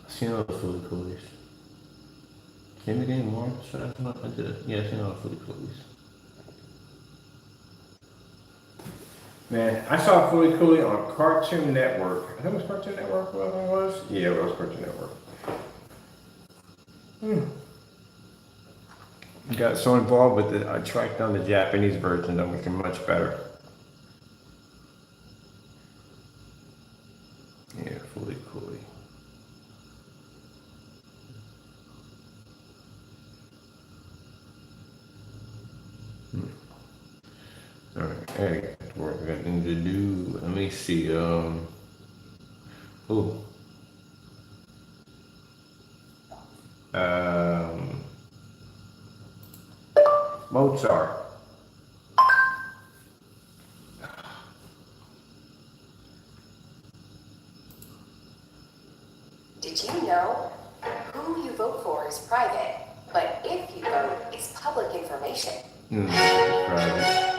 Speaker 1: I've seen all the Fooly Coolies. Name the game more? Should I come up? I did it. Yeah, I've seen all the Fooly Coolies. Man, I saw Fooly Cooly on Cartoon Network. I think it was Cartoon Network, whatever it was. Yeah, it was Cartoon Network. Got so involved with it, I tracked down the Japanese version that was much better. Yeah, Fooly Cooly. Alright, I gotta get to work. I got things to do. Let me see. Mozart.
Speaker 2: Did you know? Who you vote for is private, but if you vote, it's public information.
Speaker 1: Private.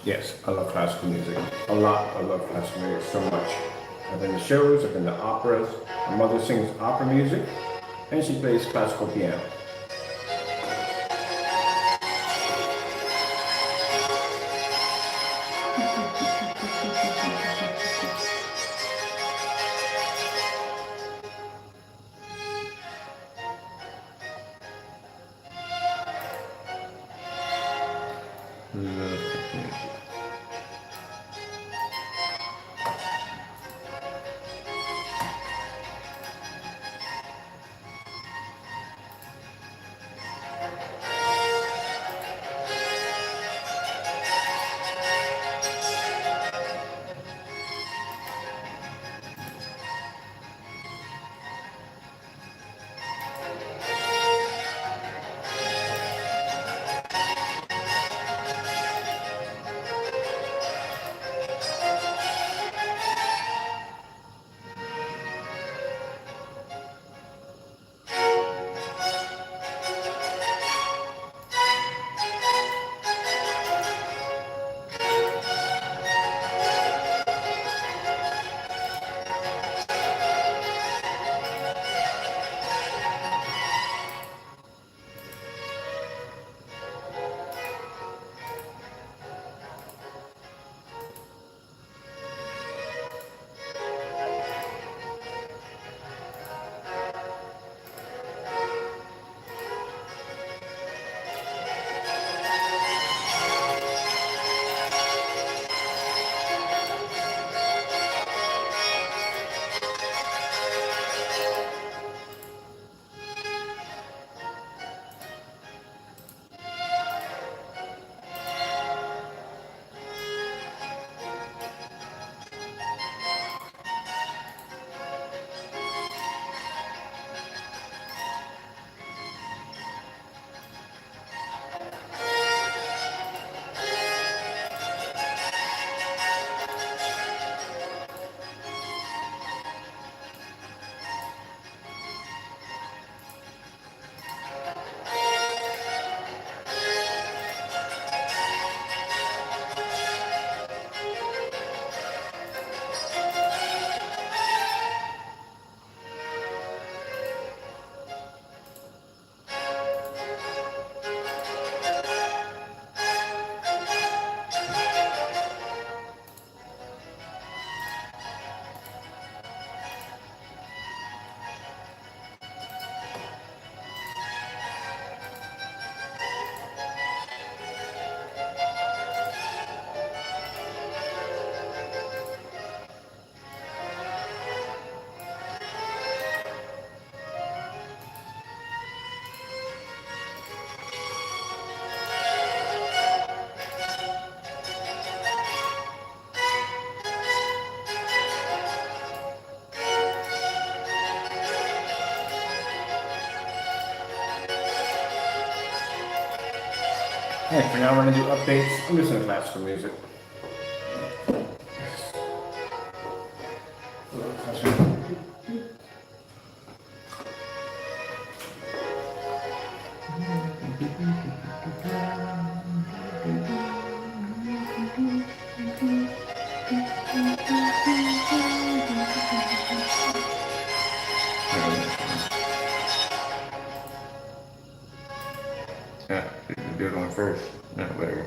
Speaker 1: Yes, I love classical music. A lot. I love classical music so much. I've been to shows, I've been to operas. My mother sings opera music, and she plays classical piano. Love classical music. Alright, for now we're gonna do updates. I'm just gonna classical music. Yeah, do it on first. No, whatever.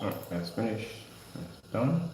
Speaker 1: Oh, that's finished. That's done.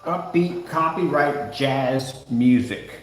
Speaker 1: upbeat copyright jazz music.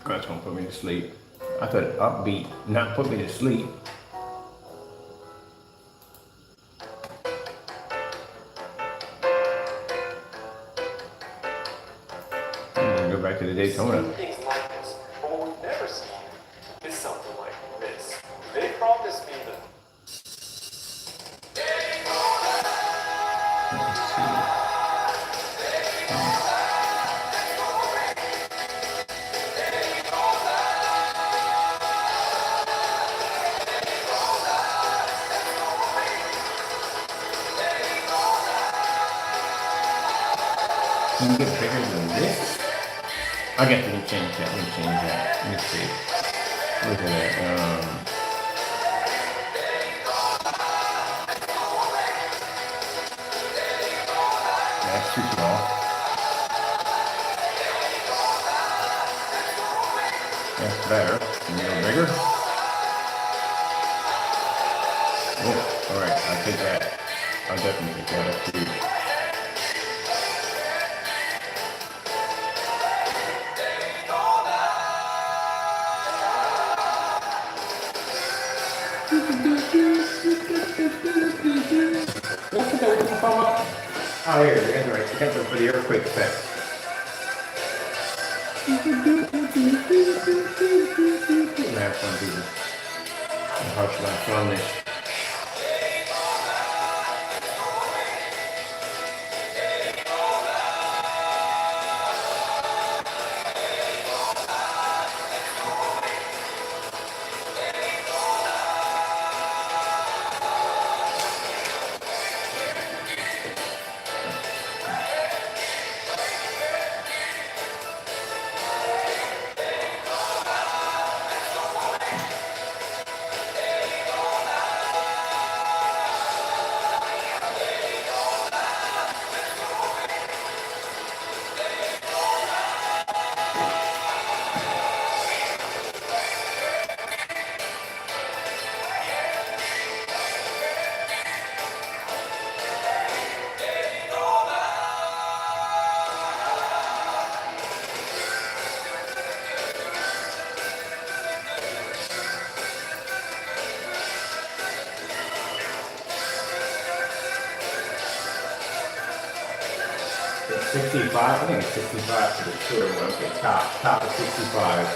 Speaker 1: That's gonna put me to sleep. I thought upbeat, not put me to sleep. Go back to the Daytona.
Speaker 4: Things like this, but what we've never seen is something like this. They promised me the
Speaker 1: Can you get bigger than this? I guess we can change that. We can change that. Let me see. Look at that. That's too small. That's better. Can you go bigger? Oh, all right. I'll take that. I'll definitely take that. That's huge. Oh, here, that's right. You got them for the earthquake effect. Have fun, people. How should I fun this? It's 65, I think it's 65 for the short one. Okay, top of 65.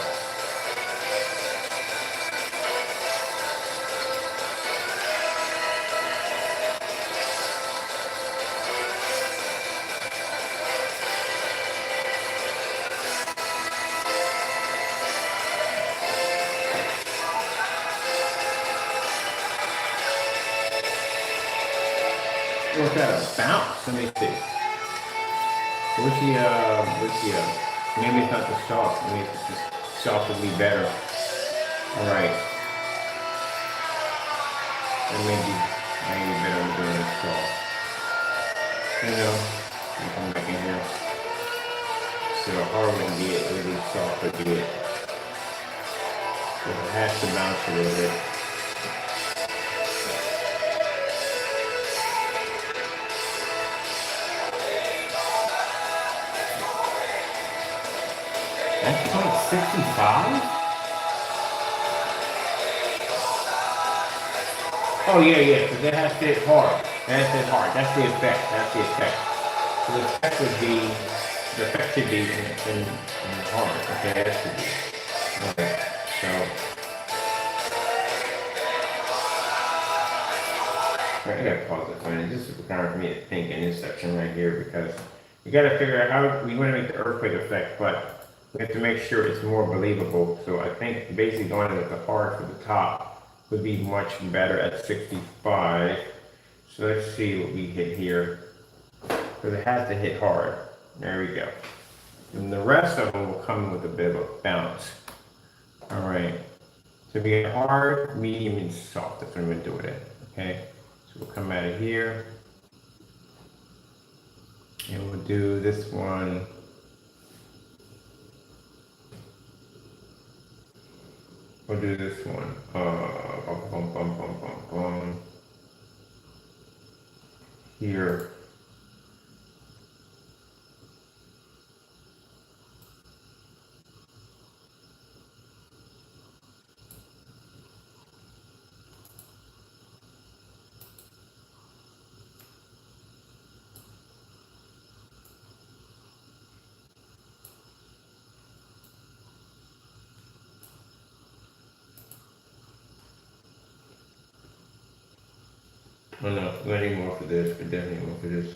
Speaker 1: What's that, a bounce? Let me see. Maybe it's not the soft. Maybe it's just soft would be better. All right. And maybe better than doing it soft. You know, you come back in here. So hard one get really soft to get. So it has to bounce a little bit. That's like 65? Oh yeah, because that has to hit hard. That has to hit hard. That's the effect. So the effect should be in hard. Okay, that should be. Okay, so. Alright, I gotta pause it for a minute. This is kind of for me to think in this section right here because you gotta figure out how we want to make the earthquake effect, but we have to make sure it's more believable. So I think basically going with the hard for the top would be much better at 65. So let's see what we hit here. Because it has to hit hard. There we go. And the rest of them will come with a bit of a bounce. Alright. So we get hard, medium, and soft. That's what I'm going to do with it. Okay. So we'll come out of here. And we'll do this one. We'll do this one. Here. Oh no, we're gonna need more for this, but definitely more for this.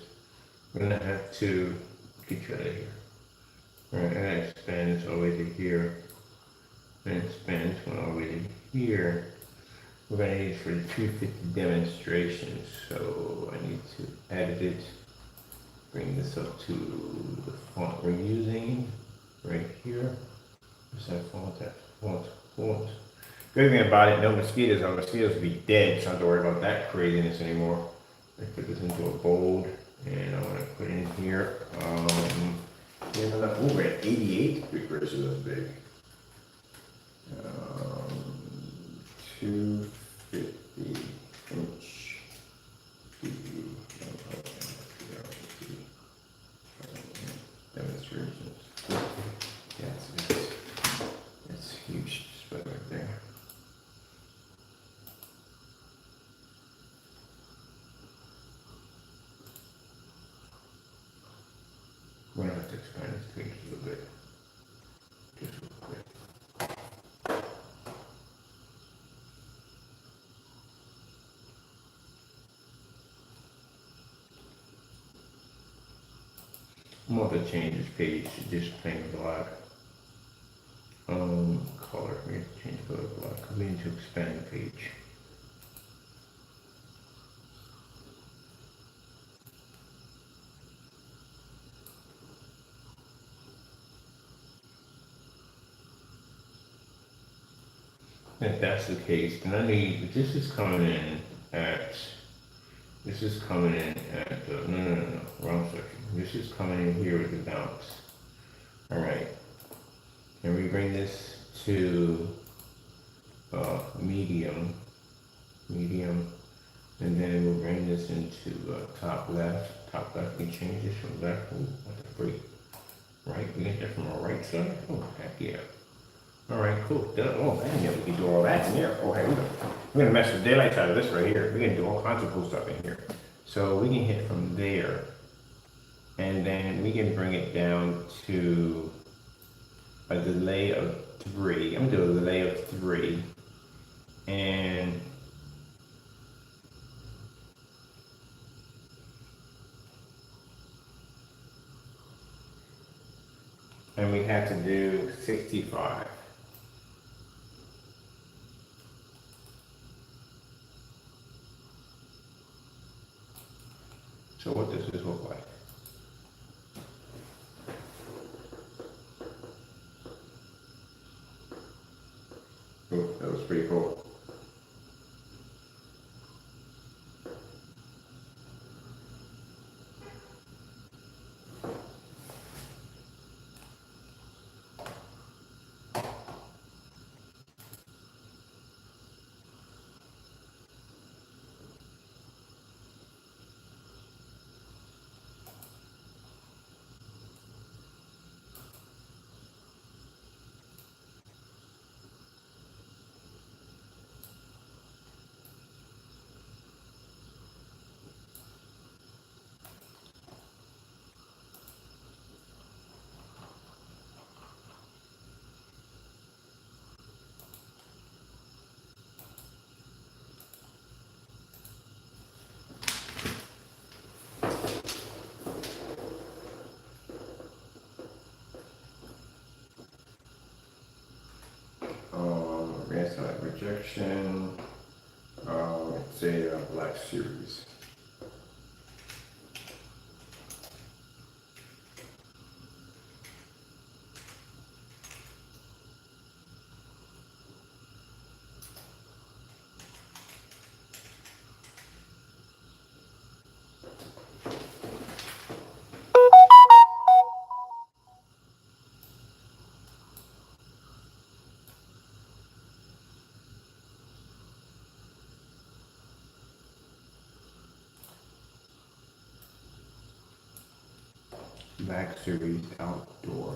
Speaker 1: We're gonna have to get you out of here. Alright, I'm gonna expand this all the way to here. And expand this one all the way to here. We're gonna need it for the 250 demonstration, so I need to edit it. bring this up to the font we're using right here. Where's that font? That font. Good thing about it, no mosquitoes. Our mosquitoes will be dead, so I don't have to worry about that craziness anymore. I put this into a bold, and I want to put in here. We're at 88. Big version is big. 250 inch. Demonstrations. Yes, it's huge spread right there. We're gonna have to expand this page a little bit. Just real quick. I'm going to change this page to just plain black. Color, we have to change color to black. We need to expand the page. If that's the case, then I need, this is coming in at, no, wrong section. This is coming in here with the bounce. All right. Can we bring this to medium, and then we'll bring this into top left. We change this from left. Ooh, what the freak? Right, we get that from our right side. Oh, heck yeah. All right, cool. Oh man, yeah, we can do all that in here. Oh, hey, we're gonna mess the daylights out of this right here. We're gonna do all kinds of cool stuff in here. So we can hit from there, and then we can bring it down to a delay of 3. I'm gonna do a delay of 3, and we have to do 65. So what does this look like? Oh, that was pretty cool. Anti rejection, say Black Series. Black Series outdoor.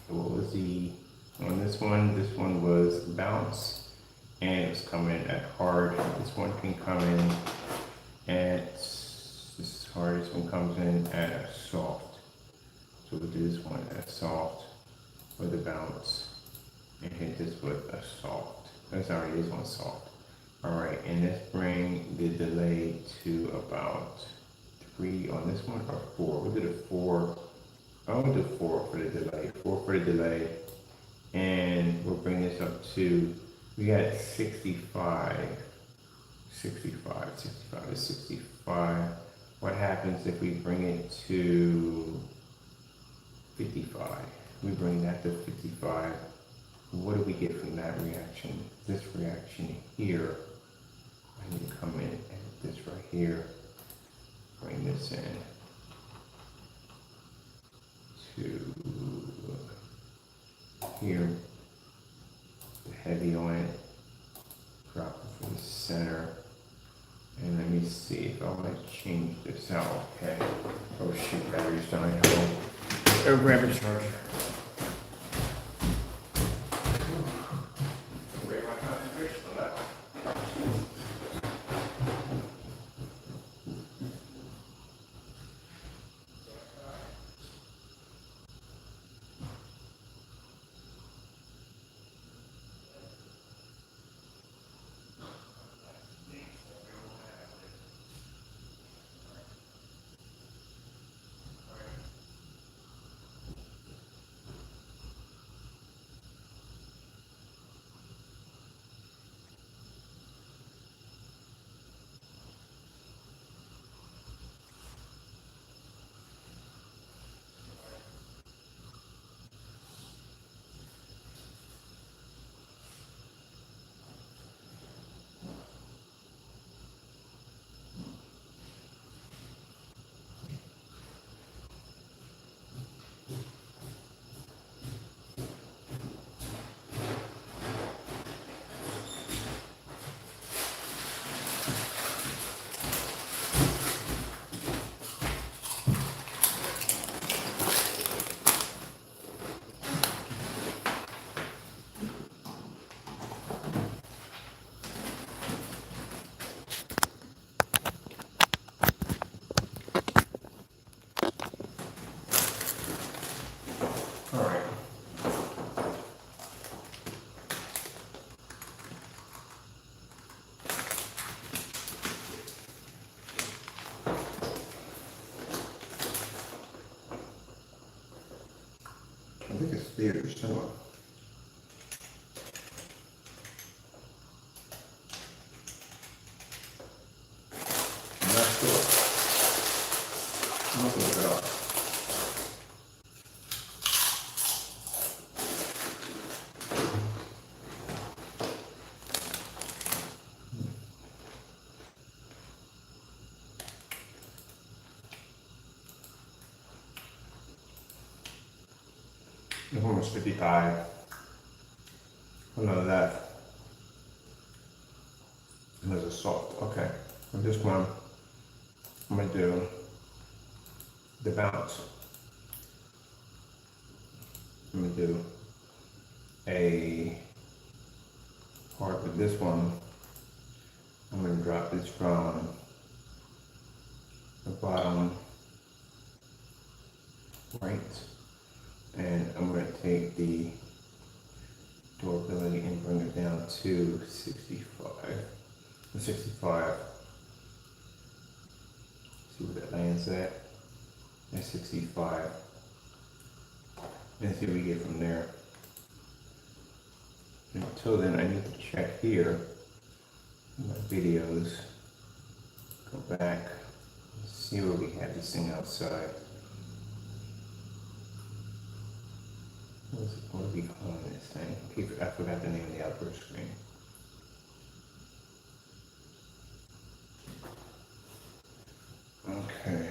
Speaker 1: What was the on this one? This one was bounce, and it's coming in at hard. This one can come in at, this is hard, this one comes in at soft. So we'll do this one at soft with a bounce and hit this with a soft. That's already this one's soft. Alright, and let's bring the delay to about 3 on this one or 4. We'll do the 4. I'm gonna do 4 for the delay. 4 for the delay. And we'll bring this up to, we got 65 is 65. What happens if we bring it to 55? We bring that to 55. What do we get from that reaction? This reaction here, I need to come in and edit this right here. Bring this in to here. The heavy on it. Drop it from the center. And let me see if I want to change this out. Okay. Oh shoot, battery's dying. Go grab a charger. Break my concentration on that. I think it's theater cinema. I'm not sure. I'm not gonna look it up. The one was 55. Oh no, that. And there's a soft. Okay. For this one, I'm gonna do the bounce. I'm gonna do a part with this one. I'm gonna drop this from the bottom right. And I'm going to take the durability and bring it down to 65. 65. See where that lands at. That's 65. And see what we get from there. Until then, I need to check here in my videos. Go back. See where we had this thing outside. What do we call this thing? I forgot the name of the outdoor screen. Okay.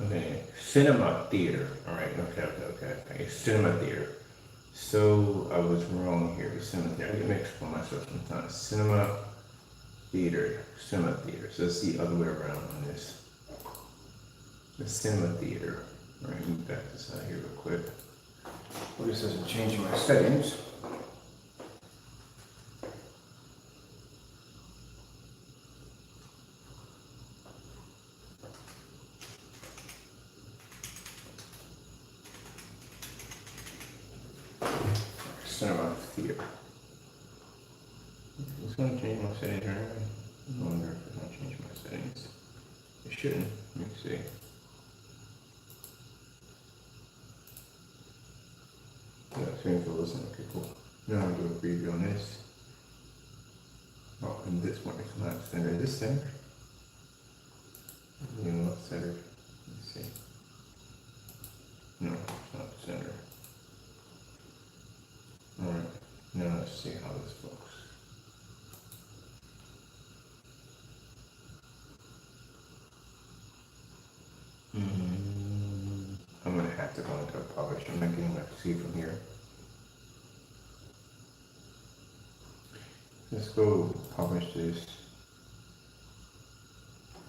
Speaker 1: Okay, cinema theater. All right, okay. Cinema theater. So I was wrong here with cinema theater. I get mixed up on myself sometimes. Cinema theater, cinema theater. So it's the other way around on this. The cinema theater. All right, move back this out here real quick. Well, this doesn't change my settings. Cinema theater. It's going to change my settings right away. I wonder if it's going to change my settings. It shouldn't. Let me see. Yeah, seems to listen. Okay, cool. Now I'll do a preview on this. Oh, and this one is not centered. Is this centered? You know, not centered. Let me see. No, it's not centered. Alright, now let's see how this looks. I'm gonna have to go into a publish. I'm not getting enough to see from here. Let's go publish this.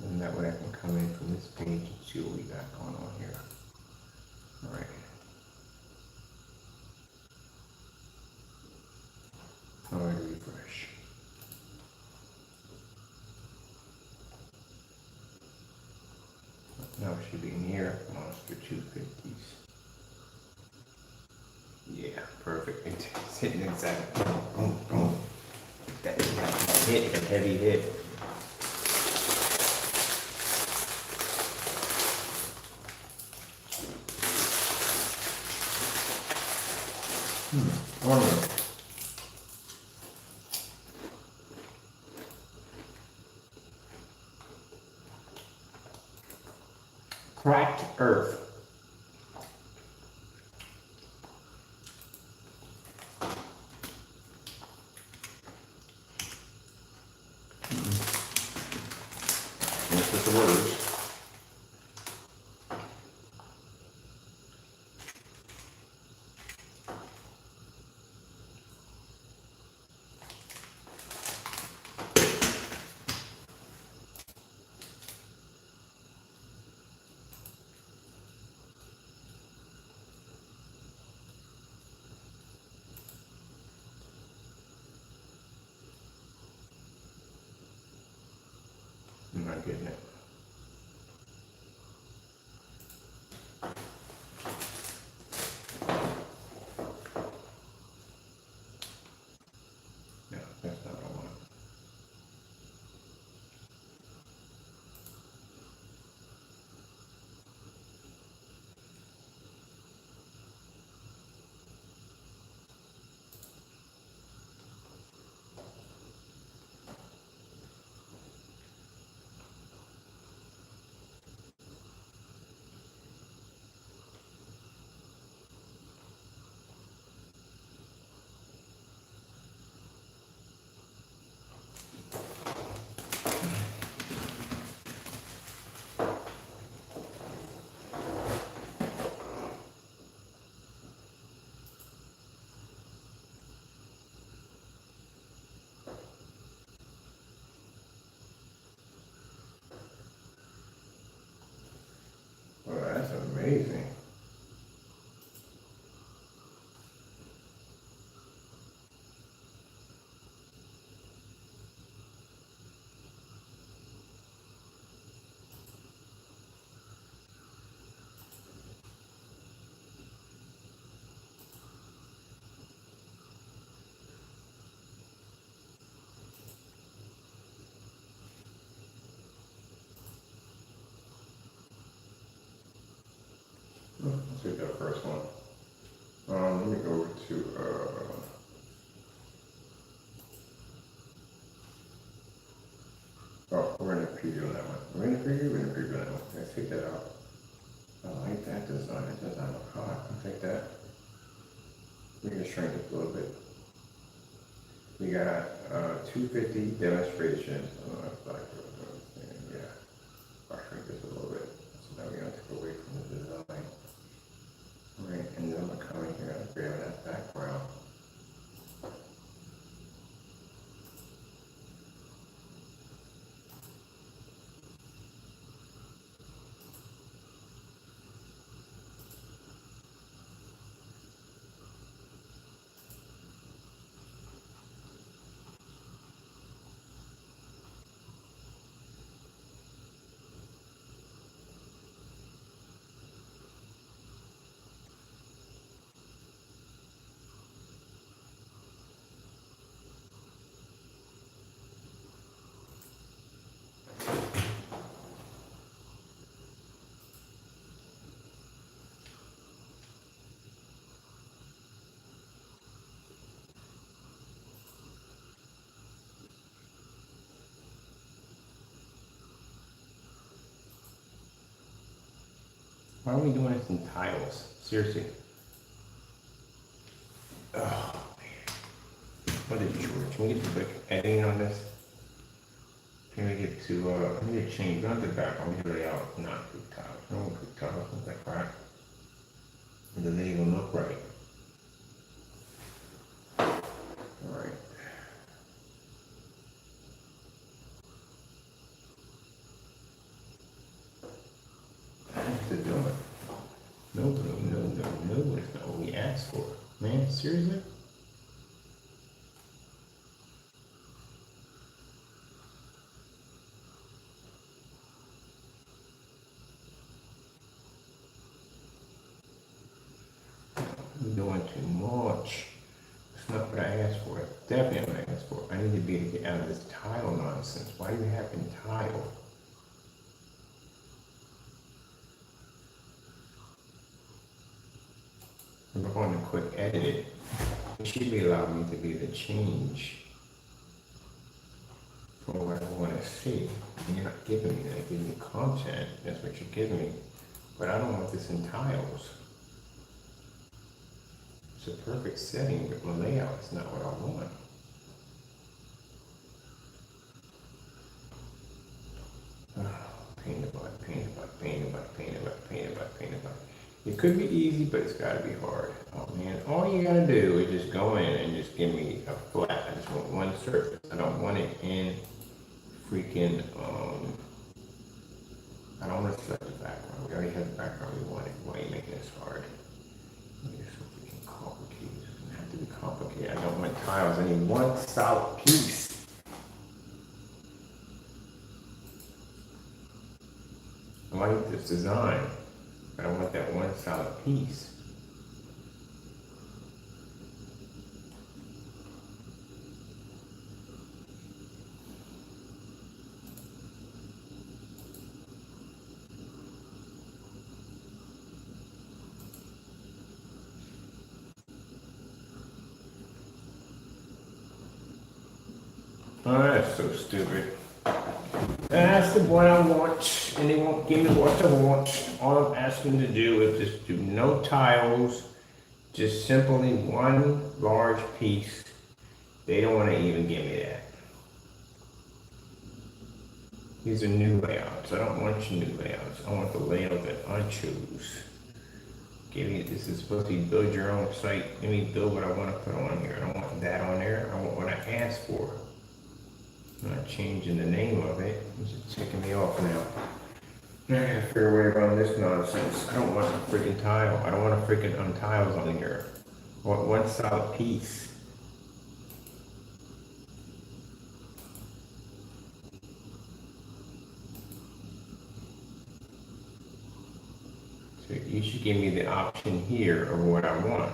Speaker 1: And that way I can come in from this page and see what we got going on here. Alright. Alright, refresh. Now it should be near Monster 250s. Yeah, perfect. It's hitting exactly. Boom, boom. That hit, a heavy hit. Wonderful. Cracked Earth. This is the words. I'm not getting it. No, that's not what I want. Well, that's amazing. Let's do that first one. Let me go over to oh, we're in a preview on that one. We're in a preview on that one. Let's take that out. I like that design. It doesn't look hot. I'll take that. We're gonna shrink it a little bit. We got 250 demonstrations. Yeah. I'll shrink this a little bit. So now we're gonna take away from the design. Right, and then I'm gonna come in here and grab that background. Why are we doing this in tiles? Seriously. Oh, man. What is George? Can we get the quick editing on this? Can we get to, I need to change, not the background, we lay out, not quick tiles. I don't want quick tiles, what's that crap? It doesn't even look right. Alright. To do it. No, it's not what we asked for. Man, seriously? You're doing too much. It's not what I asked for. It's definitely not what I asked for. I need to be able to get out of this tile nonsense. Why do you have in tile? I'm going to quick edit it. It should be allowing me to be able to change for what I want to see. And you're not giving me that. You're giving me content. That's what you're giving me. But I don't want this in tiles. It's a perfect setting, but my layout is not what I want. Pain about. It could be easy, but it's gotta be hard. Oh man, all you gotta do is just go in and just give me a flat. I just want one surface. I don't want it in freaking, I don't want to select the background. We already have the background we wanted. Why are you making this hard? It's so freaking complicated. It doesn't have to be complicated. I don't want tiles. I need one solid piece. I like this design, but I want that one solid piece. Oh, that's so stupid. That's what I want, and they won't give me what I want. All I'm asking to do is just do no tiles, just simply one large piece. They don't want to even give me that. These are new layouts. I don't want your new layouts. I want the layout that I choose. Give me, this is supposed to be build your own site. Let me build what I want to put on here. I don't want that on there. I want what I asked for. I'm not changing the name of it. It's just ticking me off now. I gotta figure a way around this nonsense. I don't want a freaking tile. I don't want a freaking tiles on here. I want one solid piece. So you should give me the option here of what I want.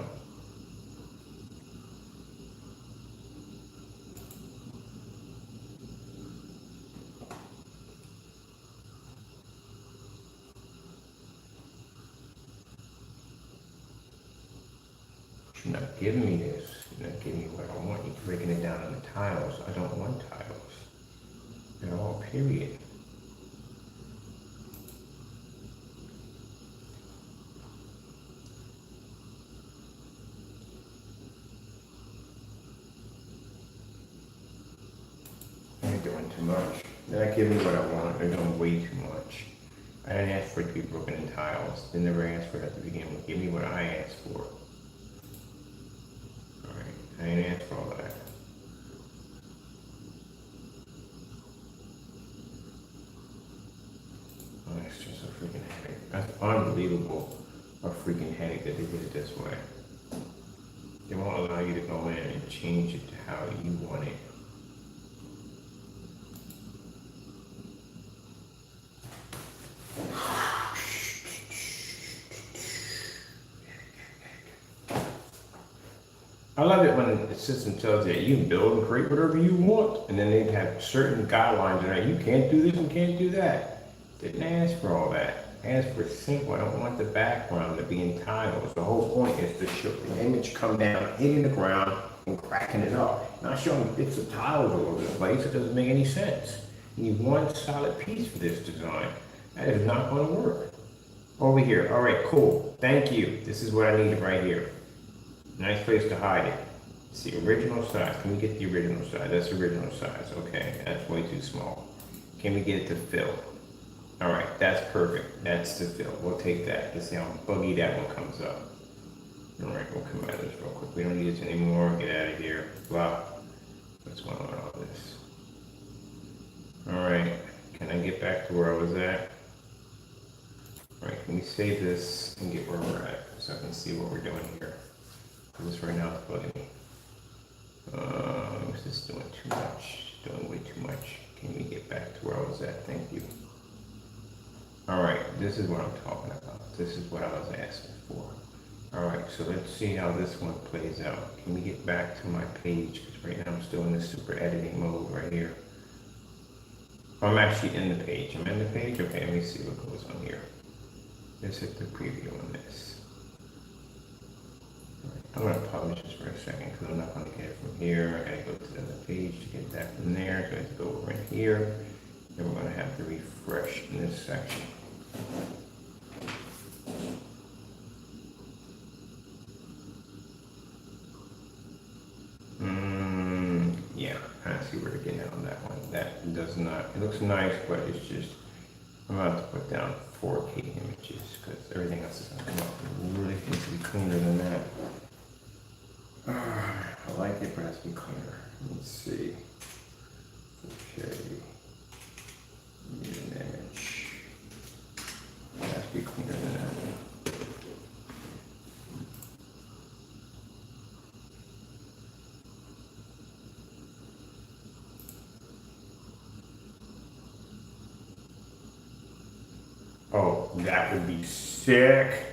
Speaker 1: You're not giving me this. You're not giving me what I want. You're breaking it down into tiles. I don't want tiles at all, period. They're doing too much. They're not giving me what I want. They're doing way too much. I didn't ask for it to be broken in tiles. They never asked for it at the beginning. Give me what I asked for. I ain't asked for all that. Oh, it's just a freaking headache. That's unbelievable. A freaking headache that they did it this way. They won't allow you to go in and change it to how you want it. I love it when the system tells you that you can build and create whatever you want, and then they have certain guidelines in there. You can't do this and can't do that. Didn't ask for all that. Ask for simple. I don't want the background to be in tiles. The whole point is to show the image come down, hitting the ground, and cracking it up. Not showing bits of tiles all over the place. It doesn't make any sense. You need one solid piece for this design. That is not going to work. Over here. All right, cool. Thank you. This is what I needed right here. Nice place to hide it. Let's see, original size. Can we get the original size? That's original size. Okay, that's way too small. Can we get it to fill? All right, that's perfect. That's to fill. We'll take that. Let's see how buggy that one comes up. All right, we'll come out of this real quick. We don't need this anymore. Get out of here. Blah. What's going on with all this? All right, can I get back to where I was at? All right, can we save this and get where we're at so I can see what we're doing here? This right now is bugging me. This is doing too much. Doing way too much. Can we get back to where I was at? Thank you. All right, this is what I'm talking about. This is what I was asking for. All right, so let's see how this one plays out. Can we get back to my page? Because right now I'm still in this super editing mode right here. I'm actually in the page. I'm in the page? Okay, let me see what goes on here. Let's hit the preview on this. All right, I'm gonna publish this for a second because I'm not gonna get it from here. I gotta go to the other page to get that from there. So I have to go over in here. Then we're gonna have to refresh in this section. Yeah, I see where to get it on that one. That does not, it looks nice, but it's just, I'm about to put down 4K images because everything else is gonna come up. It really needs to be cleaner than that. I like it, but it has to be cleaner. Let's see. Okay. Need an image. It has to be cleaner than that. Oh, that would be sick.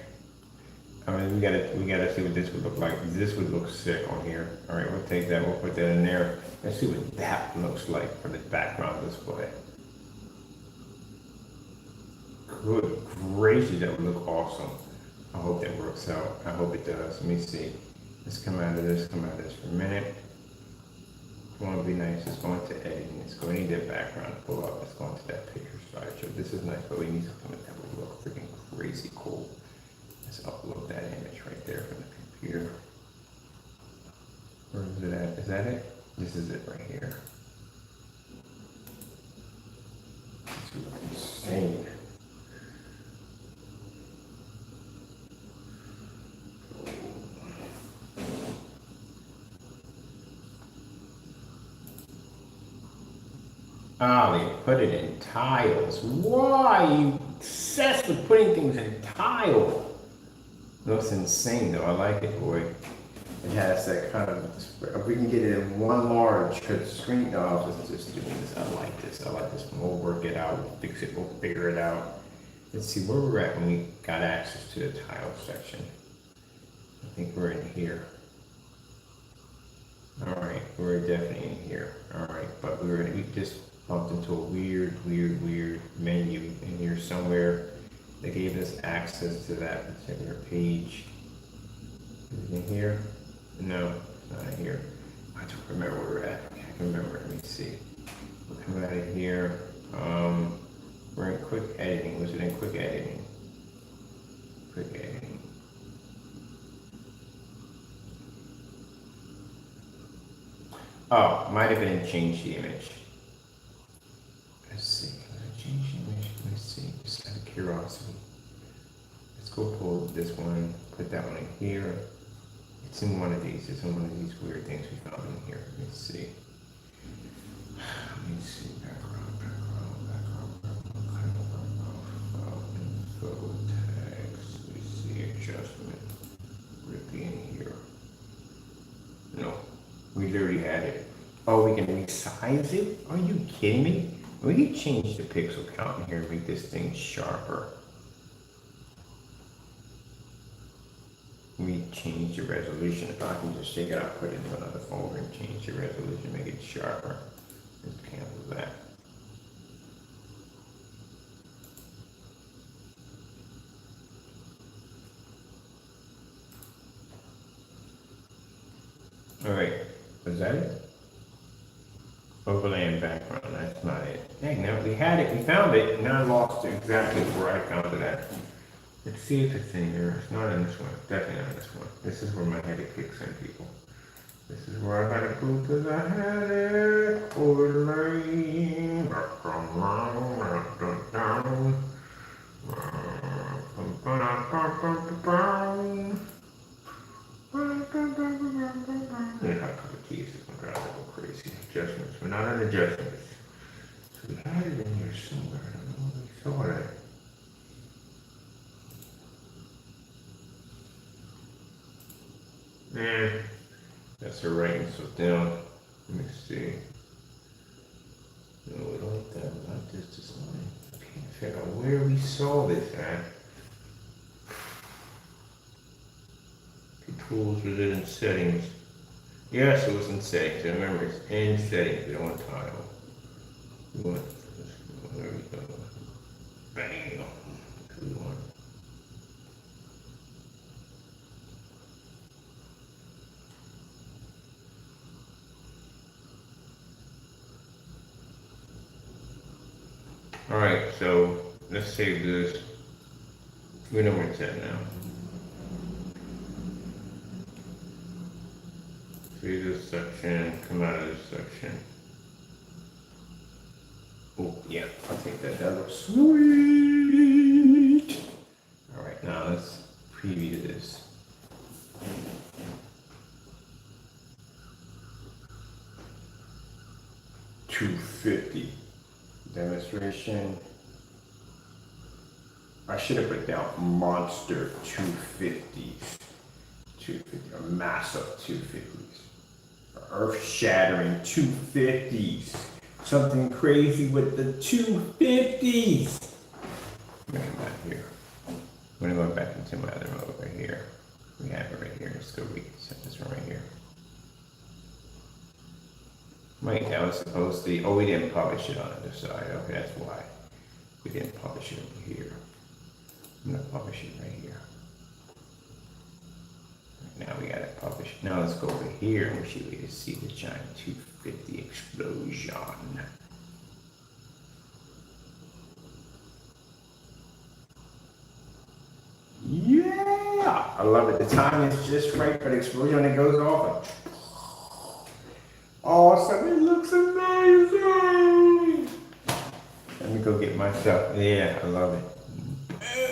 Speaker 1: I mean, we gotta see what this would look like. This would look sick on here. All right, we'll take that. We'll put that in there. Let's see what that looks like for the background display. Good gracious, that would look awesome. I hope that works out. I hope it does. Let me see. Let's come out of this. Come out of this for a minute. I want to be nice. Let's go into editing. Let's go into that background. Pull up. Let's go into that picture slideshow. This is nice, but we need something that would look freaking crazy cool. Let's upload that image right there from the computer. Where is it at? Is that it? This is it right here. This is insane. Ah, they put it in tiles. Why? You obsessed with putting things in tile. Looks insane though. I like it, boy. It has that kind of, if we can get it in one large, because screen, no, I was just doing this. I like this. I like this. We'll work it out. We'll fix it. We'll figure it out. Let's see where we're at when we got access to the tile section. I think we're in here. All right, we're definitely in here. All right, but we just bumped into a weird menu in here somewhere that gave us access to that particular page. Is it in here? No, it's not in here. I don't remember where we're at. I can remember. Let me see. We're coming out of here. We're in quick editing. Was it in quick editing? Quick editing. Oh, might have been change the image. Let's see. Can I change the image? Let's see. Just out of curiosity. Let's go pull this one, put that one in here. It's in one of these. It's in one of these weird things we found in here. Let's see. Let me see. Background. Info text. We see adjustment. Would it be in here? No. We literally had it. Oh, we can resize it? Are you kidding me? We can change the pixel count in here and make this thing sharper. We change the resolution. If I can just take it out, put it into another folder and change the resolution, make it sharper. Let's cancel that. All right, was that it? Overlay and background, that's not it. Dang, now we had it, we found it, and now I lost it exactly where I found it at. Let's see if it's in here. It's not in this one. It's definitely not in this one. This is where my headache kicks in, people. This is where I gotta go to the headache overlay. Yeah, a cup of tea is gonna drive a little crazy. Adjustments. We're not on adjustments. So we had it in here somewhere. I don't know where we saw it. That's her writing stuff down. Let me see. No, we don't like that. We like this design. I can't figure out where we saw this at. Controls, was it in settings? Yes, it was in settings. I remember it's in settings. We don't want tile. We want, there we go. Bam. That's what we want. All right, so let's save this. We know where it's at now. Save this section, come out of this section. Oh, yeah, I'll take that. That looks sweet. All right, now let's preview this. $250 demonstration. I should have put down monster 250s. 250, a massive 250s. Earth-shattering 250s. Something crazy with the 250s. I'm gonna go back here. I'm gonna go back into my other mode right here. We have it right here. Let's go reset this one right here. Wait, that was supposed to, oh, we didn't publish it on the other side. Okay, that's why. We didn't publish it over here. I'm gonna publish it right here. Now we gotta publish. Now let's go over here and we should be able to see the giant 250 explosion. Yeah! I love it. The time is just right for the explosion when it goes off. Awesome, it looks amazing! Let me go get myself. Yeah, I love it.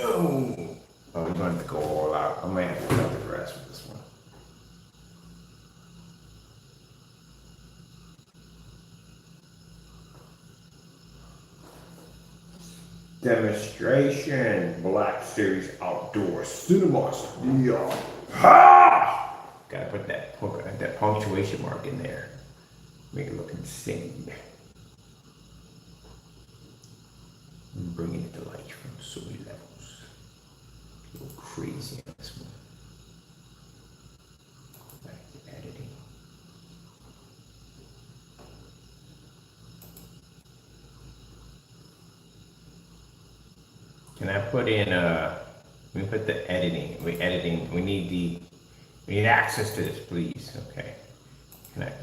Speaker 1: Boom! Oh, we're going to go all out. I might have to cut the grass with this one. Demonstration, Black Series Outdoor Cinemas. Yeah. Ha! Gotta put that punctuation mark in there. Make it look insane. I'm bringing it to life from so many levels. A little crazy on this one. Back to editing. Can I put in we put the editing. We need access to this, please. Okay.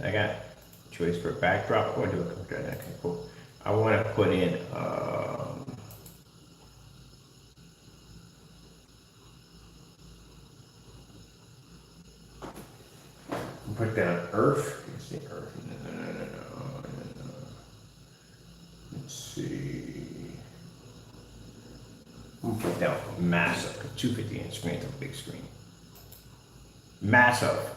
Speaker 1: I got choice for backdrop or do a computer. Okay, cool. I want to put in put down Earth. Let's see Earth. No. Let's see. I'm gonna put down massive. 250-inch screen. It's a big screen. Massive.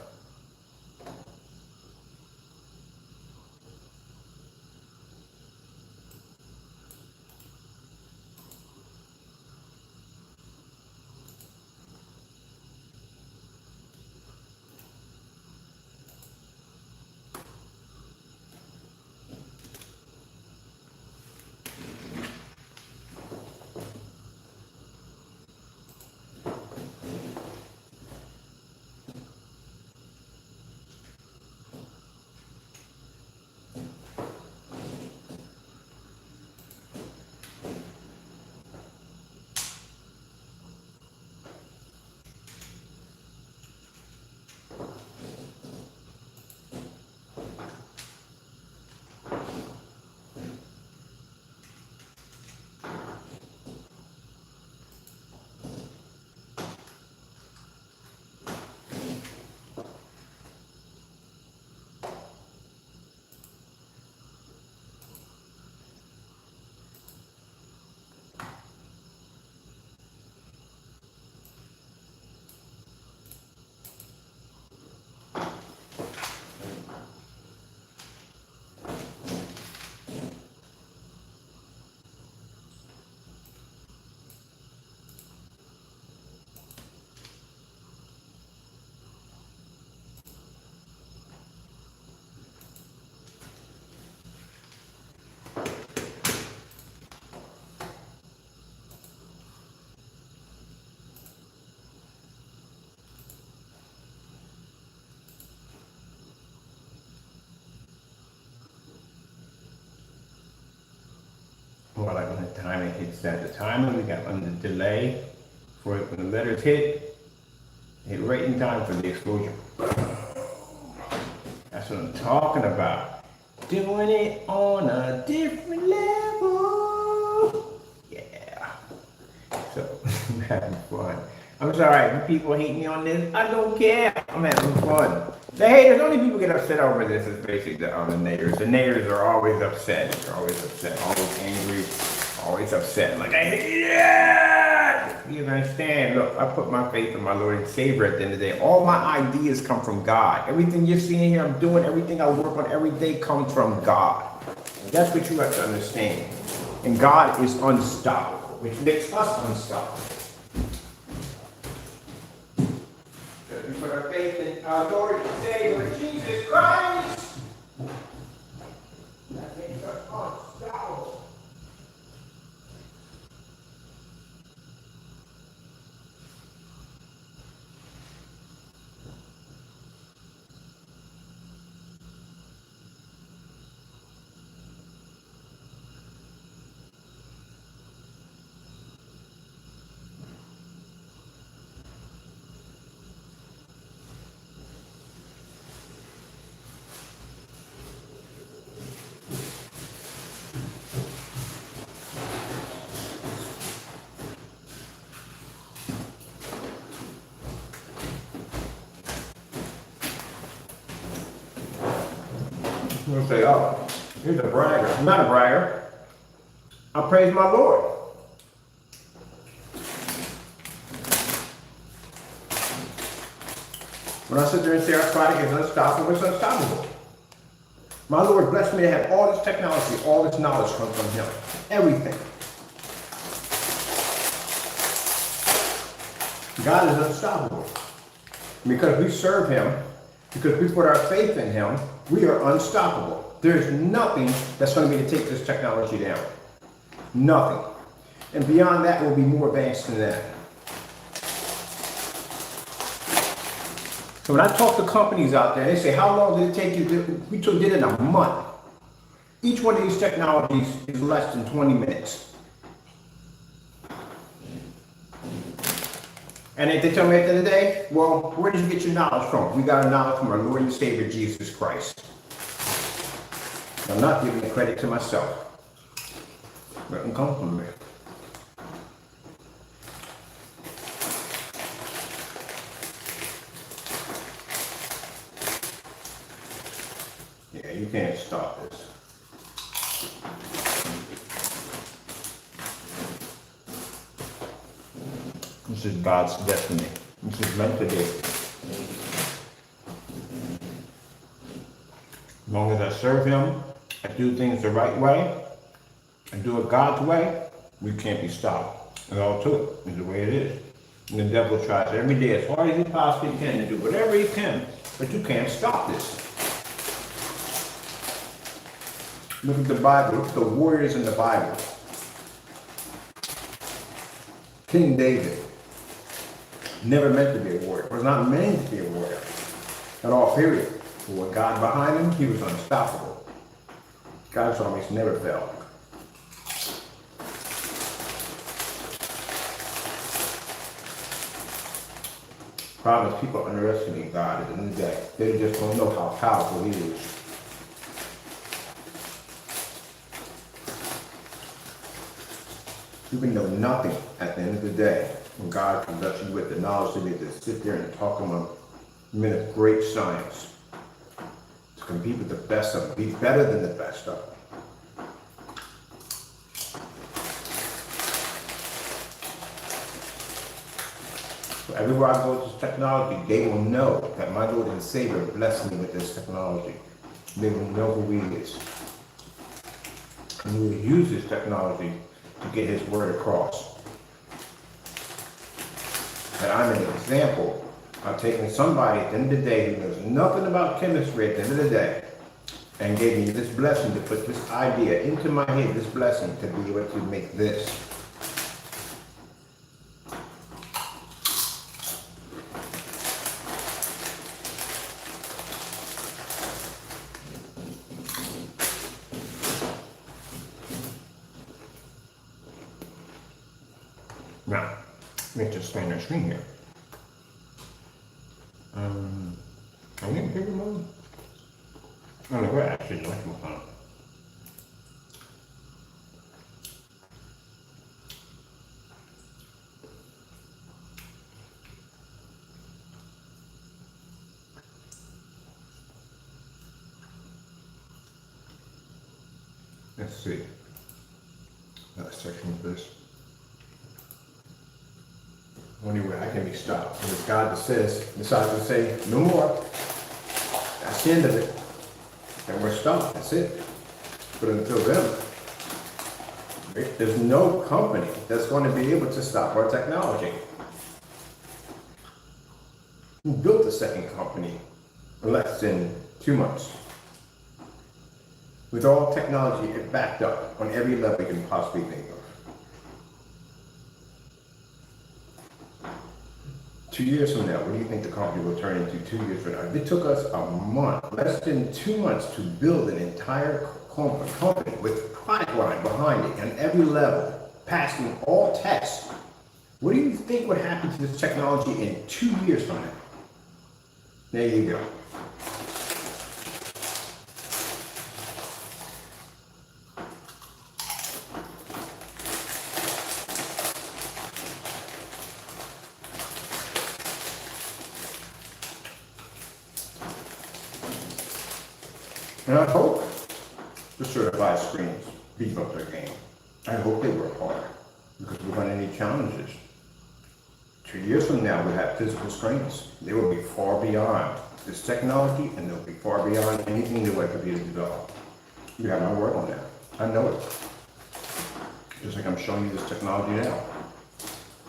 Speaker 1: Well, like when the timing hits that, the timing we got on the delay for it, when the letters hit right in time for the explosion. That's what I'm talking about. Doing it on a different level. Yeah. So, I'm having fun. I'm sorry, if people hate me on this, I don't care. I'm having fun. The haters, only people get upset over this is basically the haters. The haters are always upset. They're always upset, always angry, always upset. Like, I hate it! You understand? Look, I put my faith in my Lord and Savior at the end of the day. All my ideas come from God. Everything you're seeing here, I'm doing, everything I work on every day comes from God. And that's what you have to understand. And God is unstoppable, which makes us unstoppable. We put our faith in our Lord and Savior, Jesus Christ. That makes us unstoppable. You'll say, oh, here's a bragger. I'm not a bragger. I praise my Lord. When I sit there and say our product is unstoppable, it's unstoppable. My Lord blessed me to have all this technology, all this knowledge comes from Him. Everything. God is unstoppable. Because we serve Him, because we put our faith in Him, we are unstoppable. There's nothing that's going to be to take this technology down. Nothing. And beyond that, we'll be more advanced than that. So when I talk to companies out there, they say, how long did it take you to do? We did it in a month. Each one of these technologies is less than 20 minutes. And if they tell me at the end of the day, well, where did you get your knowledge from? We got our knowledge from our Lord and Savior, Jesus Christ. I'm not giving the credit to myself. It doesn't come from me. Yeah, you can't stop this. This is God's destiny. This is meant to be. As long as I serve Him, I do things the right way, I do it God's way, we can't be stopped. And all to it is the way it is. And the devil tries every day as hard as he possibly can to do whatever he can, but you can't stop this. Look at the Bible, look at the warriors in the Bible. King David, never meant to be a warrior, was not meant to be a warrior at all, period. But with God behind him, he was unstoppable. God's armies never fail. Problem is, people underestimate God at the end of the day. They just don't know how powerful He is. You can know nothing at the end of the day when God can bless you with the knowledge to be able to sit there and talk about men of great science. To compete with the best of them, be better than the best of them. So everywhere I go with this technology, they will know that my Lord and Savior blessed me with this technology. They will know who He is. And we will use this technology to get His word across. And I'm an example of taking somebody at the end of the day who knows nothing about chemistry at the end of the day and gave me this blessing to put this idea into my head, this blessing to be able to make this. Now, let me just expand our screen here. Are we in paper mode? Oh, no, we're actually in electrical mode. Let's see. Another section of this. Only way I can be stopped. And it's God that decides to say, no more. That's the end of it. And we're stopped. That's it. But until then, there's no company that's going to be able to stop our technology. Who built the second company in less than 2 months? With all technology backed up on every level you can possibly think of. 2 years from now, what do you think the company will turn into 2 years from now? It took us a month, less than 2 months to build an entire company with product line behind it on every level, passing all tests. What do you think would happen to this technology in 2 years from now? There you go. And I hope the certified screens beat up their game. I hope they work hard because we're going to need challenges. 2 years from now, we'll have physical screens. They will be far beyond this technology and they'll be far beyond anything that could be developed. You have my word on that. I know it. Just like I'm showing you this technology now.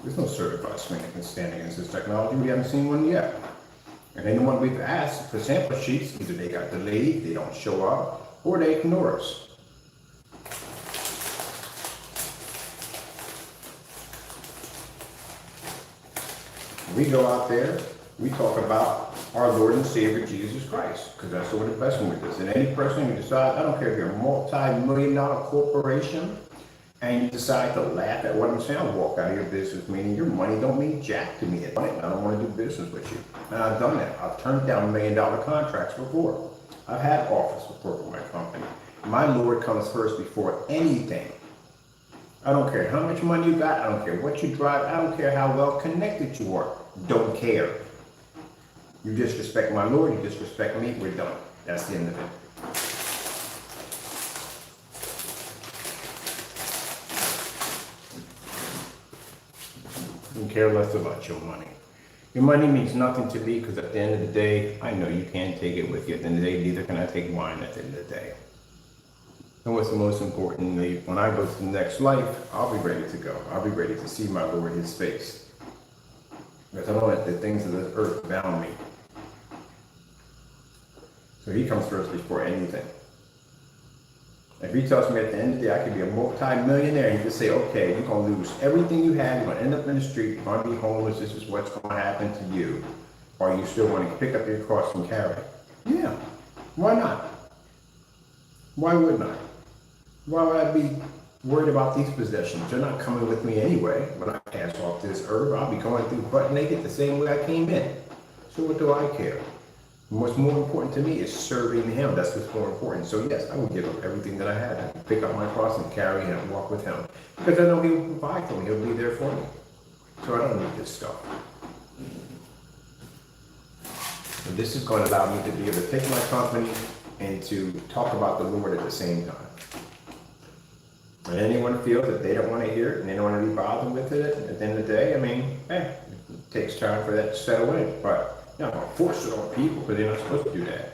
Speaker 1: There's no certified screen that can stand against this technology. We haven't seen one yet. And anyone we've asked for sample sheets, either they got delayed, they don't show up, or they ignore us. We go out there, we talk about our Lord and Savior Jesus Christ, because that's what the best one is. And any person who decides, I don't care if you're a multi-million-dollar corporation, and you decide to laugh at what I'm saying, I'll walk out of your business meeting. Your money don't mean jack to me. I don't want to do business with you. And I've done that. I've turned down $1 million contracts before. I've had offers before for my company. My Lord comes first before anything. I don't care how much money you got. I don't care what you drive. I don't care how well connected you are. Don't care. You disrespect my Lord, you disrespect me, we're done. That's the end of it. I don't care less about your money. Your money means nothing to me because at the end of the day, I know you can't take it with you. At the end of the day, neither can I take mine at the end of the day. And what's the most important, when I go to the next life, I'll be ready to go. I'll be ready to see my Lord, his face. Because I know that the things of this earth bound me. So he comes first before anything. If he tells me at the end of the day I could be a multi-millionaire, and you can say, okay, you're going to lose everything you have, you're going to end up in the street, you're going to be homeless, this is what's going to happen to you. Or you still want to pick up your cross and carry it? Yeah, why not? Why wouldn't I? Why would I be worried about these possessions? They're not coming with me anyway. When I pass off this earth, I'll be going through butt naked the same way I came in. So what do I care? What's more important to me is serving him. That's what's more important. So yes, I will give up everything that I have and pick up my cross and carry him and walk with him. Because I know he will provide for me. He'll be there for me. So I don't need this stuff. And this is going to allow me to be able to take my company and to talk about the Lord at the same time. And anyone feels that they don't want to hear it and they don't want to be bothered with it, at the end of the day, I mean, it takes time for that to settle in. But you're not going to force it on people because they're not supposed to do that.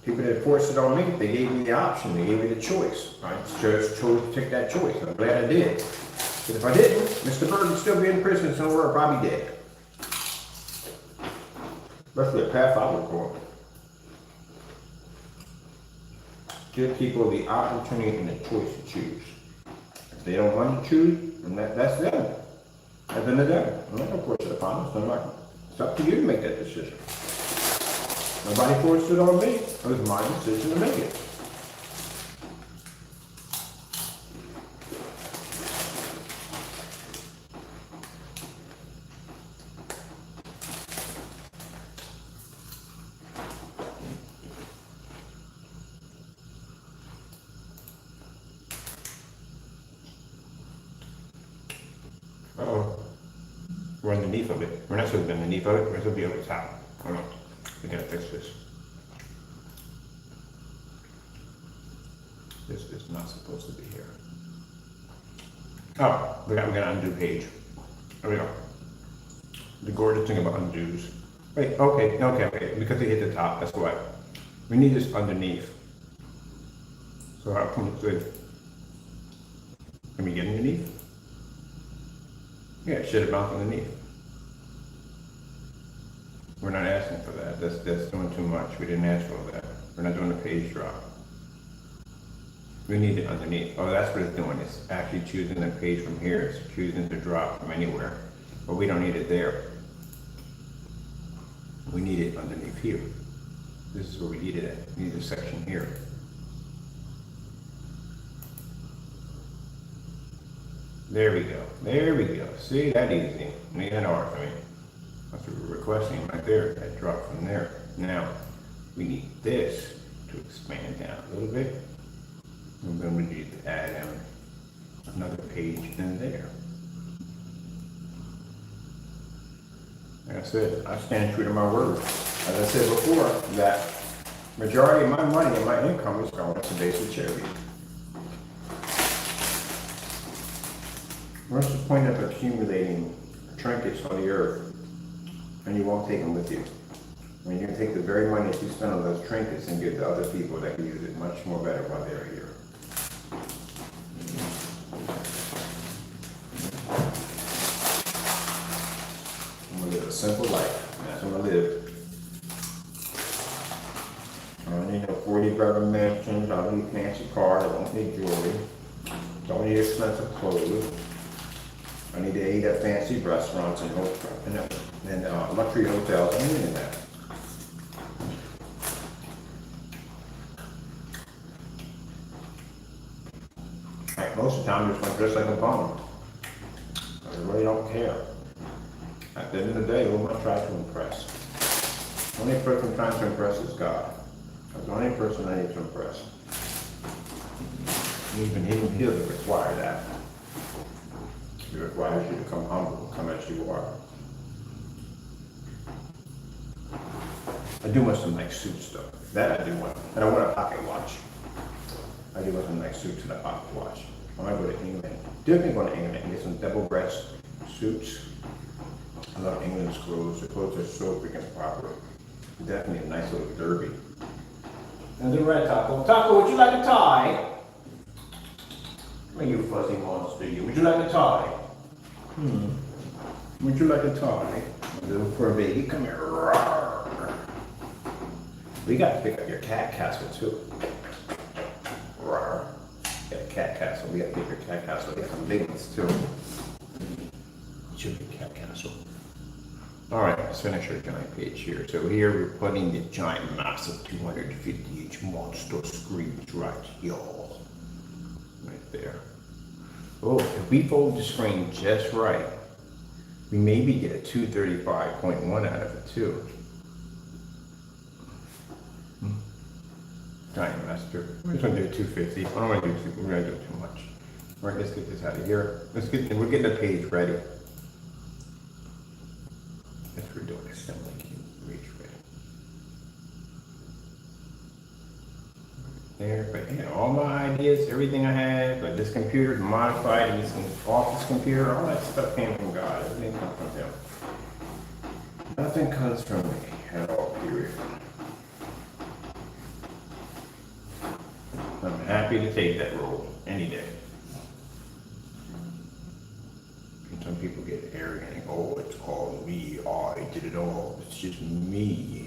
Speaker 1: People that forced it on me, they gave me the option, they gave me the choice. I just chose to take that choice. I'm glad I did. Because if I didn't, Mr. Bird would still be in prison somewhere, probably dead. That's the path I would go. Give people the opportunity and the choice to choose. If they don't want to choose, then that's them. At the end of the day, I'm not going to force it upon them. It's up to you to make that decision. Nobody forced it on me. It was my decision to make it. underneath of it. We're not supposed to be underneath of it, we're supposed to be over the top. Hold on, we gotta fix this. This is not supposed to be here. Oh, we got undo page. There we go. The gorgeous thing about undos. Wait, okay, because they hit the top, that's why. We need this underneath. So how come it's good? Can we get underneath? Yeah, it should have bounced underneath. We're not asking for that. That's doing too much. We didn't ask for that. We're not doing a page drop. We need it underneath. Oh, that's what it's doing. It's actually choosing the page from here. It's choosing to drop from anywhere. But we don't need it there. We need it underneath here. This is where we need it at. We need this section here. There we go. There we go. See, that easy. Make that R for me. That's what we're requesting right there. That drop from there. Now, we need this to expand down a little bit. And then we need to add another page in there. Like I said, I stand true to my word. As I said before, that majority of my money and my income is going to basic charity. What's the point of accumulating trinkets on the earth and you won't take them with you? I mean, you can take the very money that you spend on those trinkets and give to other people that can use it much more better while they're here. I'm gonna live a simple life, and that's what I'm gonna live. I don't need no 40-bedroom mansions, I don't need fancy cars, I don't need jewelry, don't need expensive clothes. I need to eat at fancy restaurants and luxury hotels. I don't need that. Like, most of the time, I just want to dress like a bum. I really don't care. At the end of the day, who am I trying to impress? The only person I'm trying to impress is God. That's the only person I need to impress. Even he doesn't require that. He requires you to come humble, come as you are. I do want some nice suits though. That I do want. And I want a pocket watch. I do want some nice suits and a pocket watch. I might go to England. Definitely go to England and get some double-breast suits. I love England's clothes. The clothes are so freaking proper. Definitely a nice little derby. And then red Taco. Taco, would you like a tie? Come here, you fuzzy monster, you. Would you like a tie? Would you like a tie? Little fur baby, come here. Rawr. We got to pick up your cat castle too. Rawr. Yeah, cat castle. We got to pick your cat castle. We got some big ones too. Should be cat castle. All right, let's finish our giant page here. So here we're putting the giant, massive 250-inch monster screens right here. Right there. Oh, if we fold the screen just right, we maybe get a 235.1 out of it too. Giant master. We're just gonna do 250. I don't want to do we're gonna do too much. All right, let's get this out of here. We're getting the page ready. Yes, we're doing assembly page ready. There, but you know, all my ideas, everything I have, like this computer, modified, and this office computer, all that stuff came from God. Everything comes from Him. Nothing comes from me at all, period. I'm happy to take that role any day. And some people get arrogant and oh, it's all me, I did it all. It's just me.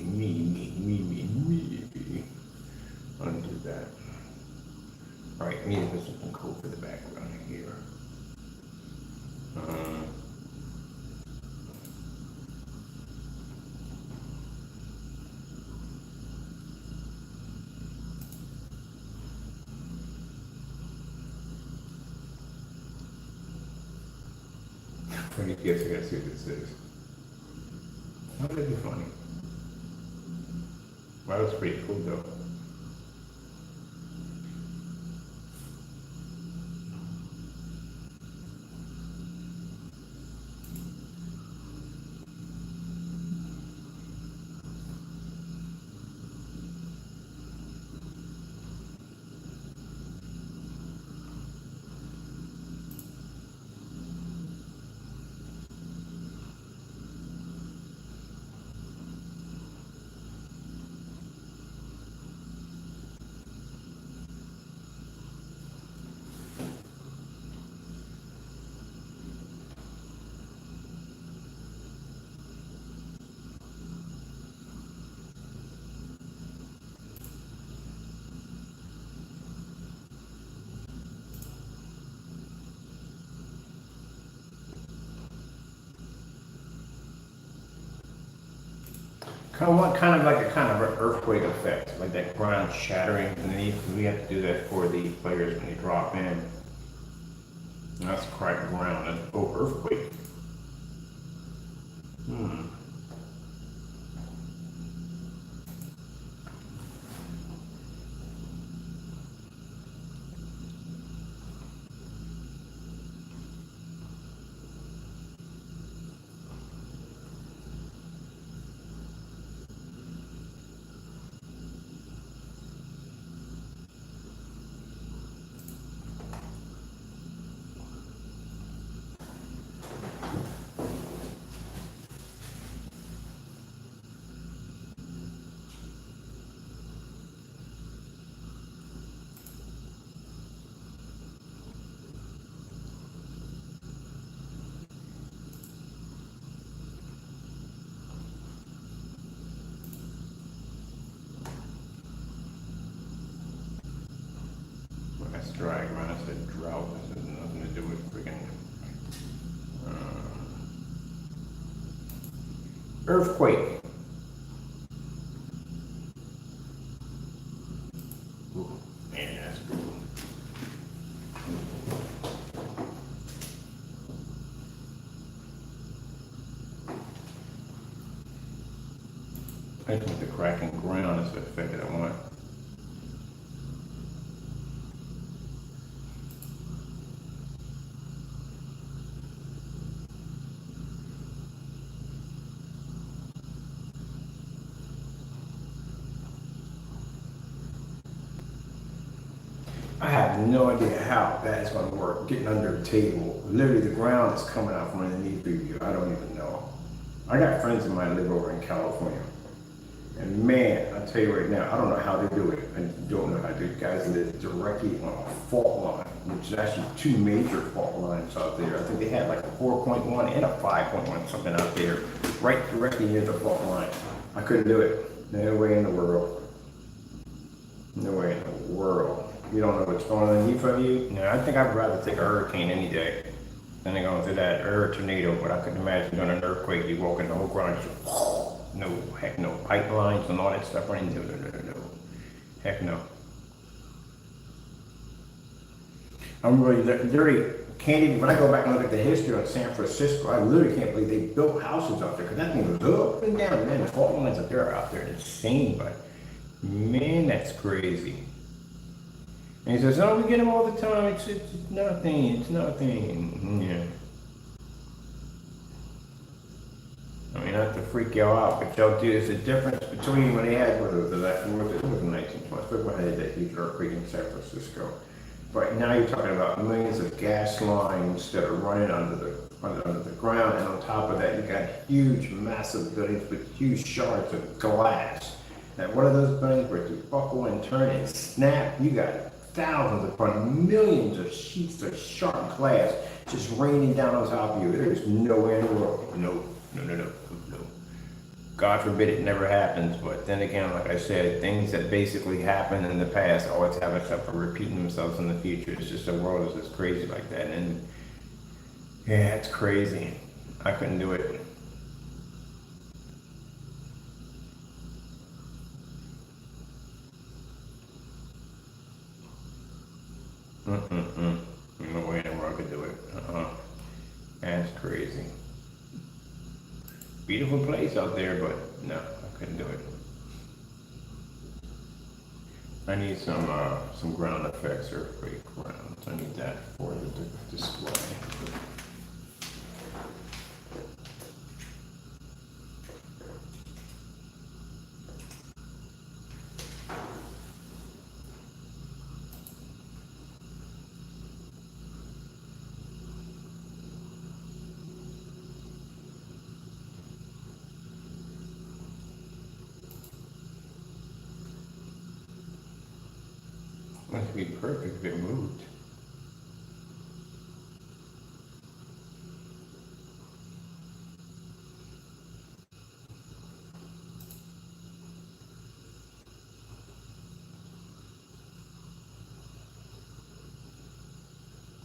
Speaker 1: I don't do that. All right, I need to put something cool for the background here. I guess I gotta see what this is. How would that be funny? Wow, that's pretty cool though. kind of like a kind of an earthquake effect, like that ground shattering beneath. We have to do that for the players when they drop in. And that's cracked ground. That's earthquake. That's dry ground. That's a drought. This has nothing to do with freaking earthquake. Ooh, man, that's cool. I think the cracking ground is the effect that I want. I have no idea how that's going to work. Getting under the table, literally the ground is coming out from underneath you. I don't even know. I got friends of mine live over in California, and man, I tell you right now, I don't know how they do it. I don't know how they do it. Guys live directly on a fault line, which is actually two major fault lines out there. I think they had like a 4.1 and a 5.1 something out there, right directly near the fault line. I couldn't do it. No way in the world. No way in the world. You don't know what's going on underneath of you? No, I think I'd rather take a hurricane any day than to go through that tornado, but I couldn't imagine doing an earthquake. You walk in the whole ground, no, heck no, pipelines and all that stuff running. No. Heck no. I'm really very can't even, when I go back and look at the history of San Francisco, I literally can't believe they built houses out there, because that thing was up and down, man, the fault lines up there are out there, it's insane, but man, that's crazy. And he says, oh, we get them all the time. It's nothing. Yeah. I mean, not to freak y'all out, but y'all do. There's a difference between when they had, what was it was 1920s, but when they had that huge earthquake in San Francisco. But now you're talking about millions of gas lines that are running under the ground, and on top of that, you got huge, massive buildings with huge shards of glass. Now, one of those buildings where to buckle and turn and snap, you got thousands upon millions of sheets of sharp glass just raining down on top of you. There's no way in the world. No. God forbid it never happens, but then again, like I said, things that basically happened in the past always have a chance for repeating themselves in the future. It's just the world is just crazy like that, and yeah, it's crazy. I couldn't do it. No way in the world I could do it. That's crazy. Beautiful place out there, but no, I couldn't do it. I need some ground effects, earthquake grounds. I need that for the display. Must be perfect if it moved.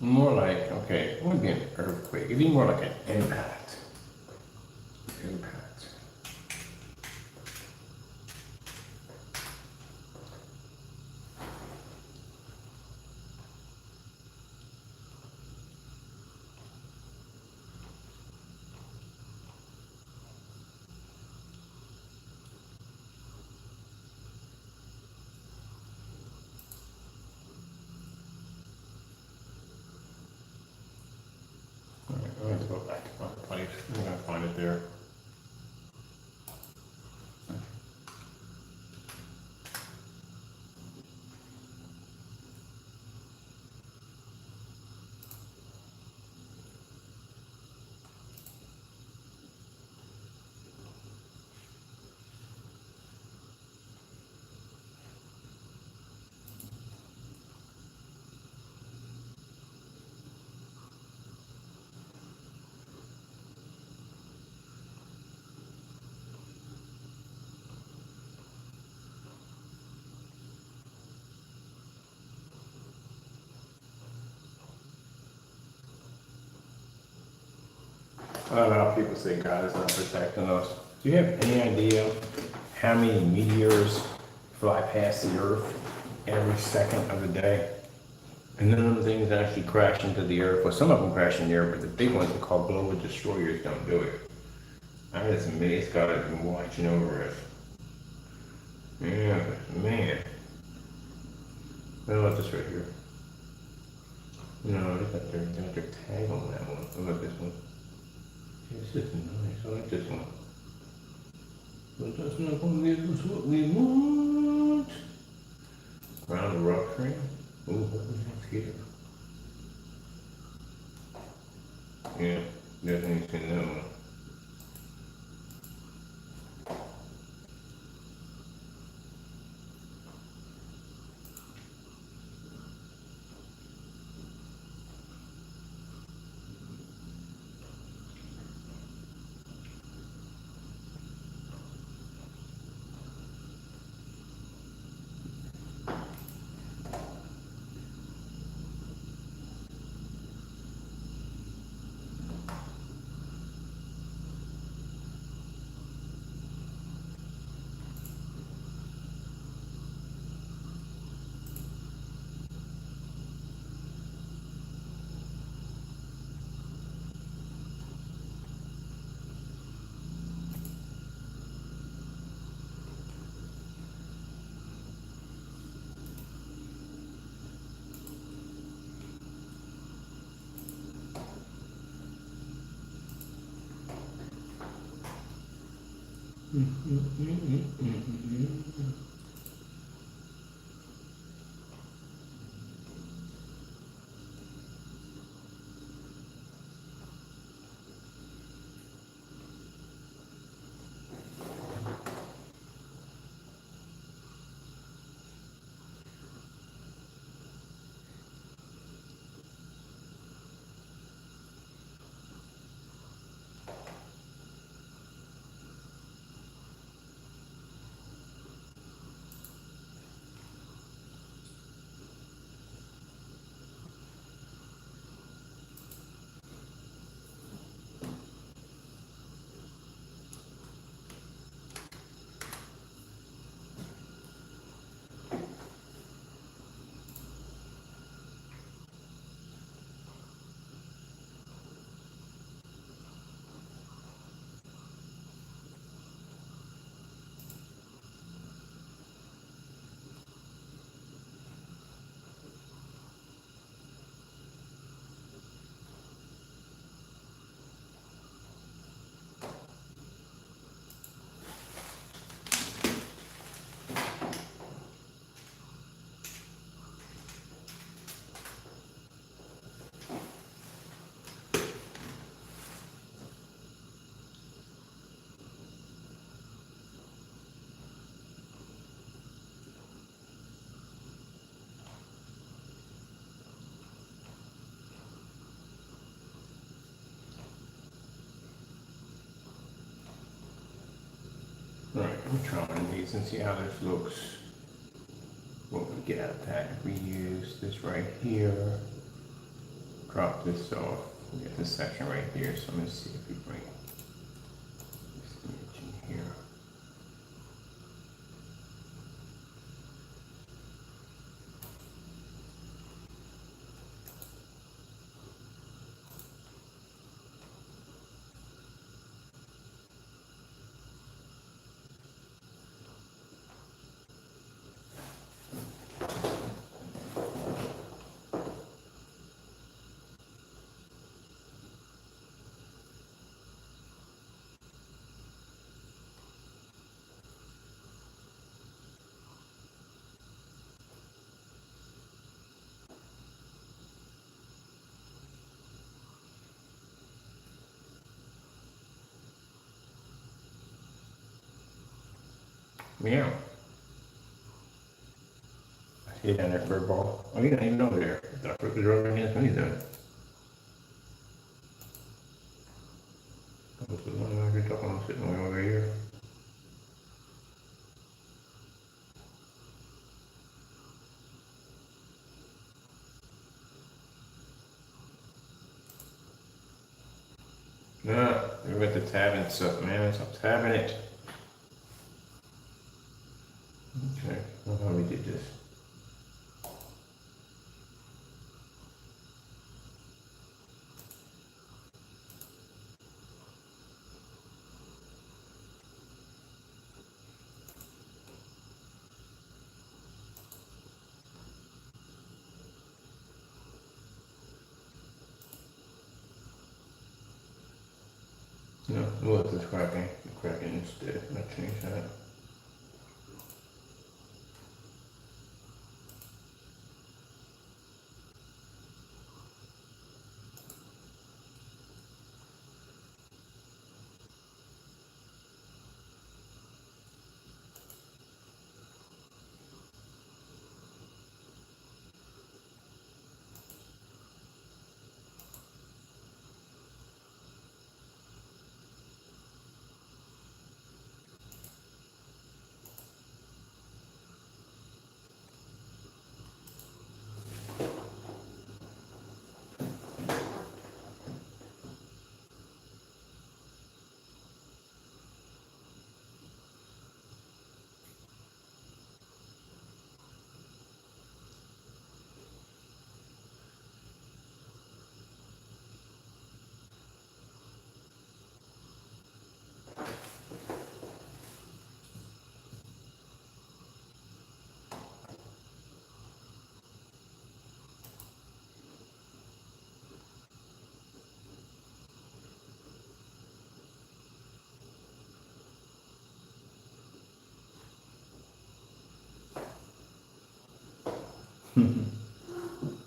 Speaker 1: More like, okay, it wouldn't be an earthquake. It'd be more like an impact. Impact. A lot of people say God is not protecting us. Do you have any idea how many meteors fly past the Earth every second of the day? And none of the things actually crash into the Earth. Well, some of them crash into the Earth, but the big ones are called global destroyers don't do it. I'm just amazed God has been watching over us. Yeah, but man. What about this right here? No, they got their tag on that one. What about this one? This is nice. I like this one. But that's not going to give us what we want. Round the rock tree. Ooh, what was next here? Yeah, definitely seen that one. Alright, I'm trying these and see how this looks. What we get out of that if we use this right here. Drop this off. We get this section right here. So I'm gonna see if we bring this image in here. Meow. I see it down there for a ball. Oh, you don't even know there. That's what was rubbing against me then. That was the one I was talking about sitting way over here. No, we're at the tabbing stuff, man. Stop tabbing it. Okay, well, how we did this. No, we'll let this cracking instead. I'll change that.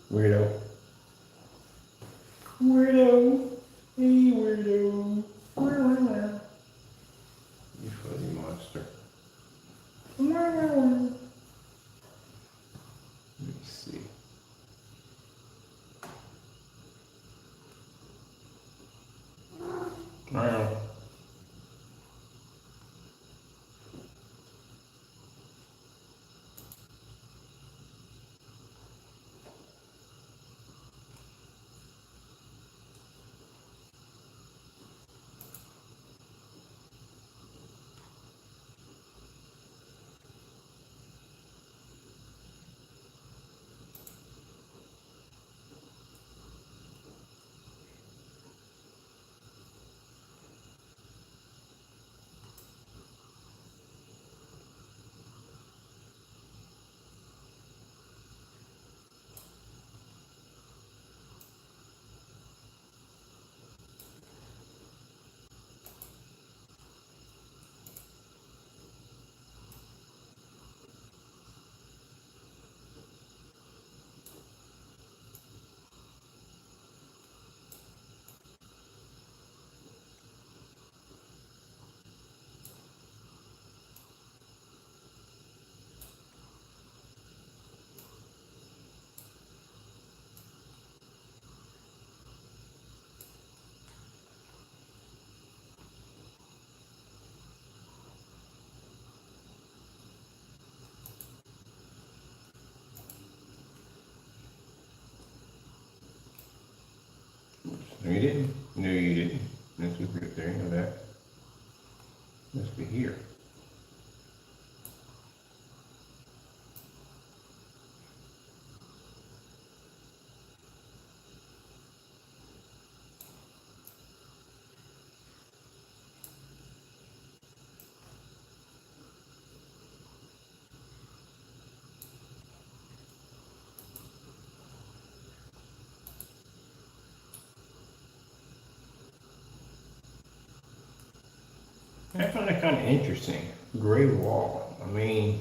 Speaker 1: Weirdo. Weirdo. Hey, weirdo. You fuzzy monster. Let me see. Wow. No, you didn't. No, you didn't. That's what we're there. You know that. Must be here. I found that kind of interesting. Gray wall. I mean,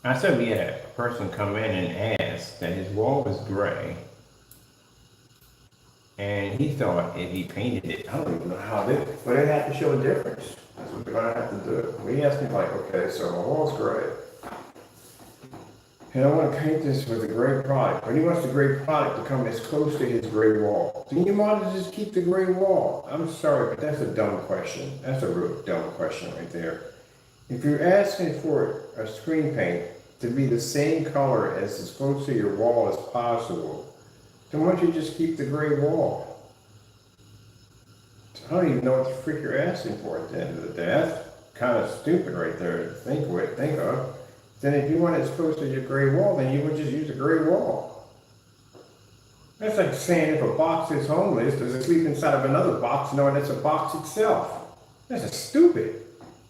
Speaker 1: I said we had a person come in and ask that his wall was gray. And he thought if he painted it, I don't even know how they, but it had to show a difference. That's what they're gonna have to do. We asked me like, okay, so my wall's gray. And I want to paint this with a gray product, but he wants the gray product to come as close to his gray wall. So you might as well just keep the gray wall. I'm sorry, but that's a dumb question. That's a real dumb question right there. If you're asking for a screen paint to be the same color as close to your wall as possible, then why don't you just keep the gray wall? I don't even know what the freak you're asking for at the end of the day. That's kind of stupid right there to think of. Then if you want it as close to your gray wall, then you would just use a gray wall. That's like saying if a box is homeless, does it sleep inside of another box knowing it's a box itself? That's just stupid.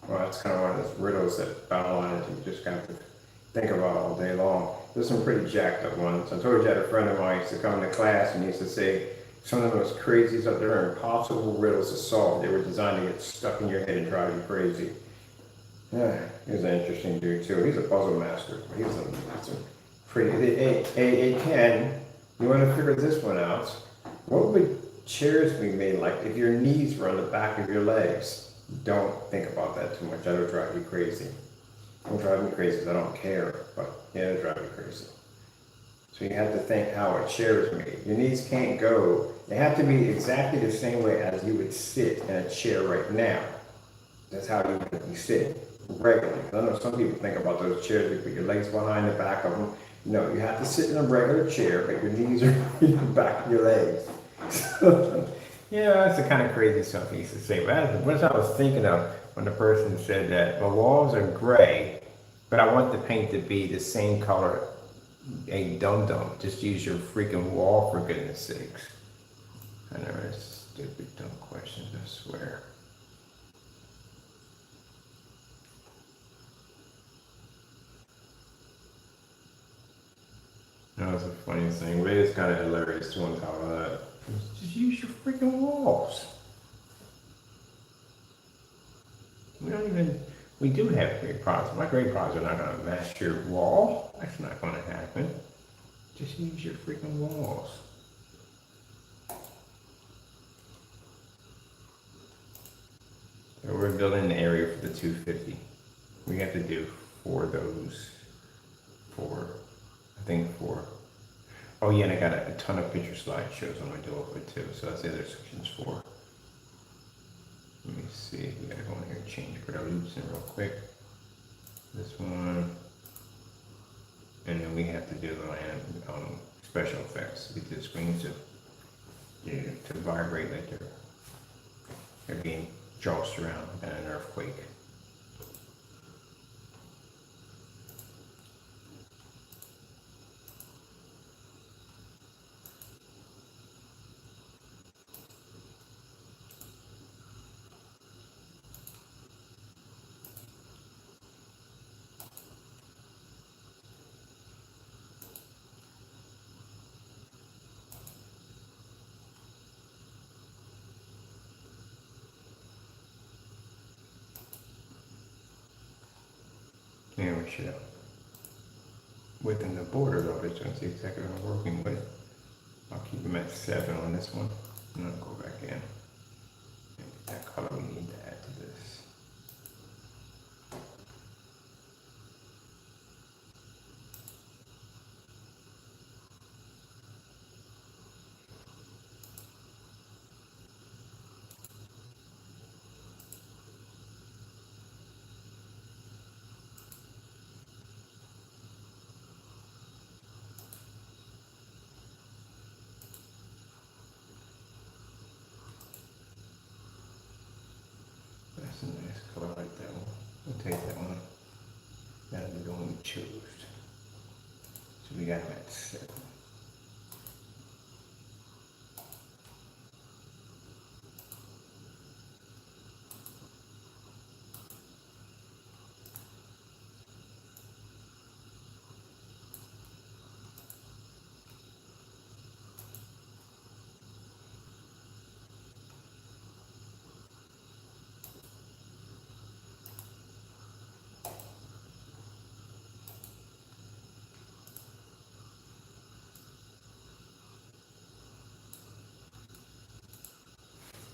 Speaker 1: Well, that's kind of one of those riddles that Babylon you just got to think about all day long. There's some pretty jacked up ones. I told you I had a friend of mine used to come to class and he used to say some of the most craziest up there are impossible riddles to solve. They were designed to get stuck in your head and drive you crazy. Yeah, he's an interesting dude too. He's a puzzle master. He's a pretty. Hey, Ken, you want to figure this one out? What would chairs be made like if your knees were on the back of your legs? Don't think about that too much. That'll drive you crazy. Don't drive me crazy because I don't care, but yeah, it'll drive me crazy. So you have to think how a chair is made. Your knees can't go. They have to be exactly the same way as you would sit in a chair right now. That's how you would be sitting regularly. I know some people think about those chairs, you put your legs behind the back of them. No, you have to sit in a regular chair, but your knees are in the back of your legs. Yeah, that's the kind of crazy stuff he used to say. But that's what I was thinking of when the person said that my walls are gray, but I want the paint to be the same color. Hey, dum-dum, just use your freaking wall for goodness sakes. I know it's stupid, dumb questions, I swear. That was the funniest thing, but it's kind of hilarious too on top of that. Just use your freaking walls. We do have great products. My great products are not going to match your wall. That's not going to happen. Just use your freaking walls. So we're building an area for the 250. We have to do 4 of those. 4. I think 4. Oh yeah, and I got a ton of picture slideshows on my door for it too. So that's the other sections for. Let me see. We gotta go in here and change preludes in real quick. This one, and then we have to do the land special effects. Get the screens to vibrate like they're being jousted around in an earthquake. Yeah, we should. Within the border though, it's going to see exactly what I'm working with. I'll keep them at 7 on this one, and I'll go back in. And get that color we need to add to this. That's a nice color like that one. We'll take that one. That'll be the one we chose. So we got them at 7.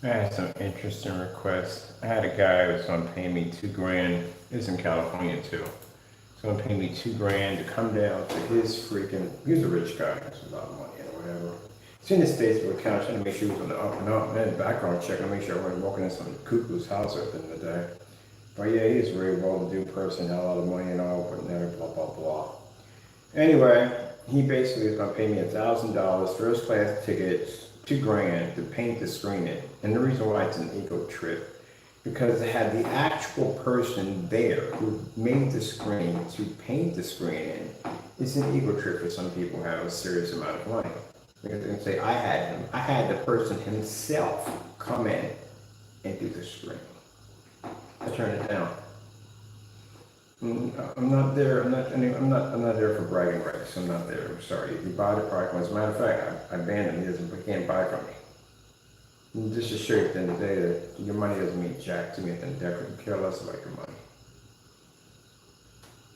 Speaker 1: I had some interesting requests. I had a guy who was going to pay me $2,000. He's in California too. He's going to pay me $2,000 to come down to his freaking. He's a rich guy. He has a lot of money and whatever. He's in the States with account trying to make sure he was on the up and up. And then background check to make sure I wasn't walking in some cuckoo's house at the end of the day. But yeah, he's a very well-to-do person. Had a lot of money and all, but never blah blah blah. Anyway, he basically is going to pay me $1,000 first class tickets 2 grand to paint the screen in. And the reason why it's an ego trip, because it had the actual person there who made the screen to paint the screen in. It's an ego trip for some people who have a serious amount of money. Because they can say, I had the person himself come in and do the screen. I turned it down. I'm not there. I'm not there for bragging rights. I'm not there. I'm sorry. If you buy the product, as a matter of fact, I banned him. He can't buy from me. And just to show you at the end of the day that your money doesn't mean jack to me at the end of the day. I couldn't care less about your money.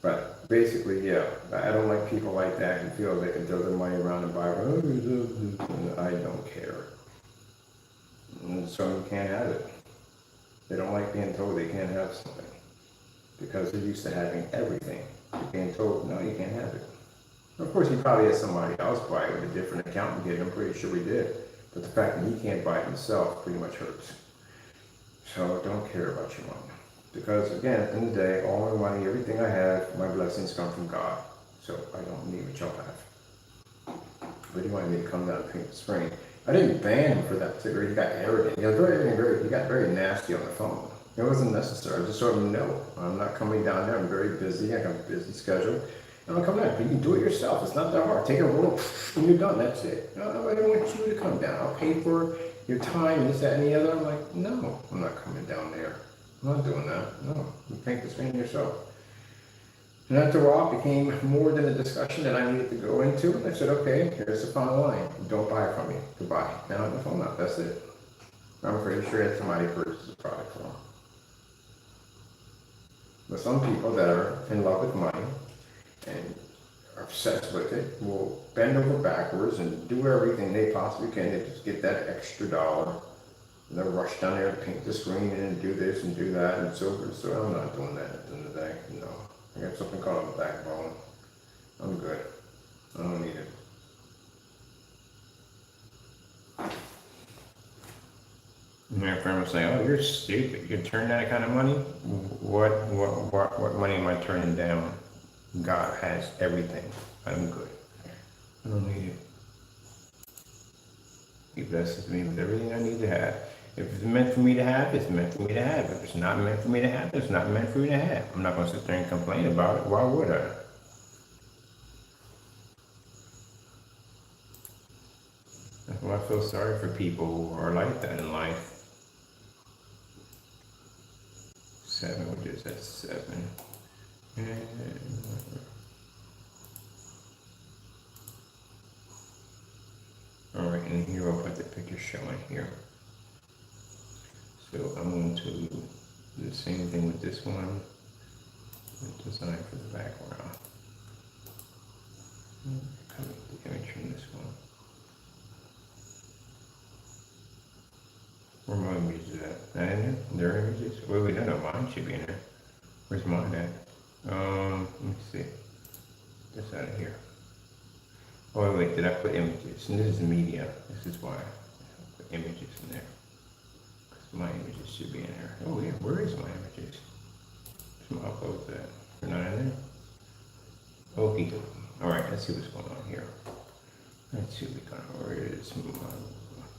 Speaker 1: But basically, yeah, I don't like people like that who feel they can throw their money around and buy. I don't care. And so you can't have it. They don't like being told they can't have something because they're used to having everything. You're being told, no, you can't have it. Of course, he probably had somebody else buy it with a different account and get it. I'm pretty sure he did. But the fact that he can't buy it himself pretty much hurts. So don't care about your money. Because again, at the end of the day, all my money, everything I have, my blessings come from God. So I don't need what y'all have. But he wanted me to come down and paint the screen. I didn't ban him for that particular. He got arrogant. He got very nasty on the phone. It wasn't necessary. I just told him, no, I'm not coming down there. I'm very busy. I have a busy schedule. And I'll come down. You can do it yourself. It's not that hard. Take a roll and you're done. That's it. No, I don't want you to come down. I'll pay for your time and this, that, and the other. I'm like, no, I'm not coming down there. I'm not doing that. No, you paint the screen yourself. And after a while, it became more than a discussion that I needed to go into. And I said, okay, here's the final line. Don't buy it from me. Goodbye. Now on the phone up. That's it. I'm pretty sure that somebody purchased the product for him. But some people that are in love with money and are obsessed with it will bend over backwards and do everything they possibly can to just get that extra dollar. And they'll rush down there and paint the screen and do this and do that and so forth. So I'm not doing that at the end of the day. No. I got something called a backbone. I'm good. I don't need it. My friend was saying, "Oh, you're stupid. You can turn that kind of money. What money am I turning down? God has everything. I'm good. I don't need it. He blesses me with everything I need to have. If it's meant for me to have, it's meant for me to have. If it's not meant for me to have, it's not meant for me to have. I'm not going to sit there and complain about it. Why would I? That's why I feel sorry for people who are like that in life. 7, what is that? 7. Alright, and here I'll put the picture showing here. So I'm going to do the same thing with this one. Design for the background. Come the image from this one. Where are my images at? That in there? Their images? Wait, no, mine should be in there. Where's mine at? Let me see. This out of here. Oh wait, did I put images? And this is media. This is why I put images in there. Because my images should be in there. Oh yeah, where is my images? Some uploads that. They're not in there? Okie dokie. Alright, let's see what's going on here. Let's see where is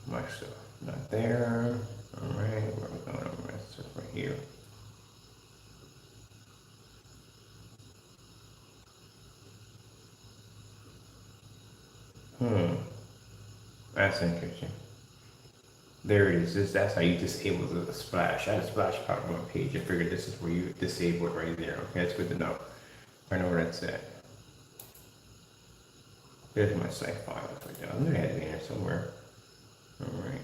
Speaker 1: my stuff. Not there. Alright, where are we going over that stuff right here? That's interesting. There it is. That's how you disable the splash. I had a splash pop on my page. I figured this is where you disable it right there. Okay, that's good to know. I know where that's at. There's my site file. I knew it had to be in there somewhere. Alright.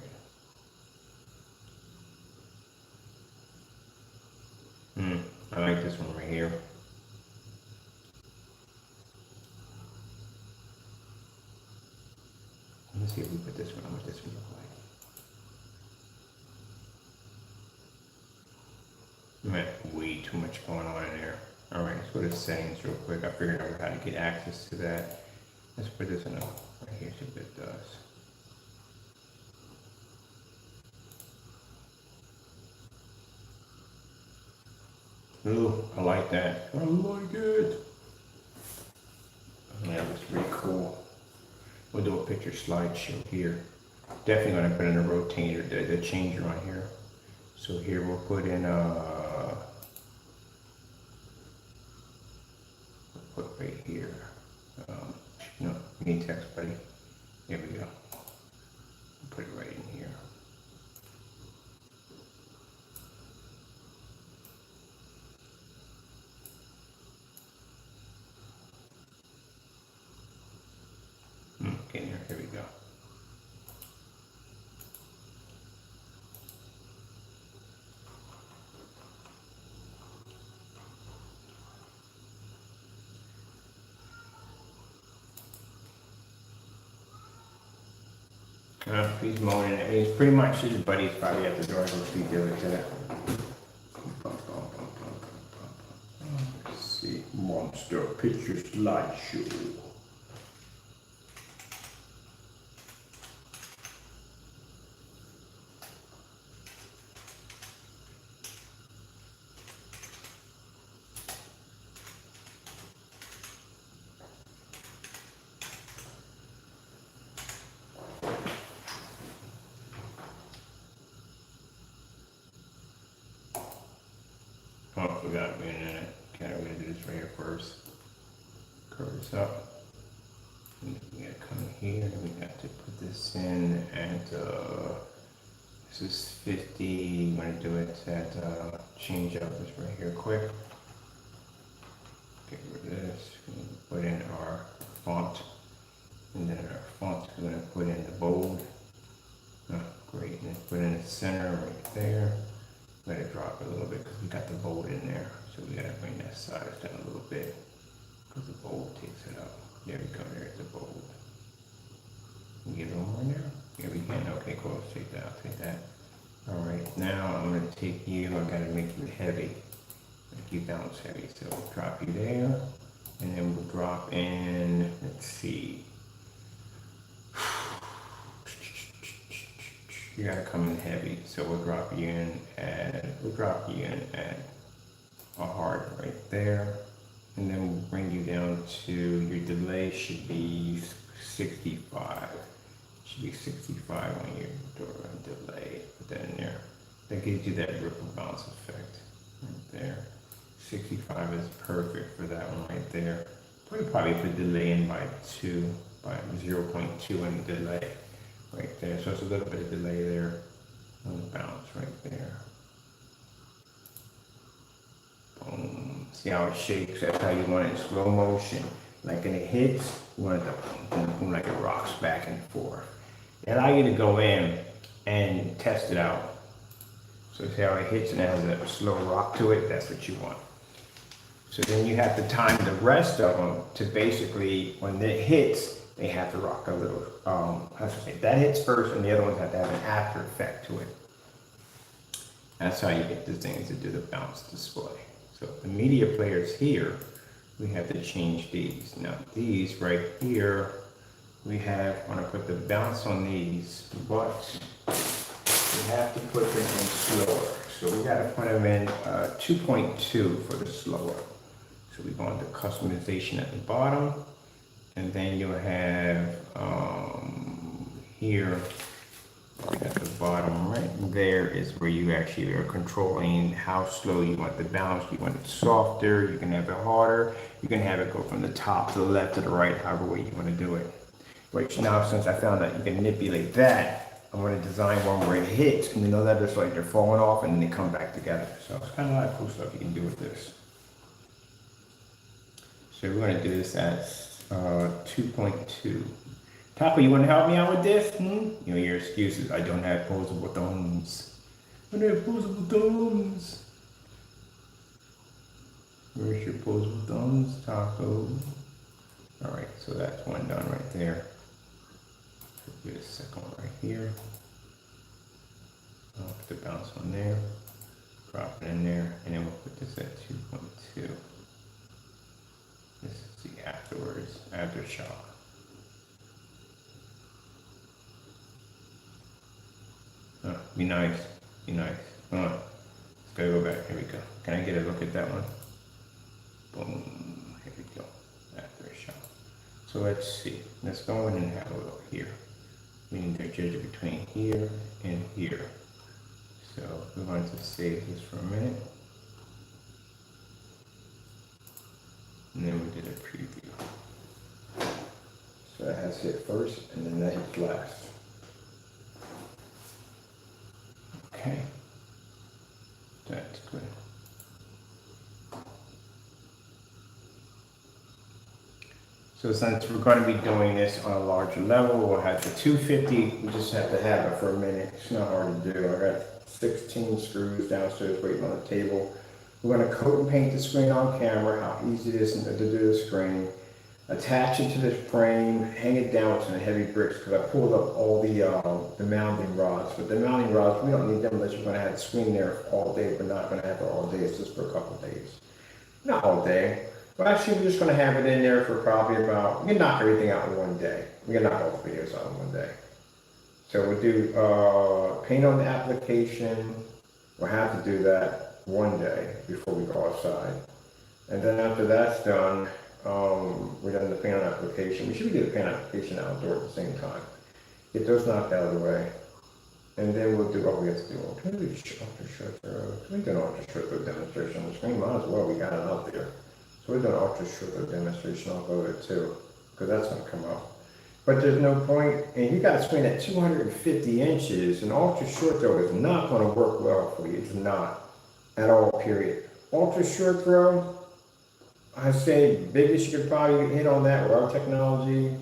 Speaker 1: I like this one right here. Let's see if we put this one on. What this one look like? Man, way too much going on in there. Alright, let's go to settings real quick. I figured out how to get access to that. Let's put this in right here, see what it does. Ooh, I like that. I like it. Yeah, that looks pretty cool. We'll do a picture slideshow here. Definitely gonna put in a rotator, the changer on here. So here we'll put in we'll put right here. No, you need text, buddy. There we go. Put it right in here. Okay, here we go. He's moaning. It's pretty much his buddy's probably at the door. Let's see, do it to that. Let's see, monster picture slideshow. Oh, I forgot we're in it. Okay, we're gonna do this right here first. Curve this up. And we gotta come here and we got to put this in at this is 50. I'm gonna do it at change up this right here quick. Get rid of this. Put in our font. And then our font we're gonna put in the bold. Oh, great. And then put in the center right there. Let it drop a little bit because we got the bold in there. So we gotta bring that size down a little bit because the bold takes it up. There we go, there's the bold. Can we get a little more in there? Yeah, we can. Okay, cool. Let's take that. I'll take that. All right, now I'm gonna take you. I gotta make you heavy. Make you bounce heavy. So we'll drop you there, and then we'll drop in. Let's see. You gotta come in heavy, so we'll drop you in at a hard right there, and then we'll bring you down to your delay should be 65. Should be 65 on your delay. Put that in there. That gives you that ripple bounce effect right there. 65 is perfect for that one right there. We'll probably put delay in by 0.2 in the delay. Right there, so it's a little bit of delay there on the bounce right there. Boom. See how it shakes? That's how you want it in slow motion. Like when it hits, you want it to boom, boom, like it rocks back and forth. It allows you to go in and test it out. So see how it hits and it has a slow rock to it? That's what you want. So then you have to time the rest of them to basically, when it hits, they have to rock a little. That hits first, and the other ones have to have an after effect to it. That's how you get the things to do the bounce display. So the media players here, we have to change these. Now these right here, we have, want to put the bounce on these, but we have to put them in slower. So we got to put them in 2.2 for the slower. So we go into customization at the bottom. And then you'll have here at the bottom right there is where you actually are controlling how slow you want the bounce. You want it softer, you can have it harder, you can have it go from the top to the left to the right, however way you want to do it. Which now, since I found out you can manipulate that, I'm going to design one where it hits and then the letters like they're falling off and then they come back together. So it's kind of a lot of cool stuff you can do with this. So we're going to do this as 2.2. Taco, you want to help me out with this? You know your excuses. I don't have posable thumbs. I don't have posable thumbs. Where's your posable thumbs, Taco? All right, so that's one done right there. Do a second one right here. I'll put the bounce on there. Drop it in there, and then we'll put this at 2.2. This is the afterwards, aftershock. Be nice, be nice. Hold on. Let's gotta go back. Here we go. Can I get a look at that one? Boom. Here we go. Aftershock. So let's see. Let's go in and have a look here. meaning they're judged between here and here. So we're going to save this for a minute. And then we did a preview. So that has hit first and then that hits last. Okay. That's good. So since we're going to be doing this on a larger level, we'll have the 250. We just have to have it for a minute. It's not hard to do. I got 16 screws downstairs waiting on the table. We're going to coat and paint the screen on camera, how easy it is to do the screen. Attach it to this frame, hang it down with some heavy bricks because I pulled up all the mounting rods. But the mounting rods, we don't need them unless you're going to have the screen there all day. We're not going to have it all day. It's just for a couple of days. Not all day. Well, actually, we're just going to have it in there for probably about, we can knock everything out in one day. We can knock all the videos out in one day. So we'll do paint on the application. We'll have to do that one day before we go outside. And then after that's done, we're done the paint on application. We should do the paint application outdoor at the same time. Get those knocked out of the way. And then we'll do what we have to do. Can we do ultra short throw? Can we do an ultra short throw demonstration on the screen? Might as well, we got it out there. So we're doing an ultra short throw demonstration. I'll go there too, because that's going to come up. But there's no point, and you got to swing at 250 inches. An ultra short throw is not going to work well for you. It's not at all, period. Ultra short throw, I say biggest you could probably hit on that with our technology.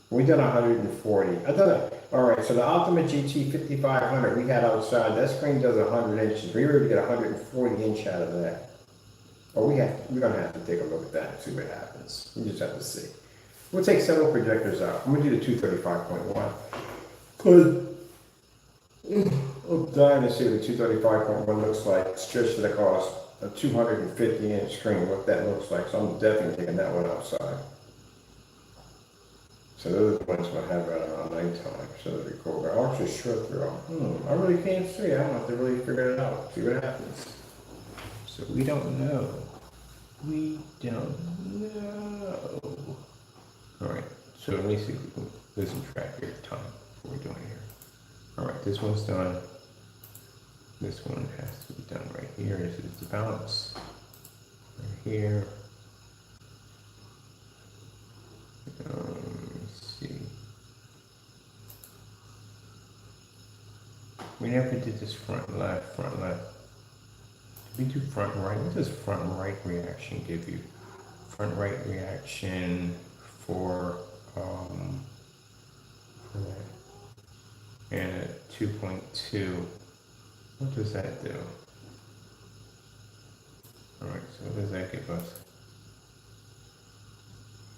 Speaker 1: We done 140. I done it. All right, so the Ultimate GT 5500 we had outside, that screen does 100 inches. We were able to get 140 inch out of that. Well, we're gonna have to take a look at that and see what happens. We just have to see. We'll take several projectors out. I'm gonna do the 235.1. Cause I'm dying to see what the 235.1 looks like, stretched to across a 250 inch screen, what that looks like. So I'm definitely taking that one outside. So those are the ones we'll have at nighttime, so that'll be cool. But ultra short throw, I really can't see. I don't have to really figure it out. See what happens. So we don't know. We don't know. All right. So let me see if we can lose track here of time. What we're doing here. All right. This one's done. This one has to be done right here. This is the bounce. Right here. Let's see. We never did this front left, front left. Did we do front right? What does front right reaction give you? Front right reaction for that. And 2.2. What does that do? Alright, so what does that give us?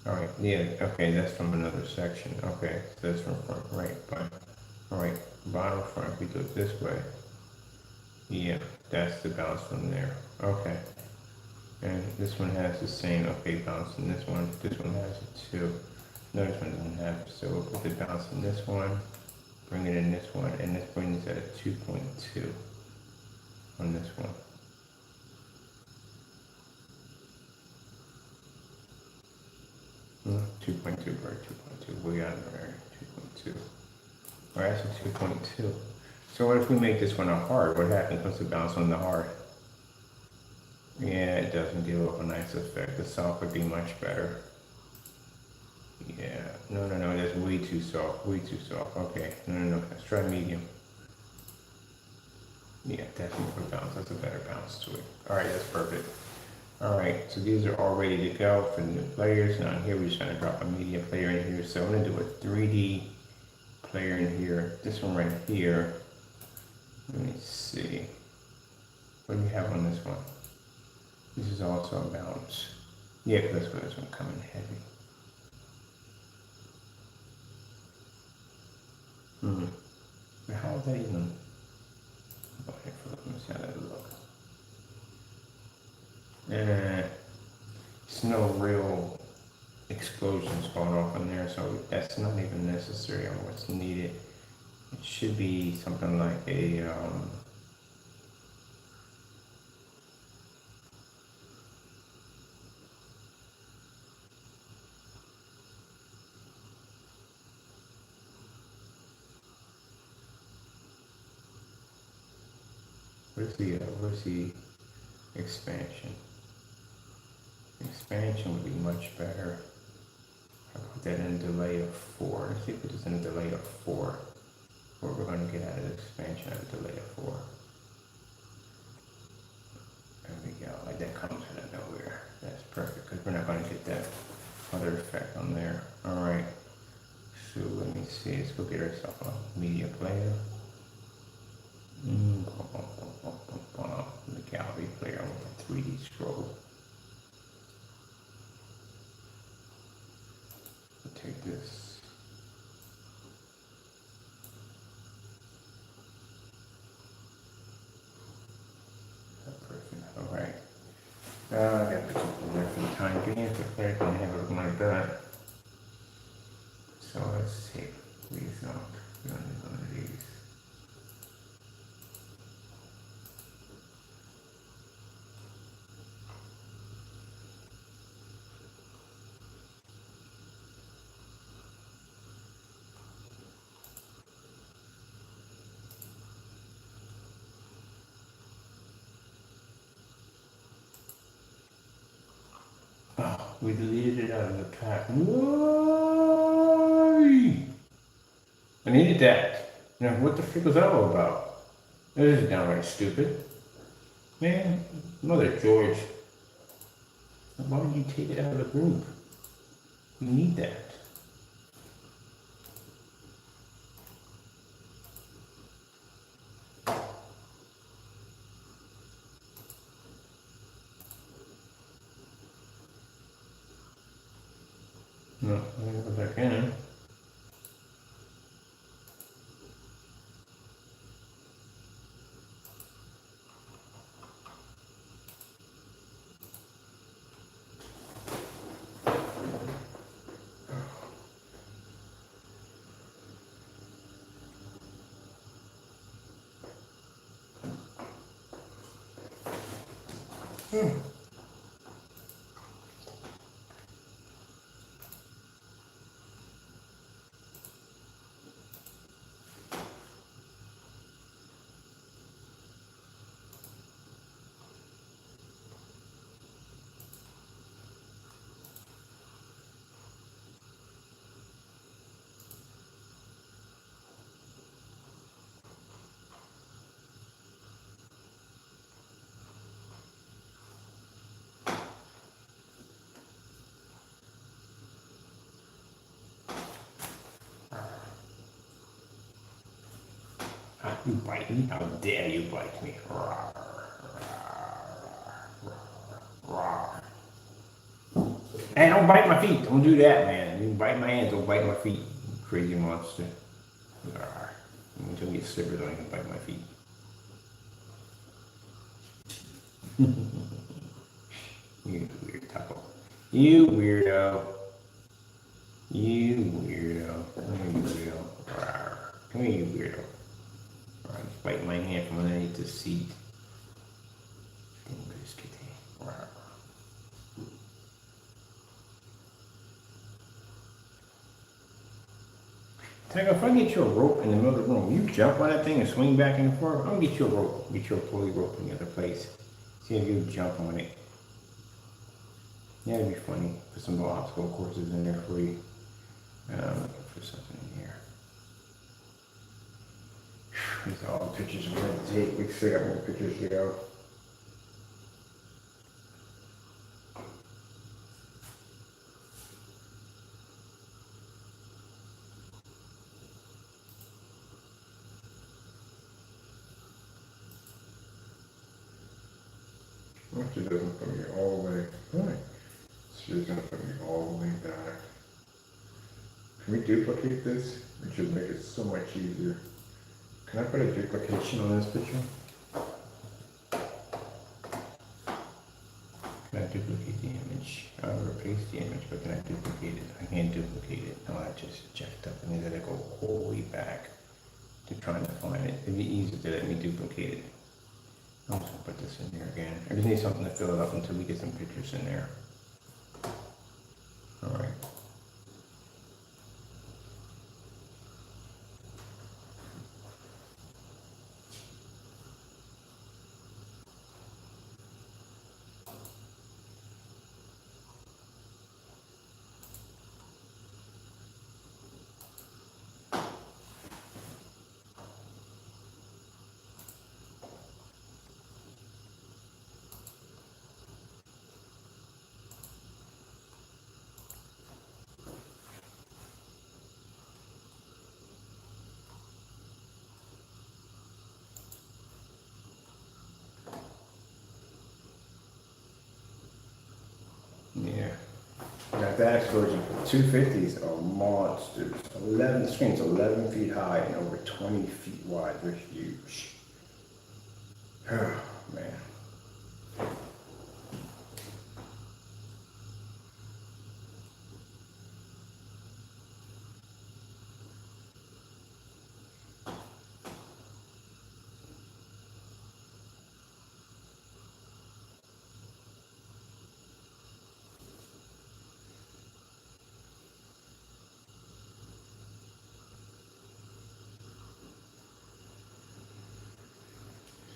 Speaker 1: Alright, yeah, okay, that's from another section. Okay, so that's from front right, but alright, bottom front, we go this way. Yeah, that's the bounce from there. Okay. And this one has the same, okay, bounce in this one. This one has it too. No, this one doesn't have it. So we'll put the bounce in this one, bring it in this one, and this brings it at 2.2 on this one. No, 2.2, right, 2.2. We got it there, 2.2. Alright, so 2.2. So what if we make this one a hard? What happens once it bounces on the hard? Yeah, it doesn't give off a nice effect. The soft would be much better. Yeah, no, that's way too soft, way too soft. Okay, no, let's try medium. Yeah, definitely for bounce. That's a better bounce to it. All right, that's perfect. All right, so these are all ready to go for the new players. Now here we're just gonna drop a media player in here. So I'm gonna do a 3D player in here. This one right here. Let me see. What do we have on this one? This is also a bounce. Yeah, because that's where this one coming heavy. How is that even? Okay, let me see how that looks. It's no real explosions going off in there, so that's not even necessary on what's needed. It should be something like a where's the expansion? Expansion would be much better. I'll put that in a delay of 4. Let's see if it is in a delay of 4. What we're going to get out of the expansion at a delay of 4. There we go. Like that comes out of nowhere. That's perfect because we're not going to get that other effect on there. All right. So let me see. Let's go get ourselves a media player. The gallery player with a 3D scroll. Take this. Perfect. All right. I got to put something there for the time being. The player can have it looking like that. So let's see. These out. We're going to do one of these. Oh, we deleted it out of the pack. Why? I needed that. Now, what the frick was that all about? This is downright stupid. Man, Mother George. Why would you take it out of the group? You need that. No, let me go back in. You bite me? How dare you bite me? Hey, don't bite my feet. Don't do that, man. You bite my hands, don't bite my feet. You crazy monster. Until you get slivers, don't even bite my feet. You weird taco. You weirdo. You weirdo. Come here, you weirdo. Come here, you weirdo. Just bite my hand from underneath the seat. Tiger, if I get you a rope in the middle of the room, you jump on that thing and swing back and forth. I'm gonna get you a rope. Get you a pulley rope in the other place. See if you jump on it. Yeah, it'd be funny. Put some little obstacle courses in there for you. I'm looking for something in here. These are all the pictures we're going to take. We still got more pictures to go. Actually, it doesn't put me all the way. Right. She doesn't put me all the way back. Can we duplicate this? It should make it so much easier. Can I put a duplication on this picture? Can I duplicate the image? I'll replace the image, but can I duplicate it? I can't duplicate it. No, I just checked up and then I gotta go all the way back to trying to find it. It'd be easier to let me duplicate it. I'm just gonna put this in here again. I just need something to fill it up until we get some pictures in there. All right. Yeah. Got that explosion. 250s are monsters. 11, the screen's 11 feet high and over 20 feet wide. They're huge. Oh, man.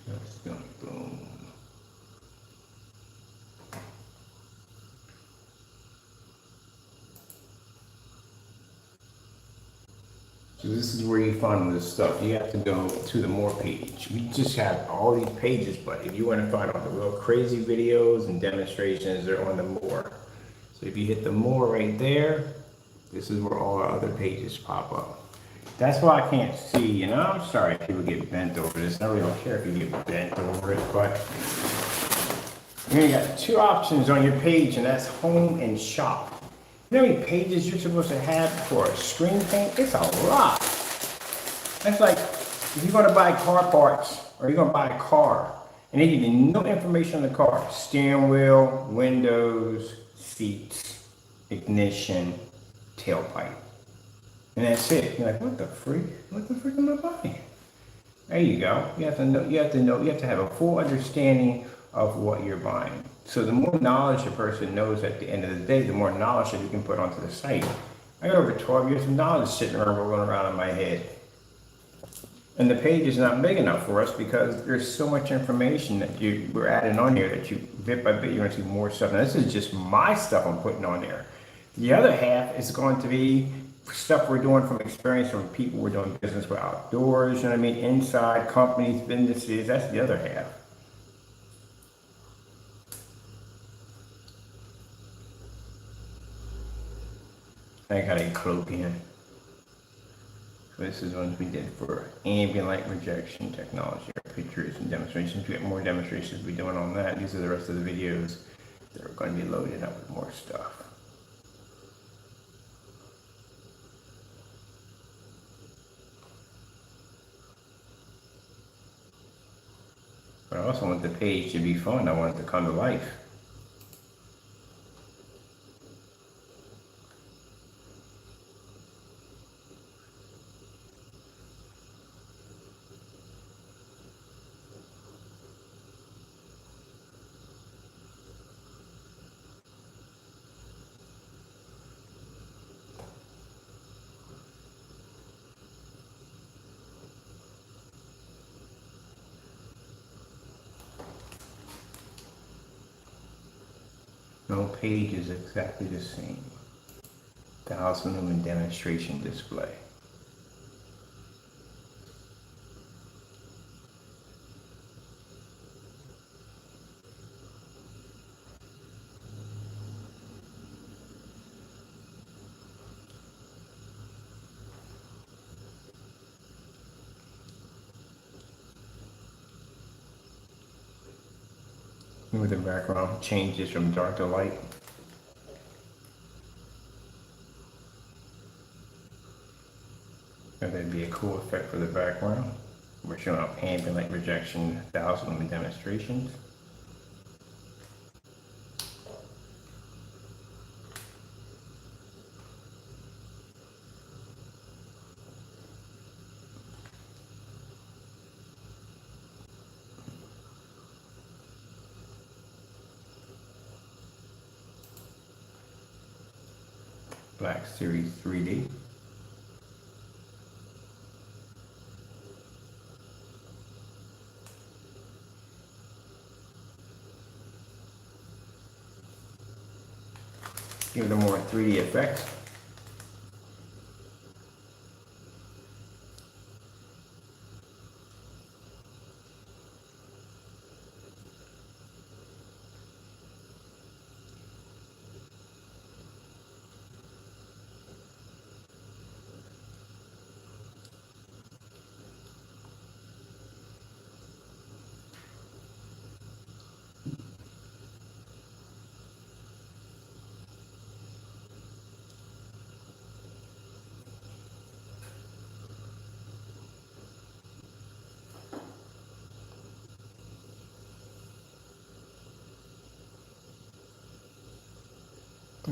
Speaker 1: That's gonna boom. So this is where you find this stuff. You have to go to the more page. We just have all these pages, but if you want to find all the real crazy videos and demonstrations, they're on the more. So if you hit the more right there, this is where all our other pages pop up. That's why I can't see, and I'm sorry if people get bent over this. I really don't care if you get bent over it, but you got two options on your page, and that's home and shop. You know how many pages you're supposed to have for a screen paint? It's a lot. That's like if you're gonna buy car parts or you're gonna buy a car and they give you no information on the car. Steering wheel, windows, seats, ignition, tailpipe. And that's it. You're like, what the freak? What the freak am I buying? There you go. You have to have a full understanding of what you're buying. So the more knowledge a person knows at the end of the day, the more knowledge that you can put onto the site. I got over 12 years of knowledge sitting around rolling around in my head. And the page is not big enough for us because there's so much information that we're adding on here that you bit by bit you're going to see more stuff. Now this is just my stuff I'm putting on there. The other half is going to be stuff we're doing from experience from people we're doing business with outdoors, you know what I mean, inside companies, businesses. That's the other half. I got a cloak in. So this is ones we did for ambient light rejection technology, our pictures and demonstrations. We got more demonstrations we're doing on that. These are the rest of the videos that are going to be loaded up with more stuff. But I also want the page to be fun. I want it to come to life. No page is exactly the same. 1,000 lumen demonstration display. Where the background changes from dark to light. And that'd be a cool effect for the background. We're showing up ambient light rejection, 1,000 lumen demonstrations. Black Series 3D. Give it a more 3D effect.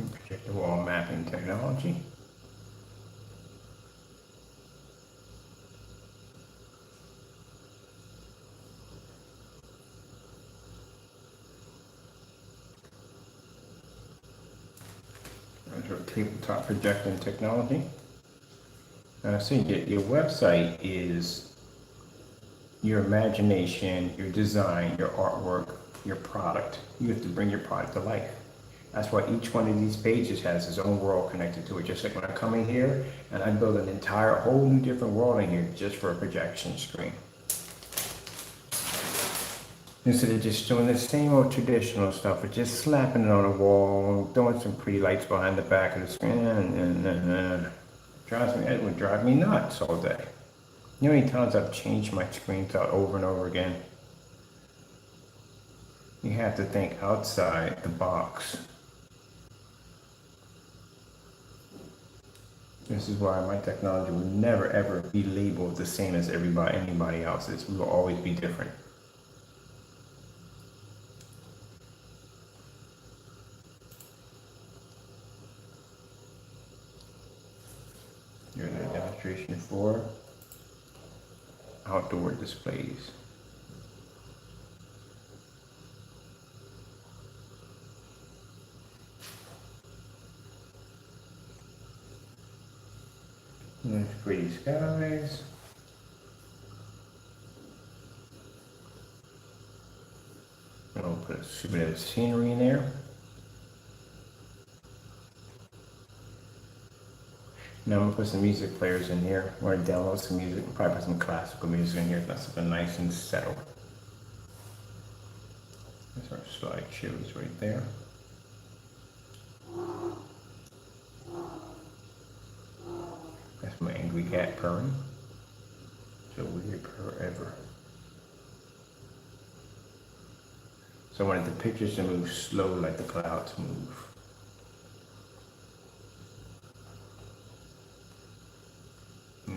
Speaker 1: Projector wall mapping technology. There's our tabletop projecting technology. So your website is your imagination, your design, your artwork, your product. You have to bring your product to life. That's why each one of these pages has its own world connected to it. Just like when I come in here and I build an entire whole new different world in here just for a projection screen. Instead of just doing the same old traditional stuff, but just slapping it on a wall, throwing some pretty lights behind the back of the screen, it would drive me nuts all day. You know how many times I've changed my screens out over and over again? You have to think outside the box. This is why my technology will never ever be labeled the same as anybody else's. We will always be different. Here's a demonstration for outdoor displays. There's pretty skies. I'll put a bit of scenery in there. Now I'm gonna put some music players in here. I'm gonna download some music. I'll probably put some classical music in here. That's something nice and settled. There's our slideshows right there. That's my angry cat purring. It's a weird purr ever. So I wanted the pictures to move slow like the clouds move.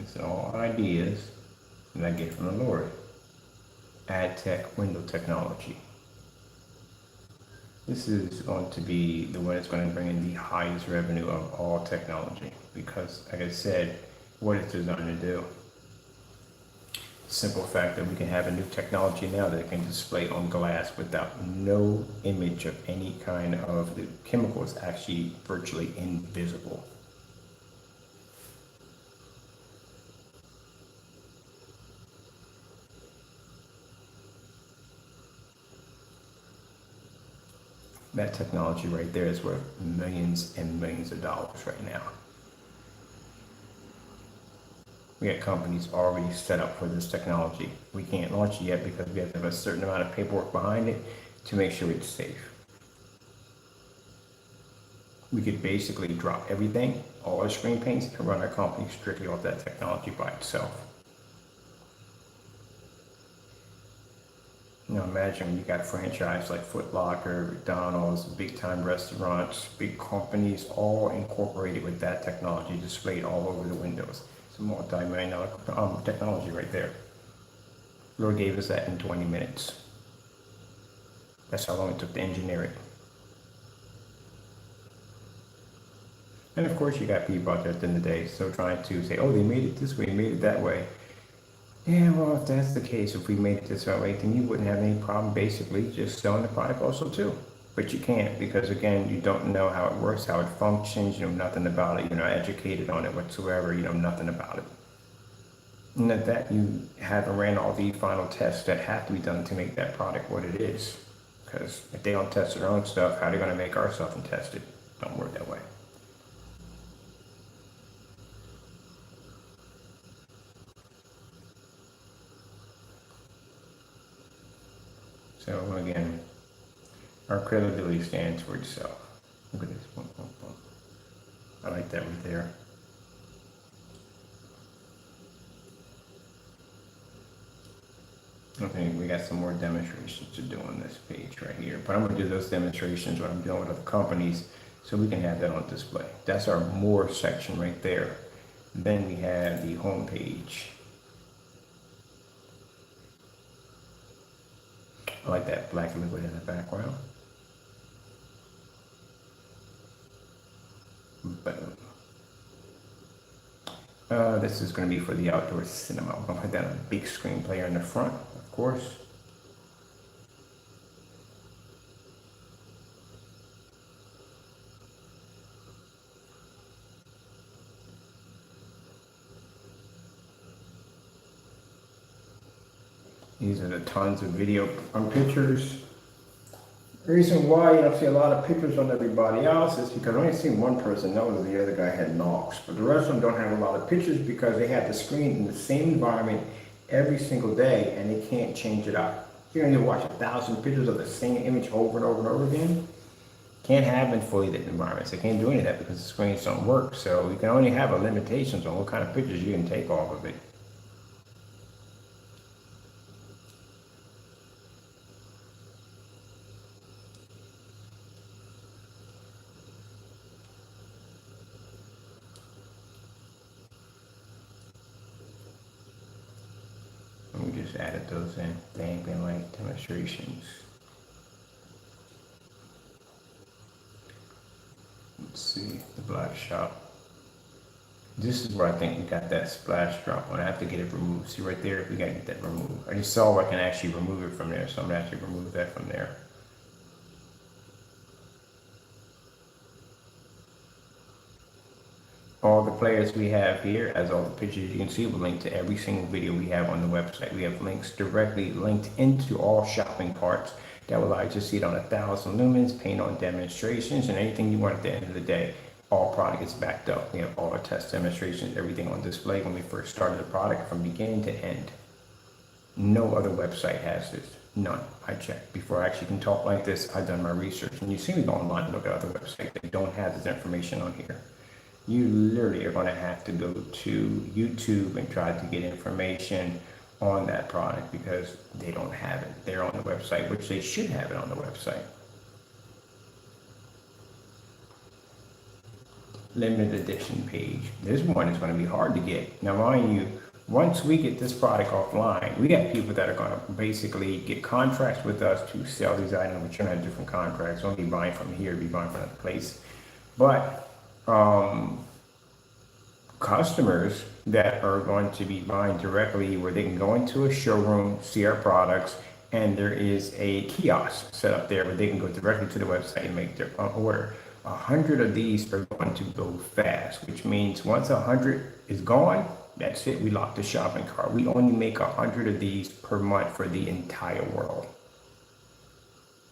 Speaker 1: It's all ideas that I get from the Lord. AdTech window technology. This is going to be the one that's going to bring in the highest revenue of all technology because, like I said, what it's designed to do. Simple fact that we can have a new technology now that can display on glass without no image of any kind of the chemical is actually virtually invisible. That technology right there is worth millions and millions of dollars right now. We got companies already set up for this technology. We can't launch it yet because we have to have a certain amount of paperwork behind it to make sure it's safe. We could basically drop everything, all our screen paints, and run our company strictly off that technology by itself. Now imagine when you got franchise like Foot Locker, McDonald's, big time restaurants, big companies, all incorporated with that technology displayed all over the windows. It's a multi-million-dollar technology right there. Lord gave us that in 20 minutes. That's how long it took to engineer it. And of course you got people out there at the end of the day still trying to say, oh, they made it this way, they made it that way. Yeah, well, if that's the case, if we made it this way, then you wouldn't have any problem basically just selling the product also too. But you can't because, again, you don't know how it works, how it functions, you know nothing about it, you're not educated on it whatsoever, you know nothing about it. And that you haven't ran all the final tests that have to be done to make that product what it is. Because if they don't test their own stuff, how are they going to make our stuff and test it? Don't work that way. So again, our credibility stands for itself. Look at this. Boom, boom, boom. I like that right there. Okay, we got some more demonstrations to do on this page right here. But I'm going to do those demonstrations when I'm dealing with other companies so we can have that on display. That's our more section right there. Then we have the home page. I like that black liquid in the background. Boom. This is going to be for the outdoor cinema. I'm going to put that on a big screen player in the front, of course. These are the tons of video pictures. The reason why you don't see a lot of pictures on everybody else is because I only seen one person knows the other guy had knocks. But the rest of them don't have a lot of pictures because they have the screen in the same environment every single day and they can't change it up. You're going to watch 1,000 pictures of the same image over and over and over again. Can't have in fully lit environments. They can't do any of that because the screens don't work. So you can only have limitations on what kind of pictures you can take off of it. We just added those in, ambient light demonstrations. Let's see, the black shop. This is where I think we got that splash drop on. I have to get it removed. See right there, we gotta get that removed. I just saw I can actually remove it from there, so I'm gonna actually remove that from there. All the players we have here, as all the pictures you can see, will link to every single video we have on the website. We have links directly linked into all shopping carts that will allow you to see it on 1,000 lumens, paint on demonstrations, and anything you want at the end of the day. All product is backed up. We have all our test demonstrations, everything on display when we first started the product from beginning to end. No other website has this. None. I checked. Before I actually can talk like this, I've done my research. And you see me go online and look at other websites that don't have this information on here. You literally are going to have to go to YouTube and try to get information on that product because they don't have it. They're on the website, which they should have it on the website. Limited edition page. This one is going to be hard to get. Now, mind you, once we get this product offline, we got people that are going to basically get contracts with us to sell these items, which are not different contracts. Don't be buying from here, be buying from another place. But customers that are going to be buying directly where they can go into a showroom, see our products, and there is a kiosk set up there where they can go directly to the website and make their order. 100 of these are going to go fast, which means once 100 is gone, that's it. We lock the shopping cart. We only make 100 of these per month for the entire world.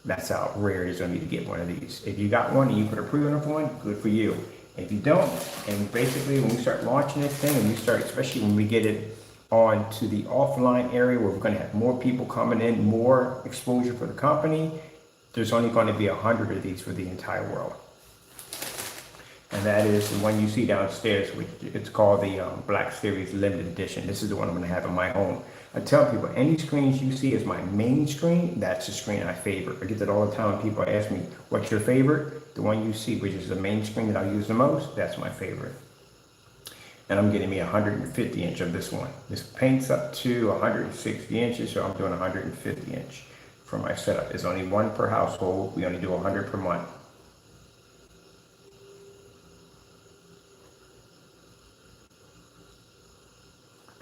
Speaker 1: That's how rare it is going to be to get one of these. If you got one and you put a pre-order for one, good for you. If you don't, and basically when we start launching this thing, and we start, especially when we get it onto the offline area where we're going to have more people coming in, more exposure for the company, there's only going to be 100 of these for the entire world. And that is the one you see downstairs, which it's called the Black Series Limited Edition. This is the one I'm going to have in my home. I tell people, any screens you see as my main screen, that's the screen I favor. I get that all the time when people ask me, what's your favorite? The one you see, which is the main screen that I use the most, that's my favorite. And I'm getting me 150 inch of this one. This paints up to 160 inches, so I'm doing 150 inch for my setup. There's only one per household. We only do 100 per month.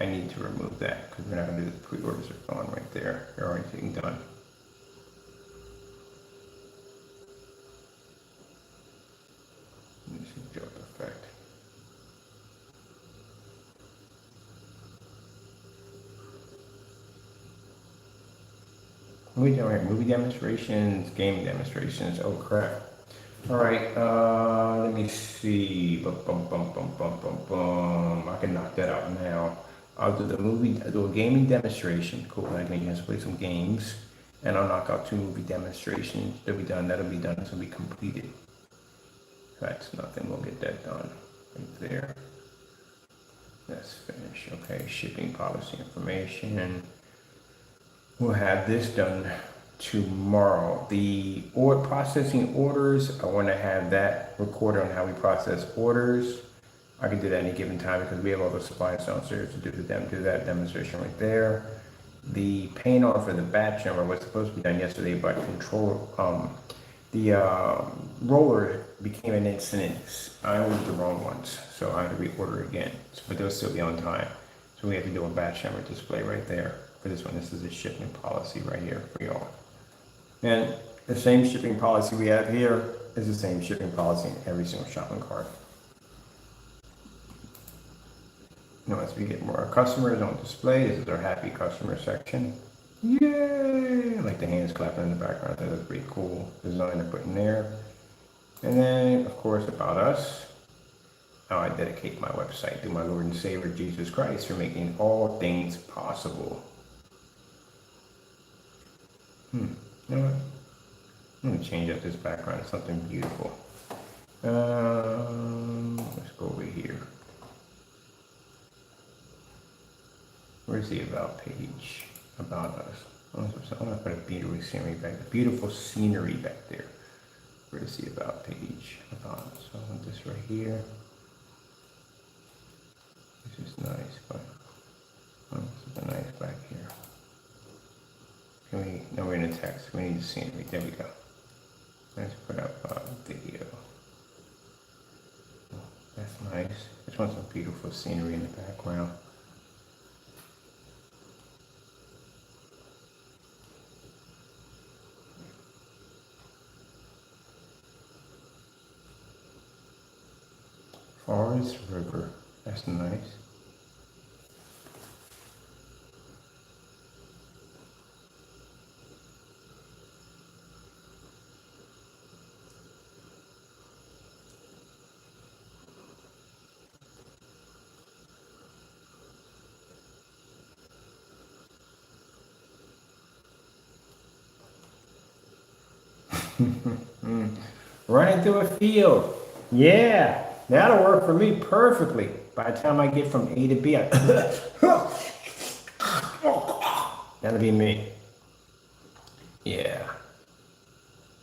Speaker 1: I need to remove that because we're not going to do the pre-orders are gone right there. They're already getting done. Let me see job effect. What are we doing here? Movie demonstrations, gaming demonstrations. Oh crap. All right, let me see. Bum, bum, bum, bum, bum, bum, bum. I can knock that out now. I'll do I'll do a gaming demonstration. Cool, I can you guys play some games. And I'll knock out 2 movie demonstrations. That'll be done, this will be completed. That's nothing, we'll get that done right there. That's finished. Okay, shipping policy information. We'll have this done tomorrow. The processing orders, I want to have that recorded on how we process orders. I can do that any given time because we have all the supplies downstairs to do that demonstration right there. The paint on for the batch number was supposed to be done yesterday, but roller became an incident. I ordered the wrong ones, so I had to reorder again. But they'll still be on time. So we have to do a batch number display right there for this one. This is the shipping policy right here for y'all. And the same shipping policy we have here is the same shipping policy in every single shopping cart. Now, as we get more customers on display, this is our happy customer section. Yay! I like the hands clapping in the background. That is pretty cool design to put in there. And then, of course, about us. How I dedicate my website to my Lord and Savior Jesus Christ for making all things possible. You know what? I'm going to change up this background to something beautiful. Let's go over here. Where's the about page? About us. I'm going to put a beautiful scenery back there. Where's the about page? About us. I want this right here. This is nice, but something nice back here. Can we? No, we're in the text. We need the scenery. There we go. Let's put up video. Oh, that's nice. Just want some beautiful scenery in the background. Forest River, that's nice. Running through a field. Yeah. That'll work for me perfectly. By the time I get from A to B, that'll be me. Yeah.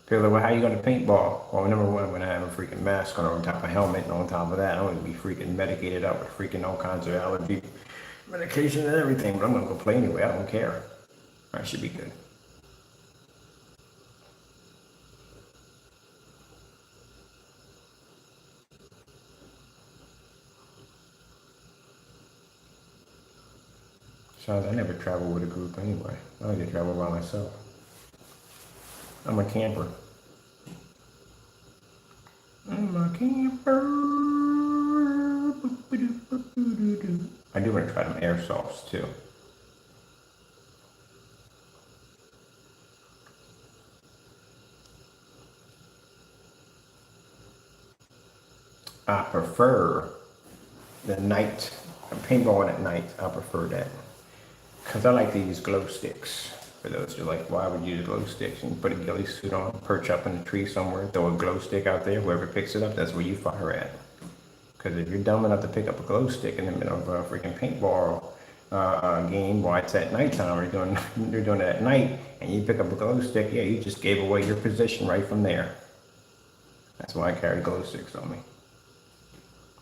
Speaker 1: People are like, well, how you gonna paintball? Well, number one, when I have a freaking mask on top of a helmet, and on top of that, I'm gonna be freaking medicated up with freaking all kinds of allergy medication and everything. But I'm gonna go play anyway. I don't care. I should be good. So I never travel with a group anyway. I like to travel by myself. I'm a camper. I'm a camper. I do want to try them airsoft's too. I prefer the night, paintballing at night. I prefer that. Because I like to use glow sticks. For those who are like, why would you use glow sticks? And put a ghillie suit on, perch up in a tree somewhere, throw a glow stick out there. Whoever picks it up, that's where you fire at. Because if you're dumb enough to pick up a glow stick in the middle of a freaking paintball game while it's at nighttime, or you're doing it at night, and you pick up a glow stick, yeah, you just gave away your position right from there. That's why I carry glow sticks on me.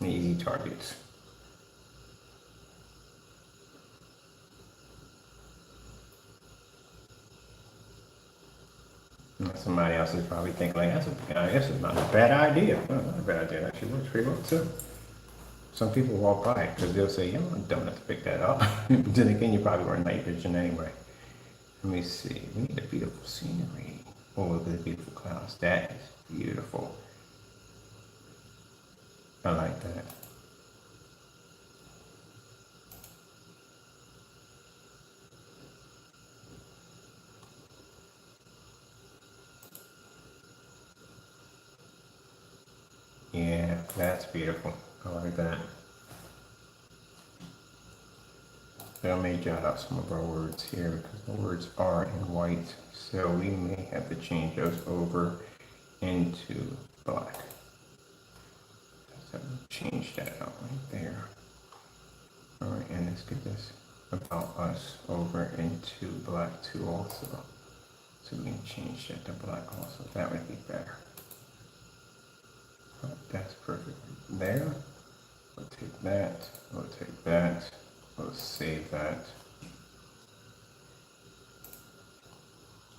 Speaker 1: And easy targets. Somebody else is probably thinking like, I guess it's not a bad idea. No, not a bad idea. It actually works pretty well too. Some people walk by it because they'll say, yeah, I'm dumb enough to pick that up. But then again, you probably weren't night vision anyway. Let me see. We need a beautiful scenery. Oh, look at the beautiful clouds. That is beautiful. I like that. Yeah, that's beautiful. I like that. So I may jot out some of our words here because the words are in white. So we may have to change those over into black. So change that out right there. All right, and let's get this about us over into black too also. So we can change that to black also. That would be better. That's perfect there. We'll take that, we'll take that, we'll save that,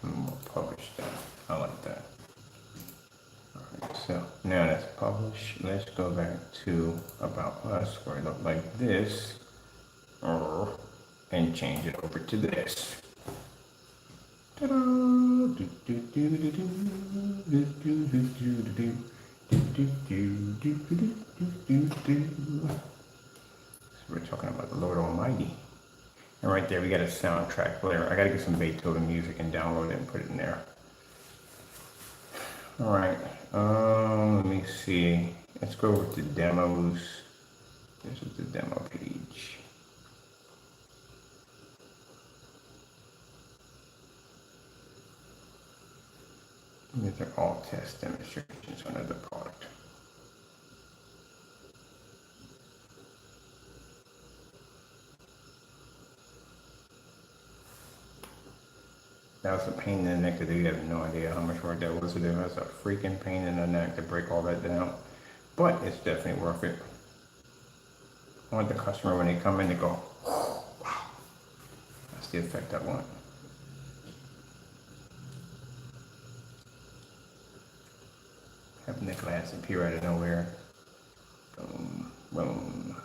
Speaker 1: and we'll publish that. I like that. So now let's publish. Let's go back to About Us where it looked like this. And change it over to this. Ta-da! So we're talking about the Lord Almighty. And right there we got a soundtrack player. I gotta get some Beethoven music and download it and put it in there. Alright, let me see. Let's go over to demos. This is the demo page. These are all test demonstrations on another product. That was a pain in the neck to do. You have no idea how much work that was to do. That's a freaking pain in the neck to break all that down. But it's definitely worth it. I want the customer when they come in to go, oh, wow. That's the effect I want. Having the glass appear out of nowhere. Boom, boom.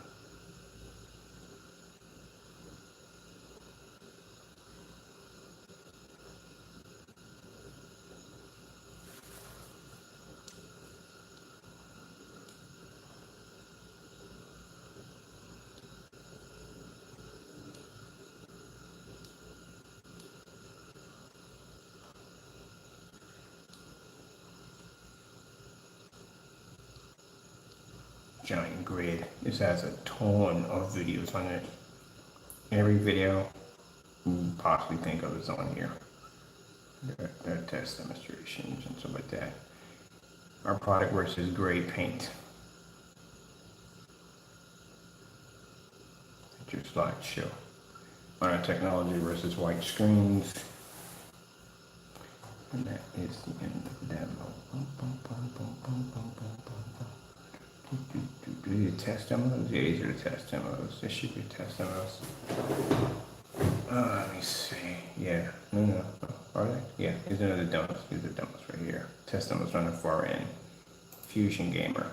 Speaker 1: Giant grid. This has a ton of videos on it. Every video you can possibly think of is on here. There are test demonstrations and stuff like that. Our product versus gray paint. It's your slideshow. On our technology versus white screens. And that is the end of the demo. Do you test demos? Yeah, these are the test demos. This should be test demos. Let me see. Yeah. No. Are they? Yeah, these are the demos. These are demos right here. Test demos on the far end. Fusion Gamer.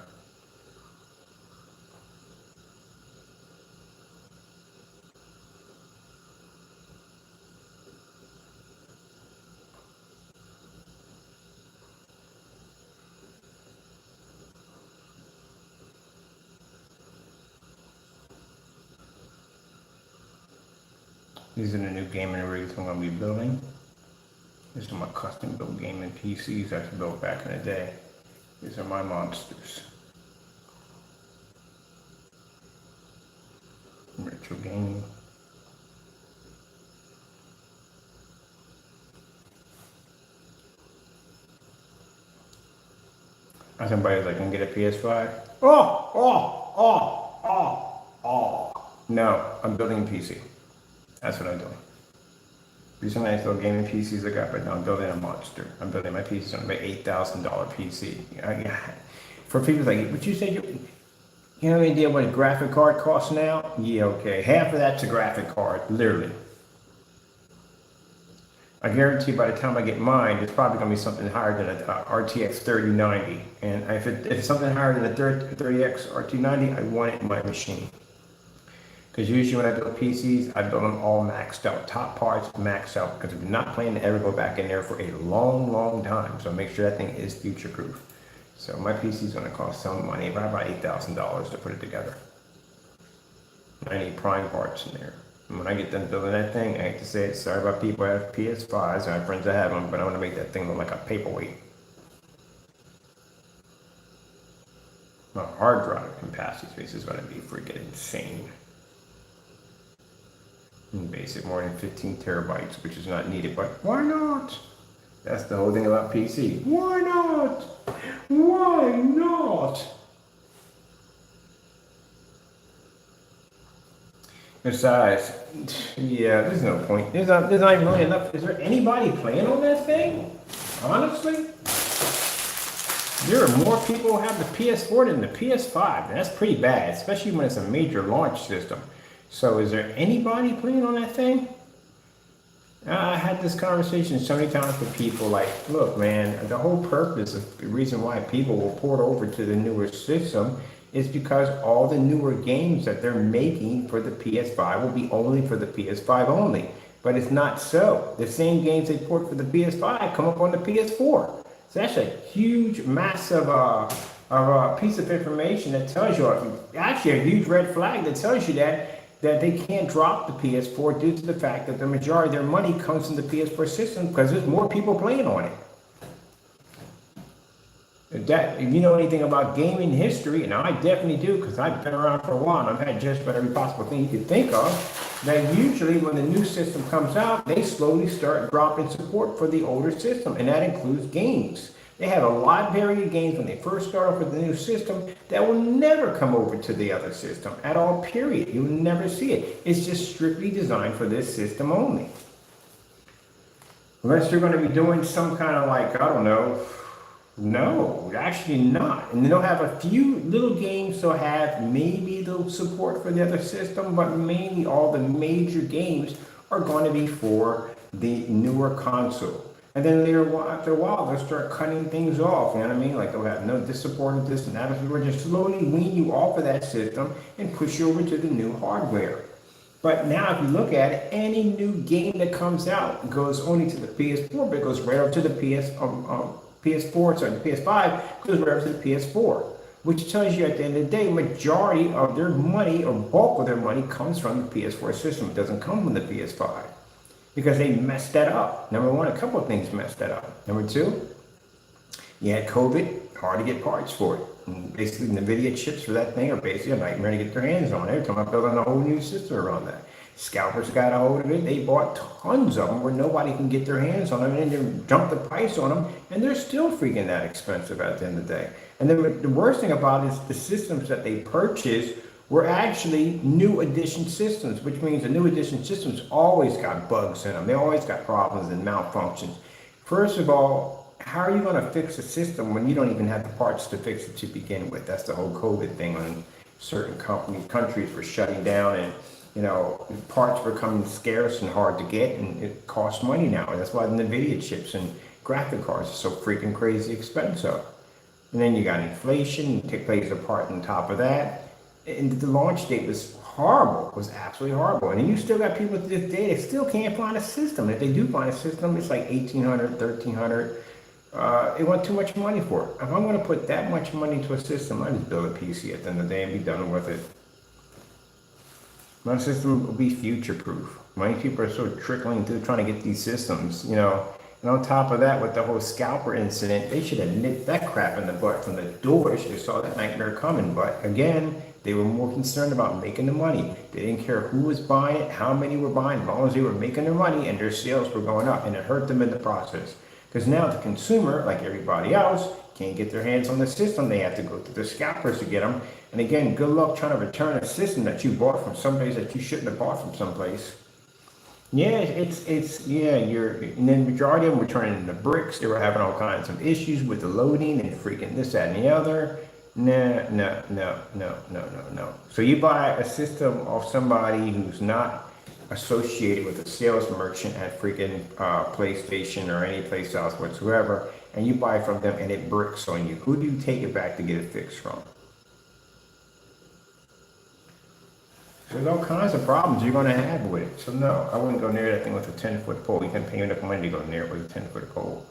Speaker 1: These are the new gaming rigs I'm going to be building. These are my custom built gaming PCs I built back in the day. These are my monsters. Retro gaming. Somebody's like, can get a PS5? No, I'm building a PC. That's what I'm doing. These are nice little gaming PCs I got, but no, I'm building a monster. I'm building my PC on about $8,000 PC. For people like, but you said you have any idea what a graphic card costs now? Yeah, okay. Half of that's a graphic card, literally. I guarantee by the time I get mine, it's probably going to be something higher than a RTX 3090. And if it's something higher than a 30X RT90, I want it in my machine. Because usually when I build PCs, I build them all maxed out. Top parts maxed out. Because I'm not planning to ever go back in there for a long, long time. So make sure that thing is future proof. So my PC is going to cost some money, about $8,000 to put it together. I need prime parts in there. And when I get done building that thing, I hate to say it, sorry about people who have PS5s, I have friends that have them, but I want to make that thing look like a paperweight. My hard drive capacity space is going to be freaking insane. Basic more than 15 terabytes, which is not needed, but why not? That's the whole thing about PC. Why not? Why not? Besides, yeah, there's no point. There's not even really enough. Is there anybody playing on that thing? Honestly? There are more people who have the PS4 than the PS5. That's pretty bad, especially when it's a major launch system. So is there anybody playing on that thing? I had this conversation so many times with people like, look, man, the whole purpose of the reason why people will port over to the newer system is because all the newer games that they're making for the PS5 will be only for the PS5 only. But it's not so. The same games they port for the PS5 come up on the PS4. So that's a huge, massive piece of information that tells you, actually a huge red flag that tells you that they can't drop the PS4 due to the fact that the majority of their money comes from the PS4 system because there's more people playing on it. If you know anything about gaming history, and I definitely do because I've been around for a while and I've had just about every possible thing you could think of, that usually when the new system comes out, they slowly start dropping support for the older system, and that includes games. They have a lot of varied games when they first start off with the new system that will never come over to the other system at all, period. You'll never see it. It's just strictly designed for this system only. Unless you're going to be doing some kind of like, I don't know, no, actually not. And they'll have a few little games they'll have maybe they'll support for the other system, but mainly all the major games are going to be for the newer console. And then after a while, they'll start cutting things off, you know what I mean? Like they'll have no, this supported this and that. We're just slowly wean you off of that system and push you over to the new hardware. But now if you look at it, any new game that comes out goes only to the PS4, but it goes right up to the PS4, sorry, the PS5 goes right up to the PS4, which tells you at the end of the day, majority of their money or bulk of their money comes from the PS4 system. It doesn't come from the PS5 because they messed that up. Number one, a couple of things messed that up. Number two, you had COVID, hard to get parts for it. And basically, NVIDIA chips for that thing are basically a nightmare to get their hands on. Every time I built on a whole new system around that. Scalpers got a hold of it. They bought tons of them where nobody can get their hands on them, and then jumped the price on them, and they're still freaking that expensive at the end of the day. And then the worst thing about it is the systems that they purchased were actually new edition systems, which means the new edition systems always got bugs in them. They always got problems and malfunctions. First of all, how are you going to fix a system when you don't even have the parts to fix it to begin with? That's the whole COVID thing when certain countries were shutting down and parts were becoming scarce and hard to get, and it costs money now. And that's why the NVIDIA chips and graphic cards are so freaking crazy expensive. And then you got inflation, you take plays apart on top of that. And the launch date was horrible, was absolutely horrible. And then you still got people to this day that still can't find a system. If they do find a system, it's like $1,800, $1,300. They want too much money for it. If I'm going to put that much money into a system, I just build a PC at the end of the day and be done with it. My system will be future-proof. Many people are sort of trickling through trying to get these systems, And on top of that, with the whole scalper incident, they should have nipped that crap in the butt from the door. They should have saw that nightmare coming. But again, they were more concerned about making the money. They didn't care who was buying it, how many were buying, as long as they were making their money and their sales were going up, and it hurt them in the process. Because now the consumer, like everybody else, can't get their hands on the system. They have to go to the scalpers to get them. And again, good luck trying to return a system that you bought from someplace that you shouldn't have bought from someplace. Yeah, and then the majority of them were turning into bricks. They were having all kinds of issues with the loading and freaking this, that, and the other. No. So you buy a system off somebody who's not associated with a sales merchant at freaking PlayStation or any place else whatsoever, and you buy from them and it bricks on you. Who do you take it back to get it fixed from? There's all kinds of problems you're going to have with it. So no, I wouldn't go near that thing with a 10-foot pole. You can pay enough money to go near it with a 10-foot pole.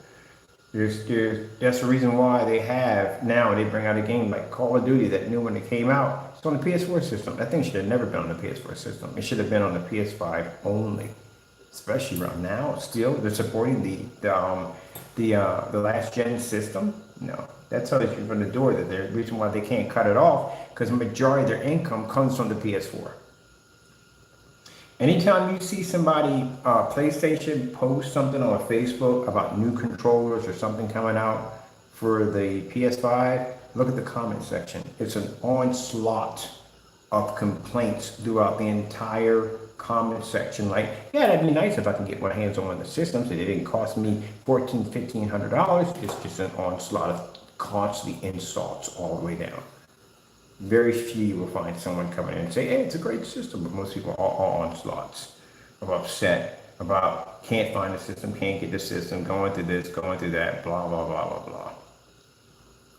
Speaker 1: That's the reason why they have now, they bring out a game like Call of Duty, that new one that came out. It's on the PS4 system. That thing should have never been on the PS4 system. It should have been on the PS5 only. Especially right now, still they're supporting the last gen system. No, that tells you from the door that the reason why they can't cut it off because the majority of their income comes from the PS4. Anytime you see somebody, PlayStation, post something on Facebook about new controllers or something coming out for the PS5, look at the comment section. It's an onslaught of complaints throughout the entire comment section. Like, yeah, that'd be nice if I can get my hands on one of the systems. It didn't cost me $1,400, $1,500. It's just an onslaught of constantly insults all the way down. Very few will find someone coming in and say, hey, it's a great system, but most people are all onslaughts of upset about can't find the system, can't get the system, going through this, going through that, blah, blah, blah, blah, blah.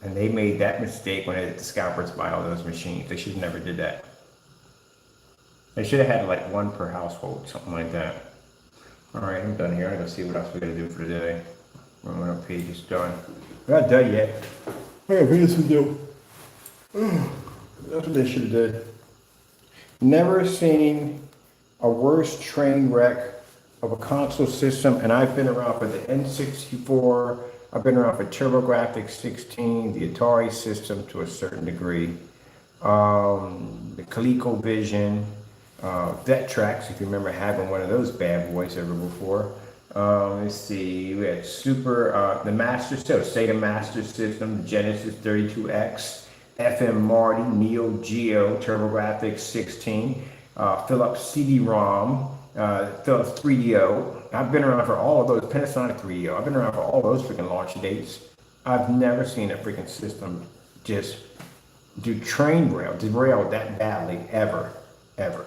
Speaker 1: And they made that mistake when they let the scalpers buy all those machines. They should have never did that. They should have had like one per household, something like that. All right, I'm done here. I'm gonna see what else we gotta do for today. One of page is done. We're not done yet. I gotta finish some do. That's what they should have did. Never seen a worse train wreck of a console system, and I've been around for the N64. I've been around for TurboGrafx 16, the Atari system to a certain degree, the ColecoVision, Vectrex, if you remember having one of those bad boys ever before. Let's see, we had the Master System, Sega Master System, Genesis 32X, FM Marty, Neo Geo, TurboGrafx 16, Philips CD-ROM, Philips 3DO. I've been around for all of those, Panasonic 3DO. I've been around for all those freaking launch dates. I've never seen a freaking system just derail that badly, ever.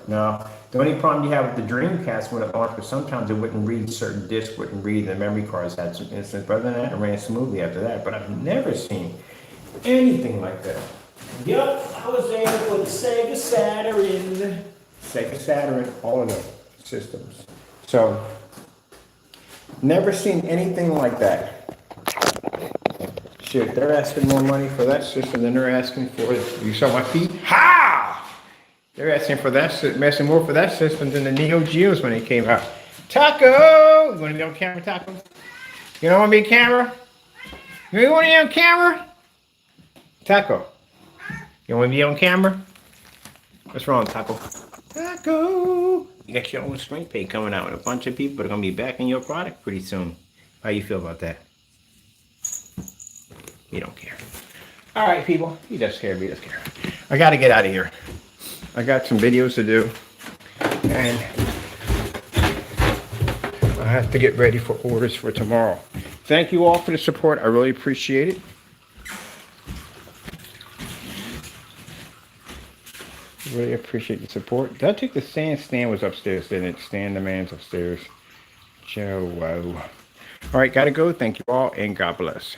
Speaker 1: Now, the only problem you have with the Dreamcast when it launched was sometimes it wouldn't read certain discs, wouldn't read, and the memory cards had some instances. But other than that, it ran smoothly after that. But I've never seen anything like that. Yep, I was there for the Sega Saturn. Sega Saturn, all of them systems. So, never seen anything like that. Shit, they're asking more money for that system than they're asking for. You saw my feet? Ha! They're asking for asking more for that system than the Neo Geos when they came out. Taco! You want to be on camera, Taco? You don't want to be on camera? You want to be on camera? Taco. You want to be on camera? What's wrong, Taco? Taco! You got your own screen pay coming out, and a bunch of people are going to be backing your product pretty soon. How you feel about that? You don't care. All right, people. You just scared me. Just care. I got to get out of here. I got some videos to do, and I have to get ready for orders for tomorrow. Thank you all for the support. I really appreciate it. Really appreciate the support. Did I take the stand? Stand was upstairs, didn't it? Stand the man's upstairs. Joe, wow. All right, gotta go. Thank you all, and God bless.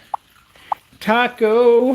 Speaker 1: Taco!